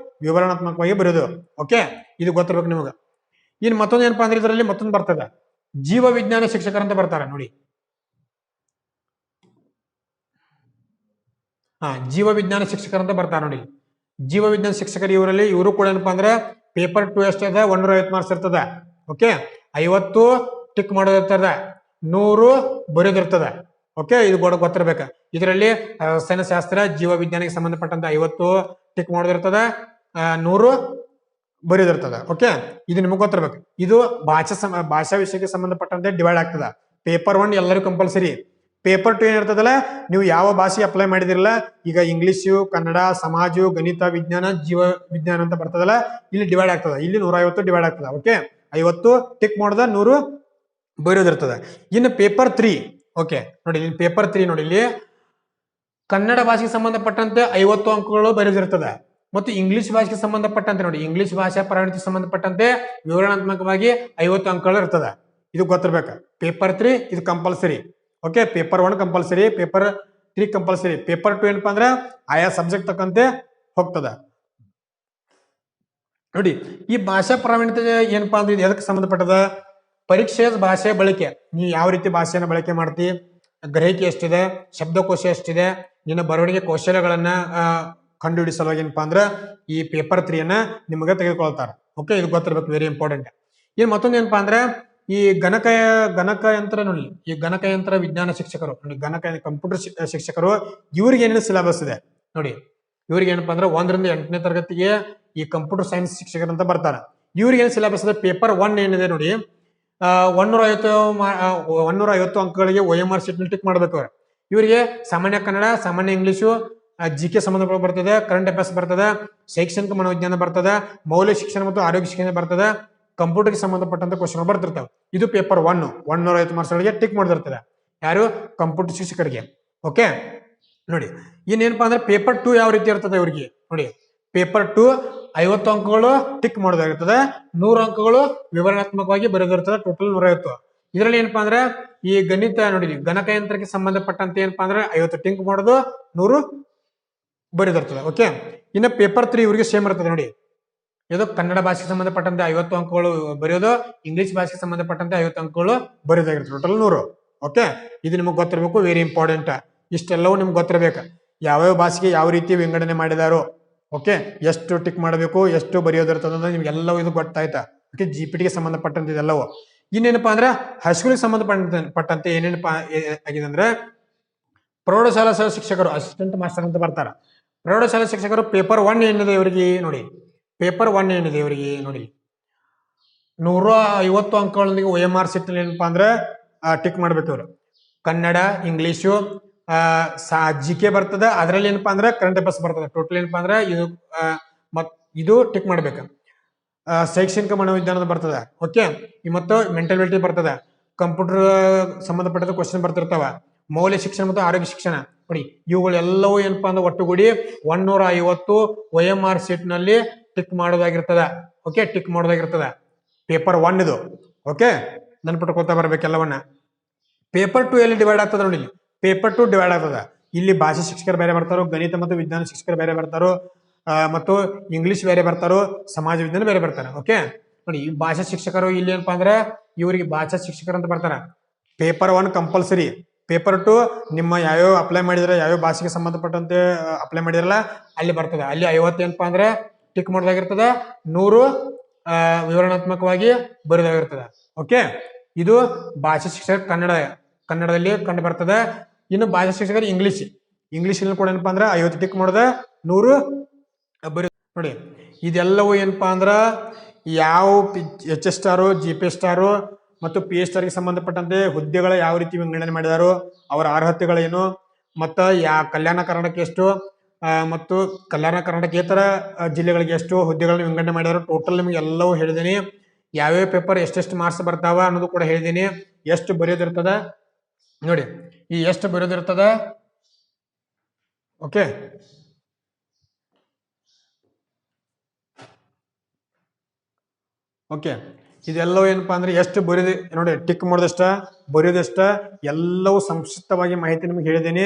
ವಿವರಣಾತ್ಮಕವಾಗಿ ಬರೆಯೋದು. ಓಕೆ, ಇದು ಗೊತ್ತಿರ್ಬೇಕು ನಿಮಗೆ. ಇನ್ ಮತ್ತೊಂದು ಏನಪ್ಪಾ ಅಂದ್ರೆ ಇದರಲ್ಲಿ ಮತ್ತೊಂದು ಬರ್ತದ, ಜೀವ ವಿಜ್ಞಾನ ಶಿಕ್ಷಕರಂತ ಬರ್ತಾರ. ನೋಡಿ ಜೀವ ವಿಜ್ಞಾನ ಶಿಕ್ಷಕರಂತ ಬರ್ತಾರ. ನೋಡಿ ಜೀವ ವಿಜ್ಞಾನ ಶಿಕ್ಷಕರು ಇವರಲ್ಲಿ ಇವರು ಕೂಡ ಏನಪ್ಪಾ ಅಂದ್ರೆ ಪೇಪರ್ 2 ಎಷ್ಟದ 150 ಮಾರ್ಕ್ಸ್ ಇರ್ತದ. ಓಕೆ, 50 ಟಿಕ್ ಮಾಡೋದಿರ್ತದ, 100 ಬರೆಯೋದಿರ್ತದ. ಓಕೆ, ಇದು ಗೊತ್ತಿರ್ಬೇಕ. ಇದರಲ್ಲಿ ರಸಾಯನಶಾಸ್ತ್ರ, ಜೀವ ವಿಜ್ಞಾನಕ್ಕೆ ಸಂಬಂಧಪಟ್ಟಂತ 50 ಟಿಕ್ ಮಾಡೋದಿರ್ತದ, 100 ಬರೆಯೋದಿರ್ತದ. ಓಕೆ, ಇದು ನಿಮಗೆ ಗೊತ್ತಿರ್ಬೇಕು. ಇದು ಭಾಷಾ ವಿಷಯಕ್ಕೆ ಸಂಬಂಧಪಟ್ಟಂತೆ ಡಿವೈಡ್ ಆಗ್ತದ. ಪೇಪರ್ 1 ಎಲ್ಲರೂ ಕಂಪಲ್ಸರಿ, ಪೇಪರ್ 2 ಏನಿರ್ತದಲ್ಲ, ನೀವು ಯಾವ ಭಾಷೆ ಅಪ್ಲೈ ಮಾಡಿದಿರಲ್ಲ, ಈಗ ಇಂಗ್ಲಿಷು, ಕನ್ನಡ, ಸಮಾಜ, ಗಣಿತ, ವಿಜ್ಞಾನ, ಜೀವ ವಿಜ್ಞಾನ ಅಂತ ಬರ್ತದಲ್ಲ, ಇಲ್ಲಿ ಡಿವೈಡ್ ಆಗ್ತದ. ಇಲ್ಲಿ 150 ಡಿವೈಡ್ ಆಗ್ತದ. ಓಕೆ, 50 ಟಿಕ್ ಮಾಡೋದ, 100 ಬರೆಯೋದಿರ್ತದೆ. ಇನ್ನು ಪೇಪರ್ 3, ಓಕೆ ನೋಡಿ, ಇಲ್ಲಿ ಪೇಪರ್ 3 ನೋಡಿ, ಇಲ್ಲಿ ಕನ್ನಡ ಭಾಷೆಗೆ ಸಂಬಂಧಪಟ್ಟಂತೆ 50 ಅಂಕಗಳು ಬರೆದಿರ್ತದೆ. ಮತ್ತು ಇಂಗ್ಲಿಷ್ ಭಾಷೆಗೆ ಸಂಬಂಧಪಟ್ಟಂತೆ ನೋಡಿ, ಇಂಗ್ಲಿಷ್ ಭಾಷಾ ಪರಿಣಿತಿಗೆ ಸಂಬಂಧಪಟ್ಟಂತೆ ವಿವರಣಾತ್ಮಕವಾಗಿ 50 ಅಂಕಗಳು ಇರ್ತದೆ. ಇದು ಗೊತ್ತಿರ್ಬೇಕು. ಪೇಪರ್ 3 ಇದು compulsory. Okay, paper 1 compulsory, paper 3 compulsory. Paper 2 ಏನಪ್ಪಾ ಅಂದ್ರೆ ಆಯಾ ಸಬ್ಜೆಕ್ಟ್ ತಕ್ಕಂತೆ ಹೋಗ್ತದ. ನೋಡಿ, ಈ ಭಾಷಾ ಪ್ರಾವೀಣ್ಯತೆ ಏನಪ್ಪಾ ಅಂದ್ರೆ ಇದು ಎದಕ್ಕೆ ಸಂಬಂಧಪಟ್ಟದ? ಪರೀಕ್ಷೆಯ ಭಾಷೆ ಬಳಕೆ, ನೀ ಯಾವ ರೀತಿ ಭಾಷೆಯನ್ನು ಬಳಕೆ ಮಾಡ್ತಿ, ಗ್ರಹಿಕೆ ಎಷ್ಟಿದೆ, ಶಬ್ದಕೋಶ ಎಷ್ಟಿದೆ, ನಿನ್ನ ಬರವಣಿಗೆ ಕೌಶಲ್ಯಗಳನ್ನ ಕಂಡುಹಿಡಿದ ಸಲುವಾಗಿ ಏನಪ್ಪಾ ಅಂದ್ರೆ ಈ ಪೇಪರ್ 3 ಅನ್ನ ನಿಮಗೆ ತೆಗೆದುಕೊಳ್ತಾರೆ. ಓಕೆ, ಇದು ಗೊತ್ತಿರ್ಬೇಕು, ವೆರಿ ಇಂಪಾರ್ಟೆಂಟ್. ಇನ್ನು ಮತ್ತೊಂದು ಏನಪ್ಪಾ ಅಂದ್ರೆ ಈ ಗಣಕಯಂತ್ರ ನೋಡಿ, ಈ ಗಣಕಯಂತ್ರ ವಿಜ್ಞಾನ ಶಿಕ್ಷಕರು ನೋಡಿ, ಕಂಪ್ಯೂಟರ್ ಶಿಕ್ಷಕರು, ಇವ್ರಿಗೆ ಏನೇನು ಸಿಲೆಬಸ್ ಇದೆ ನೋಡಿ. ಇವ್ರಿಗೆ ಏನಪ್ಪಾ ಅಂದ್ರೆ 1 ರಿಂದ 8ನೇ ತರಗತಿಗೆ ಈ ಕಂಪ್ಯೂಟರ್ ಸೈನ್ಸ್ ಶಿಕ್ಷಕರು ಅಂತ ಬರ್ತಾರೆ. ಇವ್ರಿಗೆ ಏನು ಸಿಲೆಬಸ್ ಇದೆ? ಪೇಪರ್ 1 ಏನಿದೆ ನೋಡಿ, 150 ಅಂಕಗಳಿಗೆ OMR ಶೀಟ್ ಟಿಕ್ ಮಾಡ್ಬೇಕು ಅವ್ರು. ಇವರಿಗೆ ಸಾಮಾನ್ಯ ಕನ್ನಡ, ಸಾಮಾನ್ಯ ಇಂಗ್ಲಿಷು, GK ಸಂಬಂಧಗಳು ಬರ್ತದೆ, ಕರೆಂಟ್ ಅಫೇರ್ಸ್ ಬರ್ತದೆ, ಶೈಕ್ಷಣಿಕ ಮನೋವಿಜ್ಞಾನ ಬರ್ತದೆ, ಮೌಲ್ಯ ಶಿಕ್ಷಣ ಮತ್ತು ಆರೋಗ್ಯ ಶಿಕ್ಷಣ ಬರ್ತದೆ, ಕಂಪ್ಯೂಟರ್ಗೆ ಸಂಬಂಧಪಟ್ಟಂತ ಕ್ವಶನ್ ಬರ್ತಿರ್ತಾವೆ. ಇದು ಪೇಪರ್ 150 ಮಾರ್ಕ್ಸ್ಗಳಿಗೆ ಟಿಕ್ ಮಾಡಿದಿರ್ತದೆ. ಯಾರು? ಕಂಪ್ಯೂಟರ್ ಶಿಕ್ಷಕರಿಗೆ. ಓಕೆ ನೋಡಿ, ಇನ್ನೇನಪ್ಪಾ ಅಂದ್ರೆ ಪೇಪರ್ 2 ಯಾವ ರೀತಿ ಇರ್ತದೆ ಇವ್ರಿಗೆ ನೋಡಿ. ಪೇಪರ್ 2 50 ಅಂಕಗಳು ಟಿಕ್ ಮಾಡೋದಾಗಿರ್ತದೆ, 100 ಅಂಕಗಳು ವಿವರಣಾತ್ಮಕವಾಗಿ ಬರೆದಿರ್ತದೆ, ಟೋಟಲ್ 150. ಇದರಲ್ಲಿ ಏನಪ್ಪಾ ಅಂದ್ರೆ ಈ ಗಣಿತ ನೋಡಿ, ಗಣಕಯಂತ್ರಕ್ಕೆ ಸಂಬಂಧಪಟ್ಟಂತೆ ಏನಪ್ಪಾ ಅಂದ್ರೆ 50 ಟಿಕ್ ಮಾಡೋದು, 100 ಬರೆದಿರ್ತದೆ. ಓಕೆ, ಇನ್ನು ಪೇಪರ್ 3 ಇವ್ರಿಗೆ ಸೇಮ್ ಇರ್ತದೆ ನೋಡಿ. ಇದು ಕನ್ನಡ ಭಾಷೆಗೆ ಸಂಬಂಧಪಟ್ಟಂತೆ 50 ಅಂಕಗಳು ಬರೆಯೋದು, ಇಂಗ್ಲಿಷ್ ಭಾಷೆಗೆ ಸಂಬಂಧಪಟ್ಟಂತೆ 50 ಅಂಕಗಳು ಬರೆಯೋದಾಗಿರ್ತದೆ, ಟೋಟಲ್ 100. ಓಕೆ, ಇದು ನಿಮಗೆ ಗೊತ್ತಿರಬೇಕು, ವೆರಿ ಇಂಪಾರ್ಟೆಂಟ್. ಇಷ್ಟೆಲ್ಲವೂ ನಿಮ್ಗೆ ಗೊತ್ತಿರಬೇಕು. ಯಾವ್ಯಾವ ಭಾಷೆಗೆ ಯಾವ ರೀತಿ ವಿಂಗಡಣೆ ಮಾಡಿದಾರೋ, ಓಕೆ, ಎಷ್ಟು ಟಿಕ್ ಮಾಡಬೇಕು, ಎಷ್ಟು ಬರೆಯೋದಿರ್ತದೆ ನಿಮ್ಗೆಲ್ಲವೂ ಇದು ಗೊತ್ತಾಯ್ತಾ. ಓಕೆ, GPTಗೆ ಸಂಬಂಧಪಟ್ಟಂತೆ ಇದೆಲ್ಲವೂ. ಇನ್ನೇನಪ್ಪಾ ಅಂದ್ರೆ ಹೈಸ್ಕೂಲ್ಗೆ ಸಂಬಂಧಪಟ್ಟಂತೆ ಏನೇನಪ್ಪಾ ಆಗಿದೆ ಅಂದ್ರೆ ಪ್ರೌಢಶಾಲಾ ಶಿಕ್ಷಕರು, ಅಸಿಸ್ಟೆಂಟ್ ಮಾಸ್ಟರ್ ಅಂತ ಬರ್ತಾರ. ಪ್ರೌಢಶಾಲಾ ಶಿಕ್ಷಕರು ಪೇಪರ್ 1 ಏನಿದೆ ಇವರಿಗೆ ನೋಡಿ, ಪೇಪರ್ 1 ಏನಿದೆ ಇವರಿಗೆ ನೋಡಿ, 150 ಅಂಕಗಳೊಂದಿಗೆ OMR ಶೀಟ್ ಏನಪ್ಪಾ ಅಂದ್ರೆ ಟಿಕ್ ಮಾಡ್ಬೇಕು ಇವರು. ಕನ್ನಡ, ಇಂಗ್ಲಿಷು, GK ಬರ್ತದೆ, ಅದರಲ್ಲಿ ಏನಪ್ಪಾ ಅಂದ್ರೆ ಕರೆಂಟ್ ಅಫೇರ್ಸ್ ಬರ್ತದೆ. ಟೋಟಲ್ ಏನಪ್ಪಾ ಅಂದ್ರೆ ಇದು ಟಿಕ್ ಮಾಡ್ಬೇಕು. ಶೈಕ್ಷಣಿಕ ಮನೋವಿಜ್ಞಾನದ ಬರ್ತದೆ. ಓಕೆ, ಮತ್ತು ಮೆಂಟಲಿಟಿ ಬರ್ತದೆ, ಕಂಪ್ಯೂಟರ್ ಸಂಬಂಧಪಟ್ಟದ ಕ್ವಶನ್ ಬರ್ತಿರ್ತಾವ, ಮೌಲ್ಯ ಶಿಕ್ಷಣ ಮತ್ತು ಆರೋಗ್ಯ ಶಿಕ್ಷಣ ನೋಡಿ. ಇವುಗಳೆಲ್ಲವೂ ಏನಪ್ಪಾ ಅಂದ್ರೆ ಒಟ್ಟುಗೂಡಿ 150 OMR ಶೀಟ್ ನಲ್ಲಿ ಟಿಕ್ ಮಾಡೋದಾಗಿರ್ತದ. ಓಕೆ, ಟಿಕ್ ಮಾಡೋದಾಗಿರ್ತದ ಪೇಪರ್ 1 ಇದು. ಓಕೆ, ನೆನ್ಪಿಟ್ಕೊಳ್ತಾ ಬರ್ಬೇಕೆಲ್ಲವನ್ನ. ಪೇಪರ್ 2 ಎಲ್ಲಿ ಡಿವೈಡ್ ಆಗ್ತದ ನೋಡಿ, ಪೇಪರ್ 2 ಡಿವೈಡ್ ಆಗ್ತದ. ಇಲ್ಲಿ ಭಾಷಾ ಶಿಕ್ಷಕರು ಬೇರೆ ಬರ್ತಾರೋ, ಗಣಿತ ಮತ್ತು ವಿಜ್ಞಾನ ಶಿಕ್ಷಕರು ಬೇರೆ ಬರ್ತಾರೋ, ಮತ್ತು ಇಂಗ್ಲಿಷ್ ಬೇರೆ ಬರ್ತಾರೋ, ಸಮಾಜ ವಿಜ್ಞಾನ ಬೇರೆ ಬರ್ತಾರೆ. ಓಕೆ ನೋಡಿ, ಈ ಭಾಷಾ ಶಿಕ್ಷಕರು ಇಲ್ಲಿ ಏನಪ್ಪಾ ಅಂದ್ರೆ ಇವರಿಗೆ ಭಾಷಾ ಶಿಕ್ಷಕರು ಅಂತ ಬರ್ತಾರ. Paper 1 compulsory. ಪೇಪರ್ 2 ನಿಮ್ಮ ಯಾವ್ಯಾವ ಅಪ್ಲೈ ಮಾಡಿದ್ರೆ, ಯಾವ್ಯಾವ ಭಾಷೆಗೆ ಸಂಬಂಧಪಟ್ಟಂತೆ ಅಪ್ಲೈ ಮಾಡಿರಲ್ಲ ಅಲ್ಲಿ ಬರ್ತದೆ. ಅಲ್ಲಿ 50 ಏನಪ್ಪಾ ಅಂದ್ರೆ ಟಿಕ್ ಮಾಡೋದಾಗಿರ್ತದೆ, 100 ವಿವರಣಾತ್ಮಕವಾಗಿ ಬರೆದಾಗಿರ್ತದೆ. ಓಕೆ, ಇದು ಭಾಷಾ ಶಿಕ್ಷಕ ಕನ್ನಡದಲ್ಲಿ ಕಂಡು ಬರ್ತದೆ. ಇನ್ನು ಭಾಷಾ ಶಿಕ್ಷಕರು ಇಂಗ್ಲಿಷ್ ಕೂಡ ಏನಪ್ಪಾ ಅಂದ್ರೆ 50 ಟಿಕ್ ಮಾಡೋದ, 100 ಬರೀ ನೋಡಿ. ಇದೆಲ್ಲವೂ ಏನಪ್ಪಾ ಅಂದ್ರ ಯಾವ HS ಸ್ಟಾರು, GP ಸ್ಟಾರು ಮತ್ತು PH ಸ್ಟಾರ್ಗೆ ಸಂಬಂಧಪಟ್ಟಂತೆ ಹುದ್ದೆಗಳ ಯಾವ ರೀತಿ ವಿಂಗಡಣೆ ಮಾಡಿದಾರೋ, ಅವರ ಅರ್ಹತೆಗಳೇನು, ಮತ್ತ ಕಲ್ಯಾಣ ಕರ್ನಾಟಕ ಎಷ್ಟು, ಮತ್ತು ಕಲ್ಯಾಣ ಕರ್ನಾಟಕೇತರ ಜಿಲ್ಲೆಗಳಿಗೆ ಎಷ್ಟು ಹುದ್ದೆಗಳನ್ನ ವಿಂಗಡಣೆ ಮಾಡ್ಯಾರ. ಟೋಟಲ್ ನಿಮ್ಗೆ ಎಲ್ಲವೂ ಹೇಳಿದೀನಿ. ಯಾವ್ಯಾವ ಪೇಪರ್ ಎಷ್ಟೆಷ್ಟು ಮಾರ್ಕ್ಸ್ ಬರ್ತಾವ ಅನ್ನೋದು ಕೂಡ ಹೇಳಿದೀನಿ. ಎಷ್ಟು ಬರೆಯೋದಿರ್ತದ ನೋಡಿ, ಈ ಎಷ್ಟು ಬರೆಯೋದಿರ್ತದ. ಓಕೆ, ಓಕೆ, ಇದೆಲ್ಲವೂ ಏನಪ್ಪಾ ಅಂದ್ರೆ ಎಷ್ಟು ಬರೆಯೋದು ನೋಡಿ, ಟಿಕ್ ಮಾಡೋದಷ್ಟ, ಬರೆಯೋದಷ್ಟ, ಎಲ್ಲವೂ ಸಂಕ್ಷಿಪ್ತವಾಗಿ ಮಾಹಿತಿ ನಿಮ್ಗೆ ಹೇಳಿದ್ದೀನಿ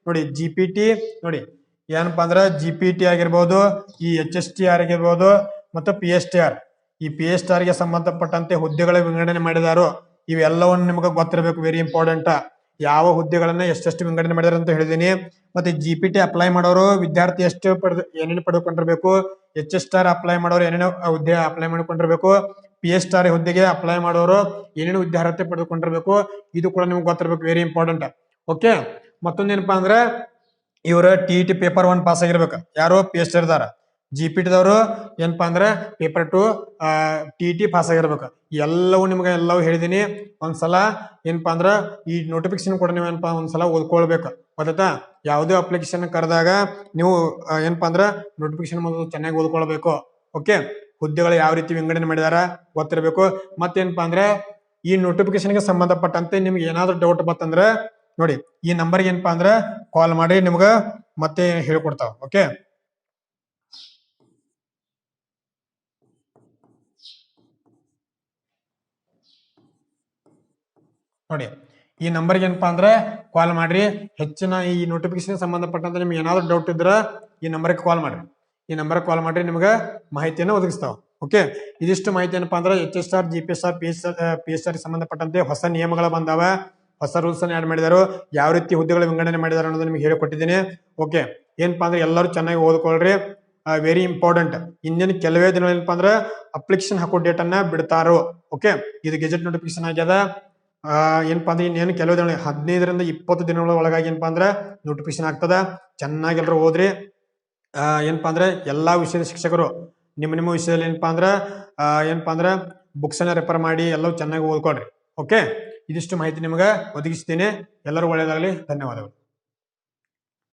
ನೋಡಿ. GPT ನೋಡಿ ಏನಪ್ಪಾ ಅಂದ್ರೆ GPT ಆಗಿರ್ಬೋದು, ಈ HSTR ಆಗಿರ್ಬೋದು ಮತ್ತು PSTR. ಈ PSTR ಗೆ ಸಂಬಂಧಪಟ್ಟಂತೆ ಹುದ್ದೆಗಳ ವಿಂಗಡಣೆ ಮಾಡಿದಾರೋ ಇವೆಲ್ಲವನ್ನು ನಿಮ್ಗೆ ಗೊತ್ತಿರಬೇಕು, ವೆರಿ ಇಂಪಾರ್ಟೆಂಟ್. ಯಾವ ಹುದ್ದೆಗಳನ್ನ ಎಷ್ಟೆಷ್ಟು ವಿಂಗಡಣೆ ಮಾಡಿದಾರೆ ಅಂತ ಹೇಳಿದೀನಿ. ಮತ್ತೆ GPT ಅಪ್ಲೈ ಮಾಡೋರು ವಿದ್ಯಾರ್ಥಿ ಎಷ್ಟು ಏನೇನು ಪಡೆದುಕೊಂಡಿರ್ಬೇಕು, HS ಸ್ಟಾರ್ ಅಪ್ಲೈ ಮಾಡೋರು ಏನೇನೋ ಹುದ್ದೆ ಅಪ್ಲೈ ಮಾಡ್ಕೊಂಡಿರ್ಬೇಕು, PH ಸ್ಟಾರ್ ಹುದ್ದೆಗೆ ಅಪ್ಲೈ ಮಾಡೋರು ಏನೇನು ವಿದ್ಯಾರ್ಥಿ ಪಡೆದುಕೊಂಡಿರ್ಬೇಕು, ಇದು ಕೂಡ ನಿಮ್ಗೆ ಗೊತ್ತಿರ್ಬೇಕು, ವೆರಿ ಇಂಪಾರ್ಟೆಂಟ್. ಓಕೆ, ಮತ್ತೊಂದೇನಪ್ಪಾ ಅಂದ್ರೆ ಇವರ TET ಪೇಪರ್ 1 ಪಾಸ್ ಆಗಿರ್ಬೇಕು. ಯಾರು? PH ಸ್ಟಾರ್ ಇದಾರ. GPT ಏನಪ್ಪಾ ಅಂದ್ರೆ ಪೇಪರ್ 2 TT ಪಾಸ್ ಆಗಿರ್ಬೇಕು. ಎಲ್ಲವೂ ನಿಮ್ಗೆ ಎಲ್ಲವೂ ಹೇಳಿದೀನಿ. ಒಂದ್ಸಲ ಏನಪ್ಪಾ ಅಂದ್ರ ಈ ನೋಟಿಫಿಕೇಶನ್ ಕೂಡ ನೀವು ಏನಪ್ಪಾ ಒಂದ್ಸಲ ಓದ್ಕೊಳ್ಬೇಕು. ಗೊತ್ತಾಯ್ತಾ? ಯಾವುದೇ ಅಪ್ಲಿಕೇಶನ್ ಕರೆದಾಗ ನೀವು ಏನಪ್ಪಾ ಅಂದ್ರ ನೋಟಿಫಿಕೇಶನ್ ಮೊದಲು ಚೆನ್ನಾಗಿ ಓದ್ಕೊಳ್ಬೇಕು. ಓಕೆ, ಹುದ್ದೆಗಳು ಯಾವ ರೀತಿ ವಿಂಗಡಣೆ ಮಾಡಿದಾರ ಗೊತ್ತಿರಬೇಕು. ಮತ್ತೇನಪ್ಪಾ ಅಂದ್ರೆ ಈ ನೋಟಿಫಿಕೇಶನ್ಗೆ ಸಂಬಂಧಪಟ್ಟಂತೆ ನಿಮ್ಗೆ ಏನಾದ್ರು ಡೌಟ್ ಬತ್ತಂದ್ರೆ ನೋಡಿ, ಈ ನಂಬರ್ಗೆ ಏನಪ್ಪಾ ಅಂದ್ರೆ ಕಾಲ್ ಮಾಡಿ ನಿಮ್ಗ ಮತ್ತೆ ಹೇಳ್ಕೊಡ್ತಾವ. ಓಕೆ, ನೋಡಿ ಈ ನಂಬರ್ಗೆ ಏನಪ್ಪಾ ಅಂದ್ರೆ ಕಾಲ್ ಮಾಡ್ರಿ. ಹೆಚ್ಚಿನ ಈ ನೋಟಿಫಿಕೇಶನ್ ಸಂಬಂಧಪಟ್ಟಂತೆ ನಿಮ್ಗೆ ಏನಾದ್ರು ಡೌಟ್ ಇದ್ರ ಈ ನಂಬರ್ಗೆ ಕಾಲ್ ಮಾಡ್ರಿ. ಈ ನಂಬರ್ಗೆ ಕಾಲ್ ಮಾಡ್ರಿ, ನಿಮ್ಗೆ ಮಾಹಿತಿಯನ್ನು ಒದಗಿಸ್ತಾವ. ಓಕೆ, ಇದಿಷ್ಟು ಮಾಹಿತಿ ಏನಪ್ಪಾ ಅಂದ್ರೆ HSR, GPSR, PSR ಸಂಬಂಧಪಟ್ಟಂತೆ ಹೊಸ ನಿಯಮಗಳು ಬಂದಾವ, ಹೊಸ ರೂಲ್ಸ್ ಅನ್ನು ಆಡ್ ಮಾಡಿದಾರು, ಯಾವ ರೀತಿ ಹುದ್ದೆಗಳ ವಿಂಗಡಣೆ ಮಾಡಿದಾರೆ ಅನ್ನೋದು ನಿಮ್ಗೆ ಹೇಳಿಕೊಟ್ಟಿದ್ದೀನಿ. ಓಕೆ, ಏನಪ್ಪಾ ಅಂದ್ರೆ ಎಲ್ಲರೂ ಚೆನ್ನಾಗಿ ಓದ್ಕೊಳ್ರಿ. Very important. ಇನ್ನೇನು ಕೆಲವೇ ದಿನ ಏನಪ್ಪಾ ಅಂದ್ರೆ ಅಪ್ಲಿಕೇಶನ್ ಹಾಕೋ ಡೇಟ್ ಅನ್ನ ಬಿಡ್ತಾರೋ. ಓಕೆ, ಇದು ಗೆಜೆಟ್ ನೋಟಿಫಿಕೇಶನ್ ಆಗ್ಯದ. ಏನಪ್ಪಾ ಅಂದ್ರೆ ಇನ್ನೇನು ಕೆಲವು ದಿನ 15ರಿಂದ 20 ದಿನಗಳ ಒಳಗಾಗಿ ಏನಪ್ಪಾ ಅಂದ್ರೆ ನೋಟಿಫಿಕೇಶನ್ ಆಗ್ತದ. ಚೆನ್ನಾಗಿ ಎಲ್ಲರೂ ಓದ್ರಿ. ಏನಪ್ಪಾ ಅಂದ್ರೆ ಎಲ್ಲಾ ವಿಷಯದ ಶಿಕ್ಷಕರು ನಿಮ್ಮ ವಿಷಯದಲ್ಲಿ ಏನಪ್ಪಾ ಅಂದ್ರೆ ಬುಕ್ಸ್ ಅನ್ನ ರೆಫರ್ ಮಾಡಿ ಎಲ್ಲವೂ ಚೆನ್ನಾಗಿ ಓದ್ಕೊಳ್ರಿ. ಓಕೆ, ಇದಿಷ್ಟು ಮಾಹಿತಿ ನಿಮ್ಗೆ ಒದಗಿಸ್ತೀನಿ. ಎಲ್ಲರೂ ಒಳ್ಳೆಯದಾಗಲಿ. ಧನ್ಯವಾದಗಳು.